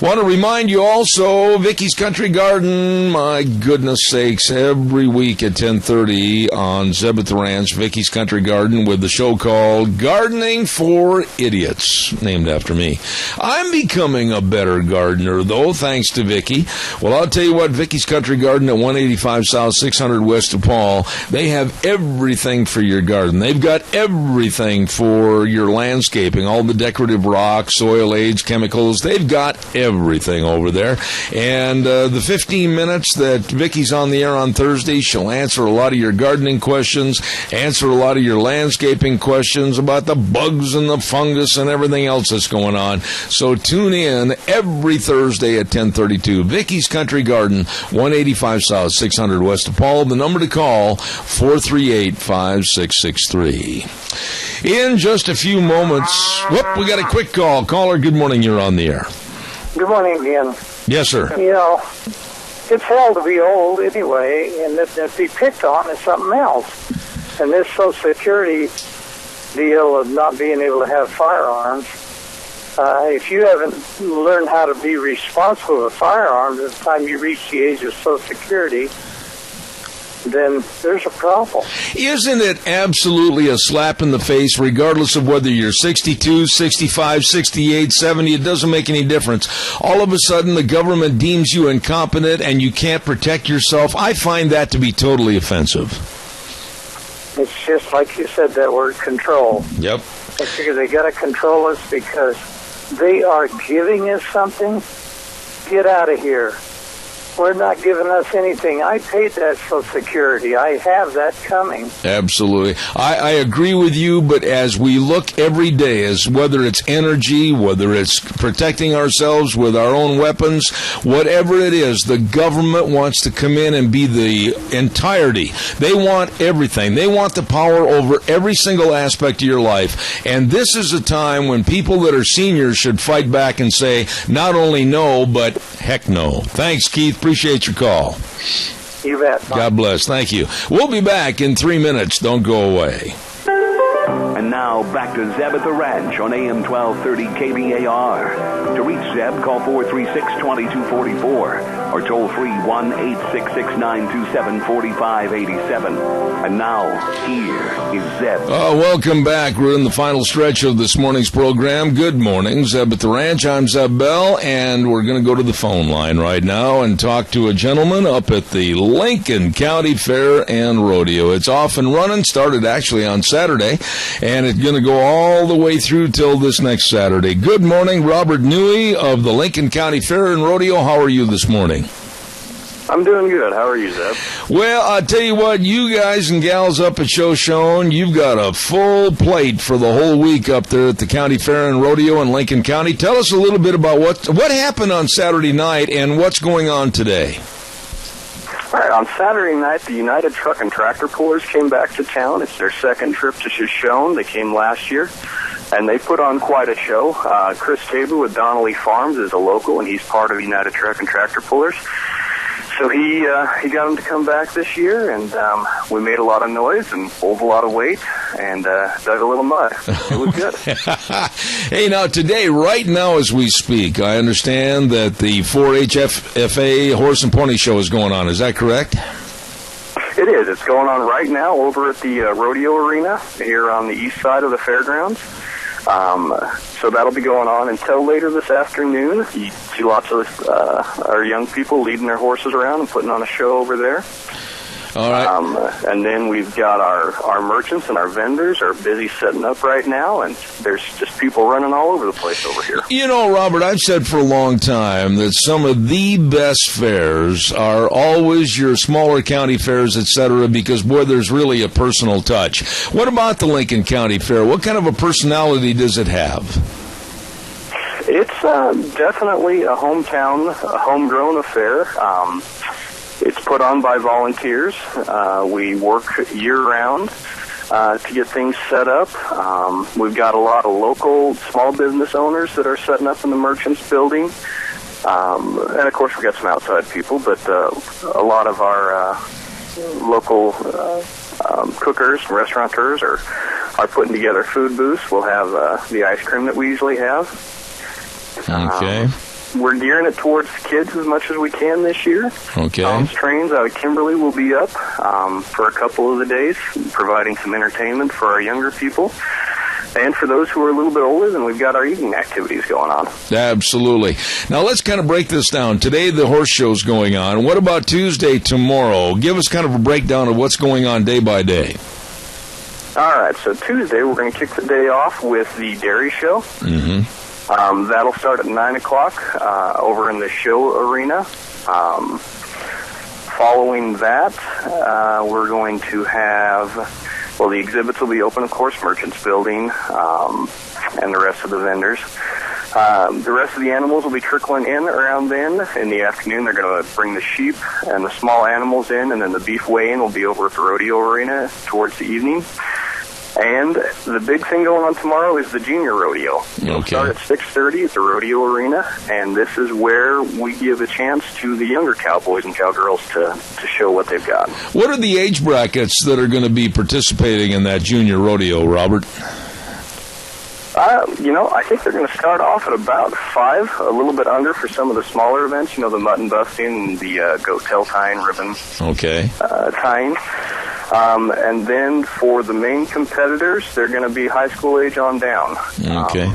Want to remind you also, Vicky's Country Garden, my goodness sakes, every week at 10:30 on Zebeth Ranch, Vicky's Country Garden, with the show called Gardening for Idiots, named after me. I'm becoming a better gardener, though, thanks to Vicky. Well, I'll tell you what, Vicky's Country Garden at 185 South, 600 West of Paul, they have everything for your garden. They've got everything for your landscaping, all the decorative rocks, soil aids, chemicals. They've got everything over there. And the 15 minutes that Vicky's on the air on Thursday, she'll answer a lot of your gardening questions, answer a lot of your landscaping questions about the bugs and the fungus and everything else that's going on. So tune in every Thursday at 10:32. Vicky's Country Garden, 185 South, 600 West of Paul. The number to call, 438-5663. In just a few moments, we got a quick call. Caller, good morning. You're on the air. Good morning again. Yes, sir. You know, it's hell to be old anyway, and to be picked on is something else. And this Social Security deal of not being able to have firearms, if you haven't learned how to be responsible with firearms at the time you reach the age of Social Security, then there's a problem. Isn't it absolutely a slap in the face, regardless of whether you're 62, 65, 68, 70, it doesn't make any difference. All of a sudden, the government deems you incompetent and you can't protect yourself. I find that to be totally offensive. It's just like you said, that word control. Yep. I figure they got to control us because they are giving us something. Get out of here. we're not giving us anything. I paid that Social Security. I have that coming. Absolutely. I agree with you, but as we look every day, as whether it's energy, whether it's protecting ourselves with our own weapons, whatever it is, the government wants to come in and be the entirety. They want everything. They want the power over every single aspect of your life. And this is a time when people that are seniors should fight back and say, not only no, but heck no. Thanks, Keith. Appreciate your call. You bet. God bless. Thank you. We'll be back in 3 minutes. Don't go away. And now back to Zeb at the Ranch on AM 1230 KBAR. To reach Zeb, call 436-2244 or toll free 1-866-927-4587. And now, here is Zeb. Welcome back. We're in the final stretch of this morning's program. Good morning, Zeb at the Ranch. I'm Zeb Bell, and we're going to go to the phone line right now and talk to a gentleman up at the Lincoln County Fair and Rodeo. It's off and running. Started actually on Saturday, and it's going to go all the way through till this next Saturday. Good morning, Robert Newey of the Lincoln County Fair and Rodeo. How are you this morning? I'm doing good. How are you, Zeb? Well, I'll tell you what, you guys and gals up at Shoshone, you've got a full plate for the whole week up there at the County Fair and Rodeo in Lincoln County. Tell us a little bit about what happened on Saturday night and what's going on today. All right, on Saturday night, the United Truck and Tractor Pullers came back to town. It's their second trip to Shoshone. They came last year, and they put on quite a show. Chris Tabor with Donnelly Farms is a local, and he's part of United Truck and Tractor Pullers. So he got him to come back this year, and we made a lot of noise and pulled a lot of weight and dug a little mud. It was good. Hey, now today, right now as we speak, I understand that the 4-H FFA Horse and Pony Show is going on. Is that correct? It is. It's going on right now over at the rodeo arena here on the east side of the fairgrounds. So that'll be going on until later this afternoon. You see lots of our young people leading their horses around and putting on a show over there. All right. And then we've got our merchants and our vendors are busy setting up right now, and there's just people running all over the place over here. You know, Robert, I've said for a long time that some of the best fairs are always your smaller county fairs, etc., because, boy, there's really a personal touch. What about the Lincoln County Fair? What kind of a personality does it have? It's definitely a homegrown affair. It's put on by volunteers. We work year-round to get things set up. We've got a lot of local small business owners that are setting up in the Merchants Building. And, of course, we've got some outside people, but a lot of our local cookers and restaurateurs are putting together food booths. We'll have the ice cream that we usually have. Okay. We're gearing it towards kids as much as we can this year. Okay. Tom's Trains out of Kimberly will be up for a couple of the days, providing some entertainment for our younger people. And for those who are a little bit older, then we've got our evening activities going on. Absolutely. Now, let's kind of break this down. Today, the horse show's going on. What about Tuesday, tomorrow? Give us kind of a breakdown of what's going on day by day. All right, so Tuesday, we're going to kick the day off with the dairy show. Mm-hmm. That'll start at 9 o'clock over in the show arena. Following that, we're going to have, the exhibits will be open, of course, Merchants Building, and the rest of the vendors. The rest of the animals will be trickling in around then. In the afternoon, they're going to bring the sheep and the small animals in, and then the beef weigh-in will be over at the rodeo arena towards the evening. And the big thing going on tomorrow is the junior rodeo. It'll start at 6:30 at the rodeo arena, and this is where we give a chance to the younger cowboys and cowgirls to show what they've got. What are the age brackets that are going to be participating in that junior rodeo, Robert? I think they're going to start off at about 5, a little bit under for some of the smaller events, the mutton busting and the goat tail tying, ribbon tying. And then for the main competitors, they're going to be high school age on down. Okay.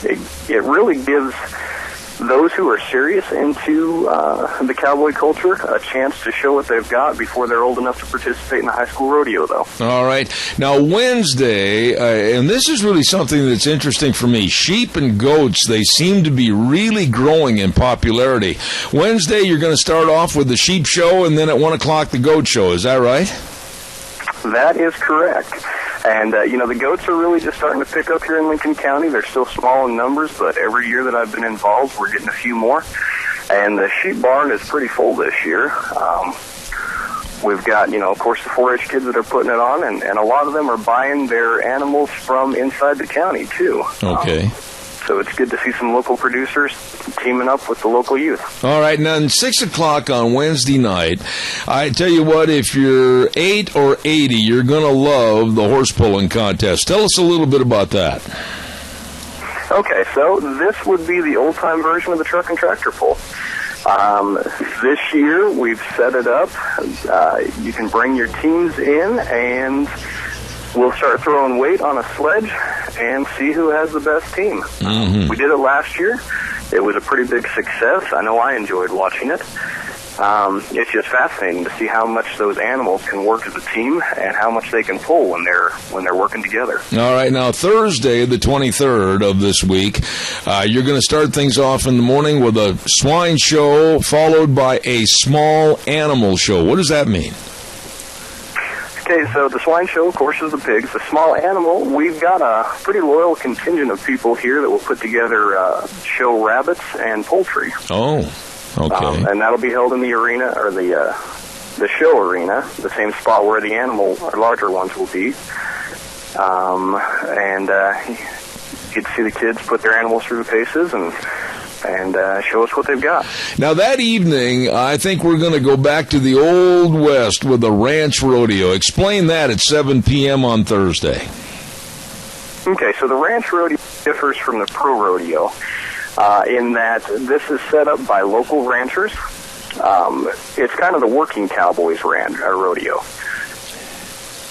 It really gives those who are serious into the cowboy culture a chance to show what they've got before they're old enough to participate in the high school rodeo, though. All right. Now, Wednesday, and this is really something that's interesting for me. Sheep and goats, they seem to be really growing in popularity. Wednesday, you're going to start off with the sheep show, and then at 1 o'clock, the goat show. Is that right? That is correct. And, the goats are really just starting to pick up here in Lincoln County. They're still small in numbers, but every year that I've been involved, we're getting a few more. And the sheep barn is pretty full this year. We've got, of course, the 4-H kids that are putting it on, and a lot of them are buying their animals from inside the county, too. Okay. So it's good to see some local producers teaming up with the local youth. All right, now, 6 o'clock on Wednesday night, I tell you what, if you're 8 or 80, you're going to love the horse pulling contest. Tell us a little bit about that. Okay, so this would be the old-time version of the truck and tractor pull. This year, we've set it up. You can bring your teams in, and we'll start throwing weight on a sledge and see who has the best team. Mm-hmm. We did it last year. It was a pretty big success. I know I enjoyed watching it. It's just fascinating to see how much those animals can work as a team and how much they can pull when they're working together. All right, now Thursday, the 23rd of this week, you're going to start things off in the morning with a swine show followed by a small animal show. What does that mean? Okay, so the swine show, of course, is the pigs. The small animal, we've got a pretty loyal contingent of people here that will put together show rabbits and poultry. Oh, okay. And that'll be held in the arena, or the show arena, the same spot where the animal, or larger ones, will be. And you get to see the kids put their animals through the paces and show us what they've got. Now, that evening, I think we're going to go back to the Old West with the ranch rodeo. Explain that at 7 p.m. on Thursday. Okay, so the ranch rodeo differs from the pro rodeo in that this is set up by local ranchers. It's kind of the working cowboys rodeo.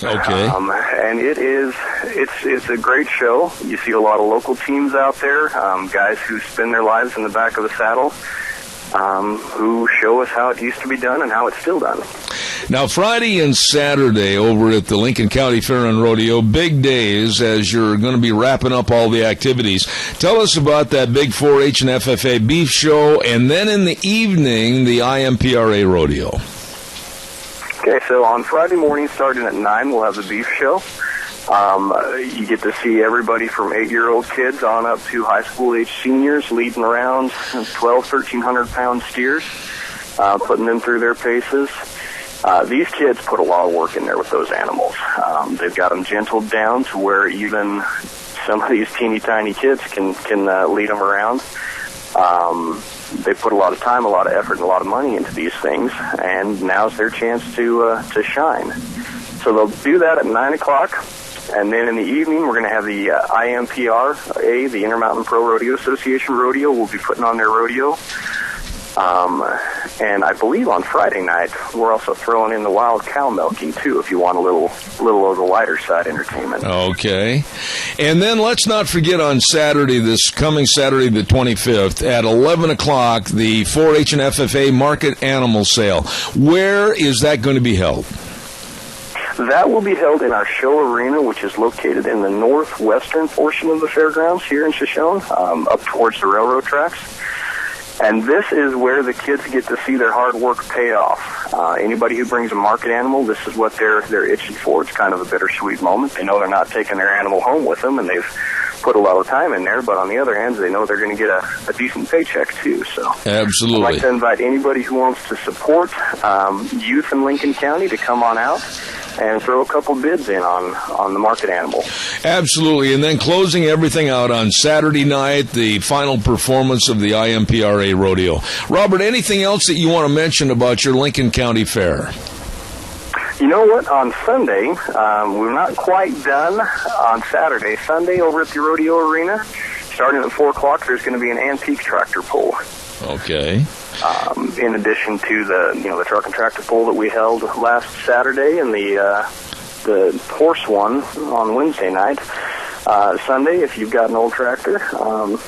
Okay. And it's a great show. You see a lot of local teams out there, guys who spend their lives in the back of the saddle, who show us how it used to be done and how it's still done. Now, Friday and Saturday over at the Lincoln County Fair and Rodeo, big days as you're going to be wrapping up all the activities. Tell us about that big 4-H and FFA beef show, and then in the evening, the IMPRA rodeo. Okay, so on Friday morning, starting at 9, we'll have the beef show. You get to see everybody from 8-year-old kids on up to high school-age seniors leading around 1,300-pound steers, putting them through their paces. These kids put a lot of work in there with those animals. They've got them gentled down to where even some of these teeny tiny kids can lead them around. They put a lot of time, a lot of effort, and a lot of money into these things, and now's their chance to shine. So they'll do that at 9 o'clock, and then in the evening we're going to have the IMPRA, the Intermountain Pro Rodeo Association rodeo. We'll be putting on their rodeo. And I believe on Friday night we're also throwing in the wild cow milking too, if you want a little of the lighter side entertainment. Okay. And then let's not forget on Saturday, this coming Saturday the 25th at 11 o'clock, the 4-H and FFA Market Animal Sale. Where is that going to be held? That will be held in our show arena, which is located in the northwestern portion of the fairgrounds here in Shoshone, up towards the railroad tracks. And this is where the kids get to see their hard work pay off. Anybody who brings a market animal, this is what they're itching for. It's kind of a bittersweet moment. They know they're not taking their animal home with them, and they've put a lot of time in there. But on the other hand, they know they're going to get a decent paycheck too. So absolutely, I'd like to invite anybody who wants to support youth in Lincoln County to come on out and throw a couple bids in on the market animal. Absolutely. And then closing everything out on Saturday night, the final performance of the IMPRA rodeo. Robert, anything else that you want to mention about your Lincoln County Fair? You know what? On Sunday, we're not quite done. On Saturday, Sunday over at the rodeo arena, starting at 4 o'clock, there's going to be an antique tractor pull. Okay. In addition to the truck and tractor pull that we held last Saturday and the horse one on Wednesday night. Sunday, if you've got an old tractor, come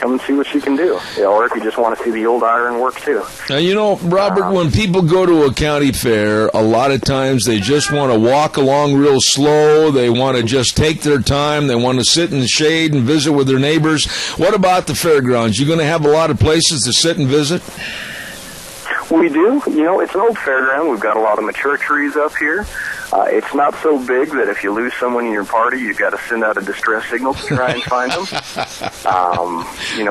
come and see what she can do. Or if you just want to see the old iron work too. Now, Robert, when people go to a county fair, a lot of times they just want to walk along real slow. They want to just take their time. They want to sit in the shade and visit with their neighbors. What about the fairgrounds? You going to have a lot of places to sit and visit? We do. It's an old fairground. We've got a lot of mature trees up here. It's not so big that if you lose someone in your party, you've got to send out a distress signal to try and find them.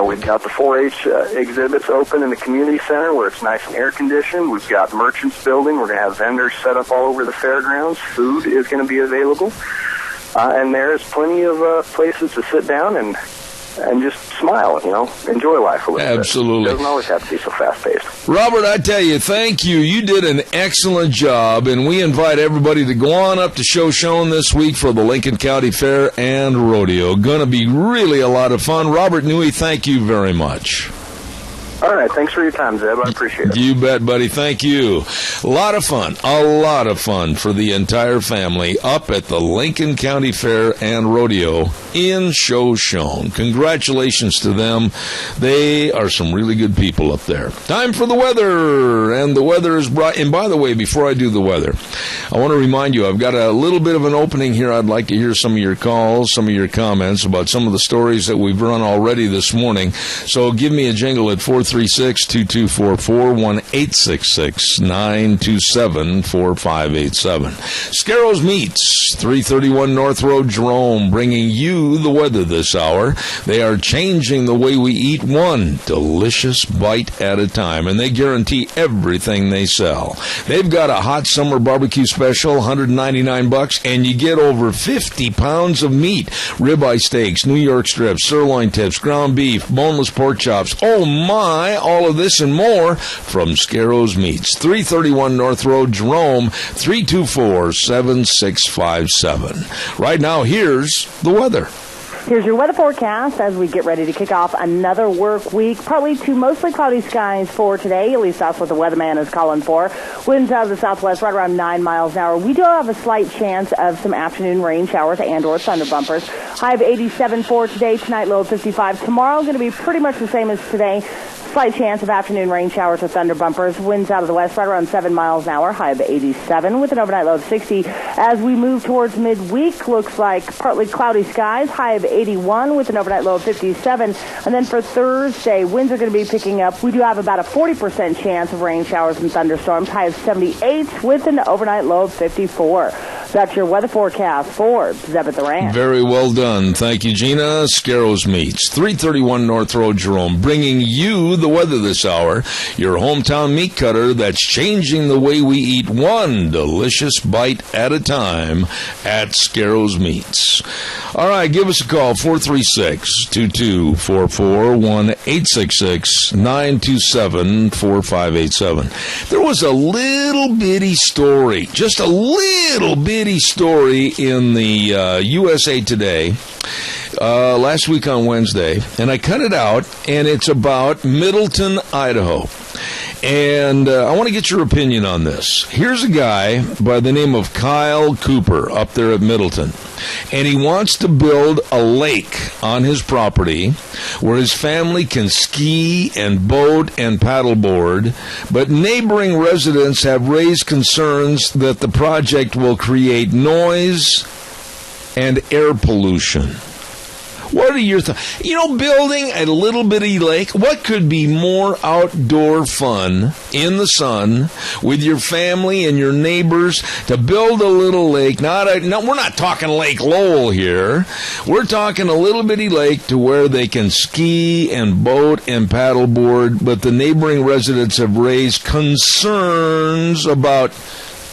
We've got the 4-H exhibits open in the community center where it's nice and air-conditioned. We've got Merchants Building. We're going to have vendors set up all over the fairgrounds. Food is going to be available. And there's plenty of places to sit down and just smile, enjoy life a little bit. Absolutely. It doesn't always have to be so fast-paced. Robert, I tell you, thank you. You did an excellent job, and we invite everybody to go on up to Shoshone this week for the Lincoln County Fair and Rodeo. Going to be really a lot of fun. Robert Newey, thank you very much. All right, thanks for your time, Zeb. I appreciate it. You bet, buddy. Thank you. A lot of fun for the entire family up at the Lincoln County Fair and Rodeo in Shoshone. Congratulations to them. They are some really good people up there. Time for the weather, and the weather is brought. And by the way, before I do the weather, I want to remind you, I've got a little bit of an opening here. I'd like to hear some of your calls, some of your comments about some of the stories that we've run already this morning. So give me a jingle at 436-2244, 1-866-927-4587. Scarro's Meats, 331 North Road, Jerome, bringing you the weather this hour. They are changing the way we eat, one delicious bite at a time, and they guarantee everything they sell. They've got a hot summer barbecue special, $199, and you get over 50 pounds of meat, ribeye steaks, New York strips, sirloin tips, ground beef, boneless pork chops. Oh my, all of this and more from Scarro's Meats, 331 North Road, Jerome, 324-7657. Right now, here's the weather. Here's your weather forecast as we get ready to kick off another work week. Partly to mostly cloudy skies for today. At least that's what the weatherman is calling for. Winds out of the southwest right around 9 miles an hour. We do have a slight chance of some afternoon rain showers and or thunder bumpers. High of 87 for today. Tonight, low of 55. Tomorrow going to be pretty much the same as today. Slight chance of afternoon rain showers or thunder bumpers. Winds out of the west right around 7 miles an hour. High of 87 with an overnight low of 60. As we move towards midweek, looks like partly cloudy skies. High of 81 with an overnight low of 57. And then for Thursday, winds are going to be picking up. We do have about a 40% chance of rain showers and thunderstorms. High of 78 with an overnight low of 54. That's your weather forecast for Zeb at the Ranch. Very well done. Thank you, Gina. Scarro's Meats, 331 North Road, Jerome, bringing you the weather this hour. Your hometown meat cutter that's changing the way we eat, one delicious bite at a time at Scarro's Meats. All right, give us a call, 436-2244, 1-866-927-4587. There was a little bitty story, just a little bitty story in the USA Today last week on Wednesday, and I cut it out, and it's about Middleton, Idaho. And I want to get your opinion on this. Here's a guy by the name of Kyle Cooper up there at Middleton, and he wants to build a lake on his property where his family can ski and boat and paddleboard, but neighboring residents have raised concerns that the project will create noise and air pollution. What are your thoughts? Building a little bitty lake, what could be more outdoor fun in the sun with your family and your neighbors to build a little lake? We're not talking Lake Lowell here. We're talking a little bitty lake to where they can ski and boat and paddleboard, but the neighboring residents have raised concerns about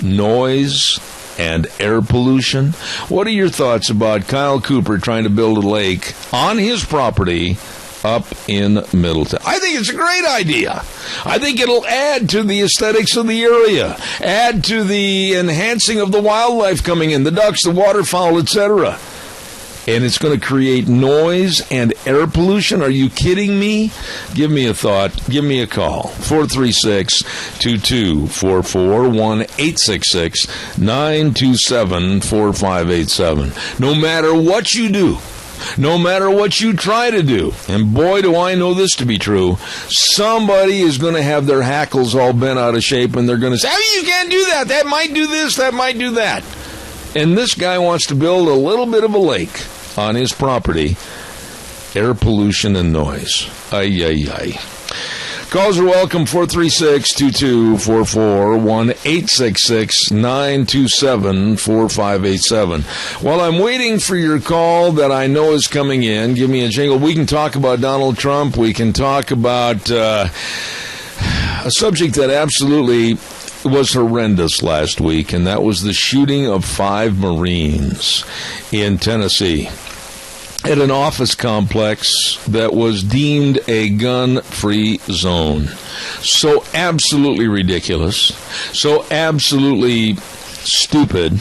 noise and air pollution. What are your thoughts about Kyle Cooper trying to build a lake on his property up in Middleton? I think it's a great idea. I think it'll add to the aesthetics of the area, add to the enhancing of the wildlife coming in, the ducks, the waterfowl, etc. And it's going to create noise and air pollution. Are you kidding me? Give me a thought. Give me a call. 436-2244, 1-866-927-4587. No matter what you do, no matter what you try to do, and boy, do I know this to be true, somebody is going to have their hackles all bent out of shape, and they're going to say, oh, you can't do that. That might do this. That might do that. And this guy wants to build a little bit of a lake on his property. Air pollution and noise. Ay, ay, ay. Calls are welcome, 436-2244, 1-866-927-4587. While I'm waiting for your call that I know is coming in, give me a jingle. We can talk about Donald Trump. We can talk about a subject that absolutely was horrendous last week, and that was the shooting of 5 Marines in Tennessee at an office complex that was deemed a gun-free zone. So absolutely ridiculous, so absolutely stupid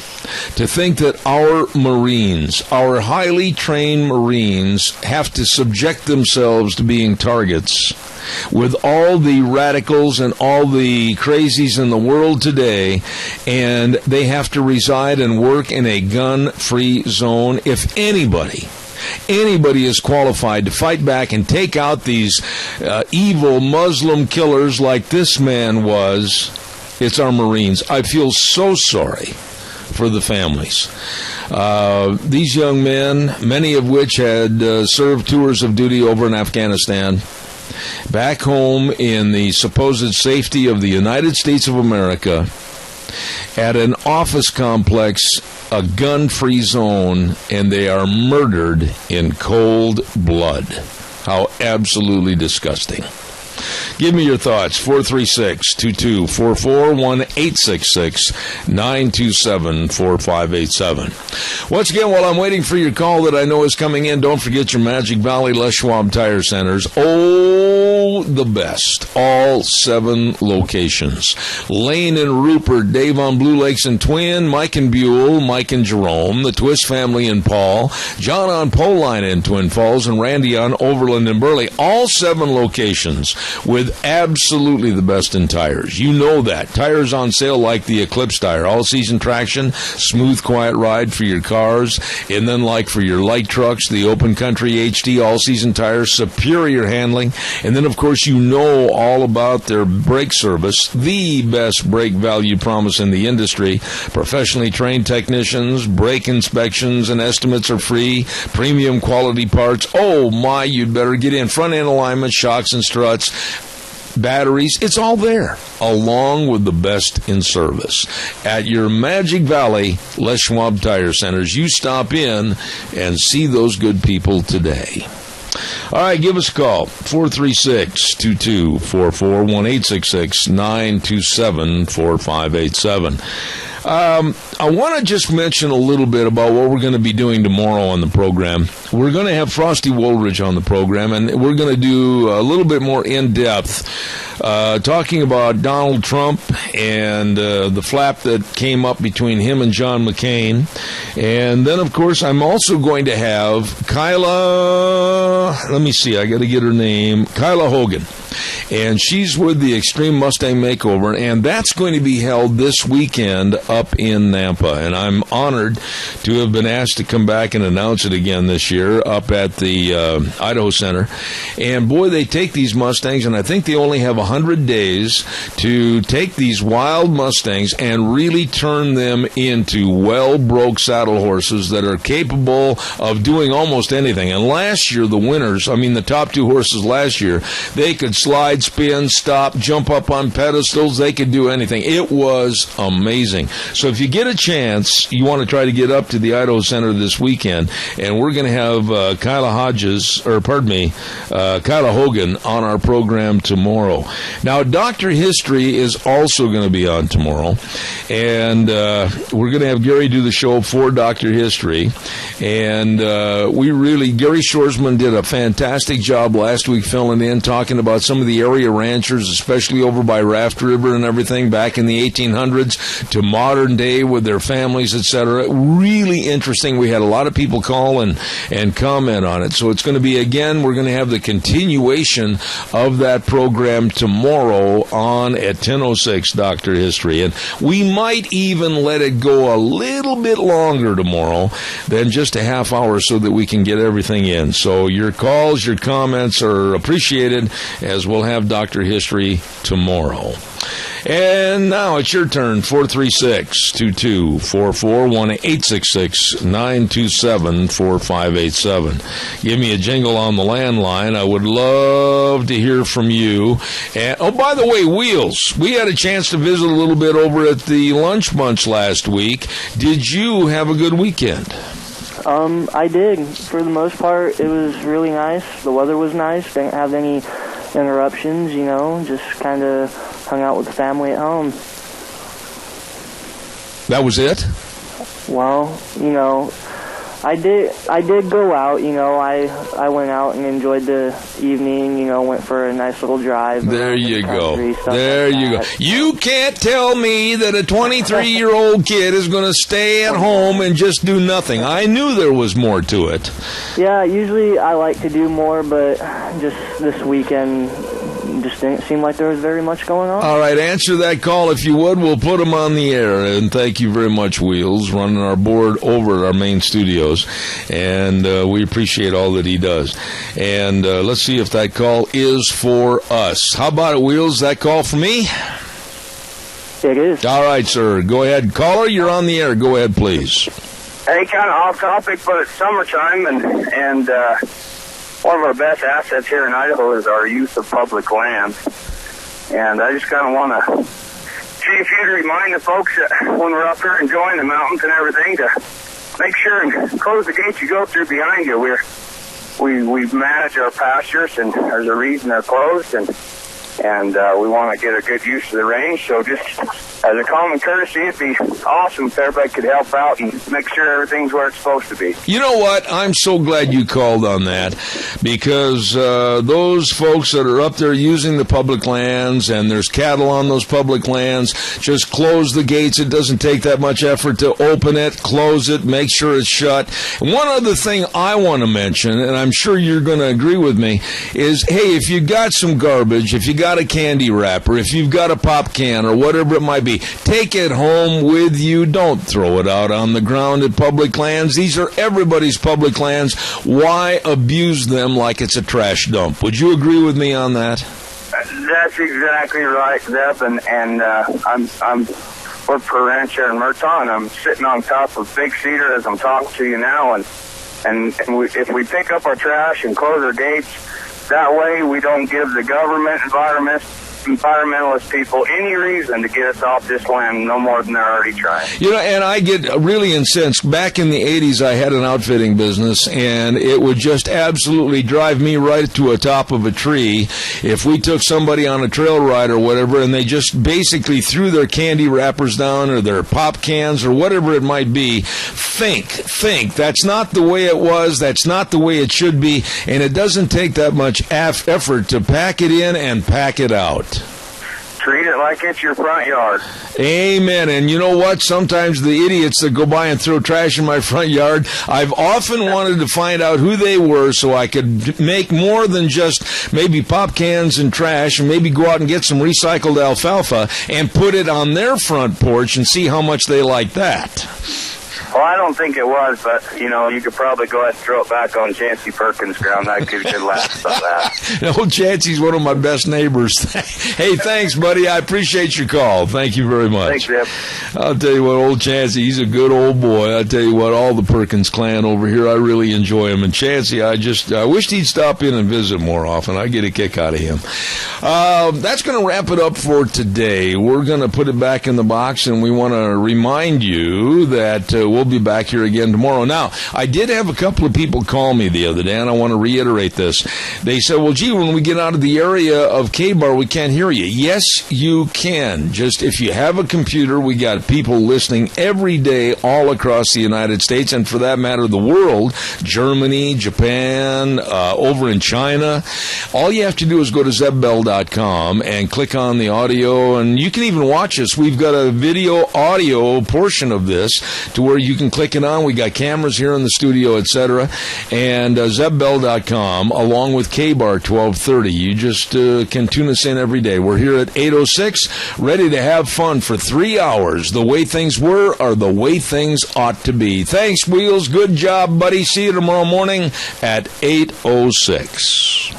to think that our Marines, our highly trained Marines, have to subject themselves to being targets with all the radicals and all the crazies in the world today, and they have to reside and work in a gun-free zone. If anybody is qualified to fight back and take out these evil Muslim killers like this man was, it's our Marines. I feel so sorry for the families. These young men, many of which had served tours of duty over in Afghanistan, back home in the supposed safety of the United States of America, at an office complex, a gun-free zone, and they are murdered in cold blood. How absolutely disgusting. Give me your thoughts, 436-2244, 1-866-927-4587. Once again, while I'm waiting for your call that I know is coming in, don't forget your Magic Valley Les Schwab Tire Centers. Oh, the best. All 7 locations. Lane and Rupert, Dave on Blue Lakes and Twin, Mike and Buell, Mike and Jerome, the Twist family in Paul, John on Poline in Twin Falls, and Randy on Overland and Burley. All 7 locations with absolutely the best in tires. You know that. Tires on sale like the Eclipse tire. All-season traction, smooth, quiet ride for your cars. And then like for your light trucks, the Open Country HD all-season tires, superior handling. And then, of course, you know all about their brake service, the best brake value promise in the industry. Professionally trained technicians, brake inspections and estimates are free. Premium quality parts. Oh, my, you'd better get in. Front-end alignment, shocks and struts, batteries, it's all there, along with the best in service. At your Magic Valley Les Schwab Tire Centers, you stop in and see those good people today. All right, give us a call, 436-2244, 1-866-927-4587. I want to just mention a little bit about what we're going to be doing tomorrow on the program. We're going to have Frosty Woolridge on the program, and we're going to do a little bit more in-depth talking about Donald Trump and the flap that came up between him and John McCain. And then, of course, I'm also going to have Kyla, let me see, I got to get her name, Kyla Hogan. And she's with the Extreme Mustang Makeover, and that's going to be held this weekend up in Nampa. And I'm honored to have been asked to come back and announce it again this year up at the Idaho Center. And boy, they take these Mustangs, and I think they only have 100 days to take these wild Mustangs and really turn them into well-broke saddle horses that are capable of doing almost anything. And last year, the winners, the top 2 horses last year, they could slide, spin, stop, jump up on pedestals. They could do anything. It was amazing. So if you get a chance, you want to try to get up to the Idaho Center this weekend, and we're going to have Kyla Hogan on our program tomorrow. Now, Dr. History is also going to be on tomorrow, and we're going to have Gary do the show for Dr. History, and Gary Shorsman did a fantastic job last week filling in, talking about some of the area ranchers, especially over by Raft River and everything back in the 1800s to modern day with their families, etc. Really interesting. We had a lot of people call and comment on it. So it's going to be, again, we're going to have the continuation of that program tomorrow on at 10:06 Dr. History. And we might even let it go a little bit longer tomorrow than just a half hour so that we can get everything in. So your calls, your comments are appreciated, as we'll have Dr. History tomorrow. And now it's your turn, 436-2244, 1-866-927-4587. Give me a jingle on the landline. I would love to hear from you. And, oh, by the way, Wheels, we had a chance to visit a little bit over at the Lunch Bunch last week. Did you have a good weekend? I did. For the most part, it was really nice. The weather was nice. Didn't have any interruptions, just kind of hung out with the family at home. That was it? Well, I did go out, I went out and enjoyed the evening, went for a nice little drive. There you go. There you go. You can't tell me that a 23-year-old kid is going to stay at home and just do nothing. I knew there was more to it. Yeah, usually I like to do more, but just this weekend just didn't seem like there was very much going on. All right, answer that call if you would. We'll put him on the air. And thank you very much, Wheels, running our board over at our main studios. And we appreciate all that he does. And let's see if that call is for us. How about it, Wheels? That call for me? It is. All right, sir. Go ahead. Caller, you're on the air. Go ahead, please. Hey, kind of off topic, but it's summertime, and one of our best assets here in Idaho is our use of public lands. And I just kind of want to see if you'd remind the folks that when we're up here enjoying the mountains and everything to make sure and close the gates you go through behind you. We manage our pastures, and there's a reason they're closed, and we want to get a good use of the range. So just as a common courtesy, it'd be awesome if everybody could help out and make sure everything's where it's supposed to be. You know what? I'm so glad you called on that, because those folks that are up there using the public lands, and there's cattle on those public lands, just close the gates. It doesn't take that much effort to open it, close it, make sure it's shut. One other thing I want to mention, and I'm sure you're going to agree with me, is, hey, if you got some garbage, if you got a candy wrapper, if you've got a pop can or whatever it might be, take it home with you. Don't throw it out on the ground at public lands. These are everybody's public lands. Why abuse them like it's a trash dump? Would you agree with me on that? That's exactly right, Zeb. And we're per ranch here in Murtaugh, and I'm sitting on top of Big Cedar as I'm talking to you now. And if we pick up our trash and close our gates, that way we don't give the government, environmentalist people any reason to get us off this land no more than they're already trying. And I get really incensed. Back in the 80s, I had an outfitting business, and it would just absolutely drive me right to a top of a tree if we took somebody on a trail ride or whatever, and they just basically threw their candy wrappers down or their pop cans or whatever it might be. Think. That's not the way it was. That's not the way it should be, and it doesn't take that much effort to pack it in and pack it out. Treat it like it's your front yard. Amen. And you know what? Sometimes the idiots that go by and throw trash in my front yard, I've often wanted to find out who they were so I could make more than just maybe pop cans and trash, and maybe go out and get some recycled alfalfa and put it on their front porch and see how much they like that. Well, I don't think it was, but, you could probably go ahead and throw it back on Chancey Perkins' ground. I'd give you a good laugh about that. Old Chancey's one of my best neighbors. Hey, thanks, buddy. I appreciate your call. Thank you very much. Thanks, Zip. I'll tell you what, old Chancey, he's a good old boy. I tell you what, all the Perkins clan over here, I really enjoy him. And Chancey, I wished he'd stop in and visit more often. I get a kick out of him. That's going to wrap it up for today. We're going to put it back in the box, and we want to remind you that we'll we'll be back here again tomorrow. Now, I did have a couple of people call me the other day, and I want to reiterate this. They said, well, gee, when we get out of the area of K-Bar, we can't hear you. Yes, you can. Just if you have a computer, we got people listening every day all across the United States, and for that matter, the world, Germany, Japan, over in China. All you have to do is go to zebbell.com and click on the audio, and you can even watch us. We've got a video audio portion of this to where you can click it on. We got cameras here in the studio, etc. And zebbell.com along with K-Bar 1230. You just can tune us in every day. We're here at 8:06, ready to have fun for 3 hours. The way things were are the way things ought to be. Thanks, Wheels. Good job, buddy. See you tomorrow morning at 8:06.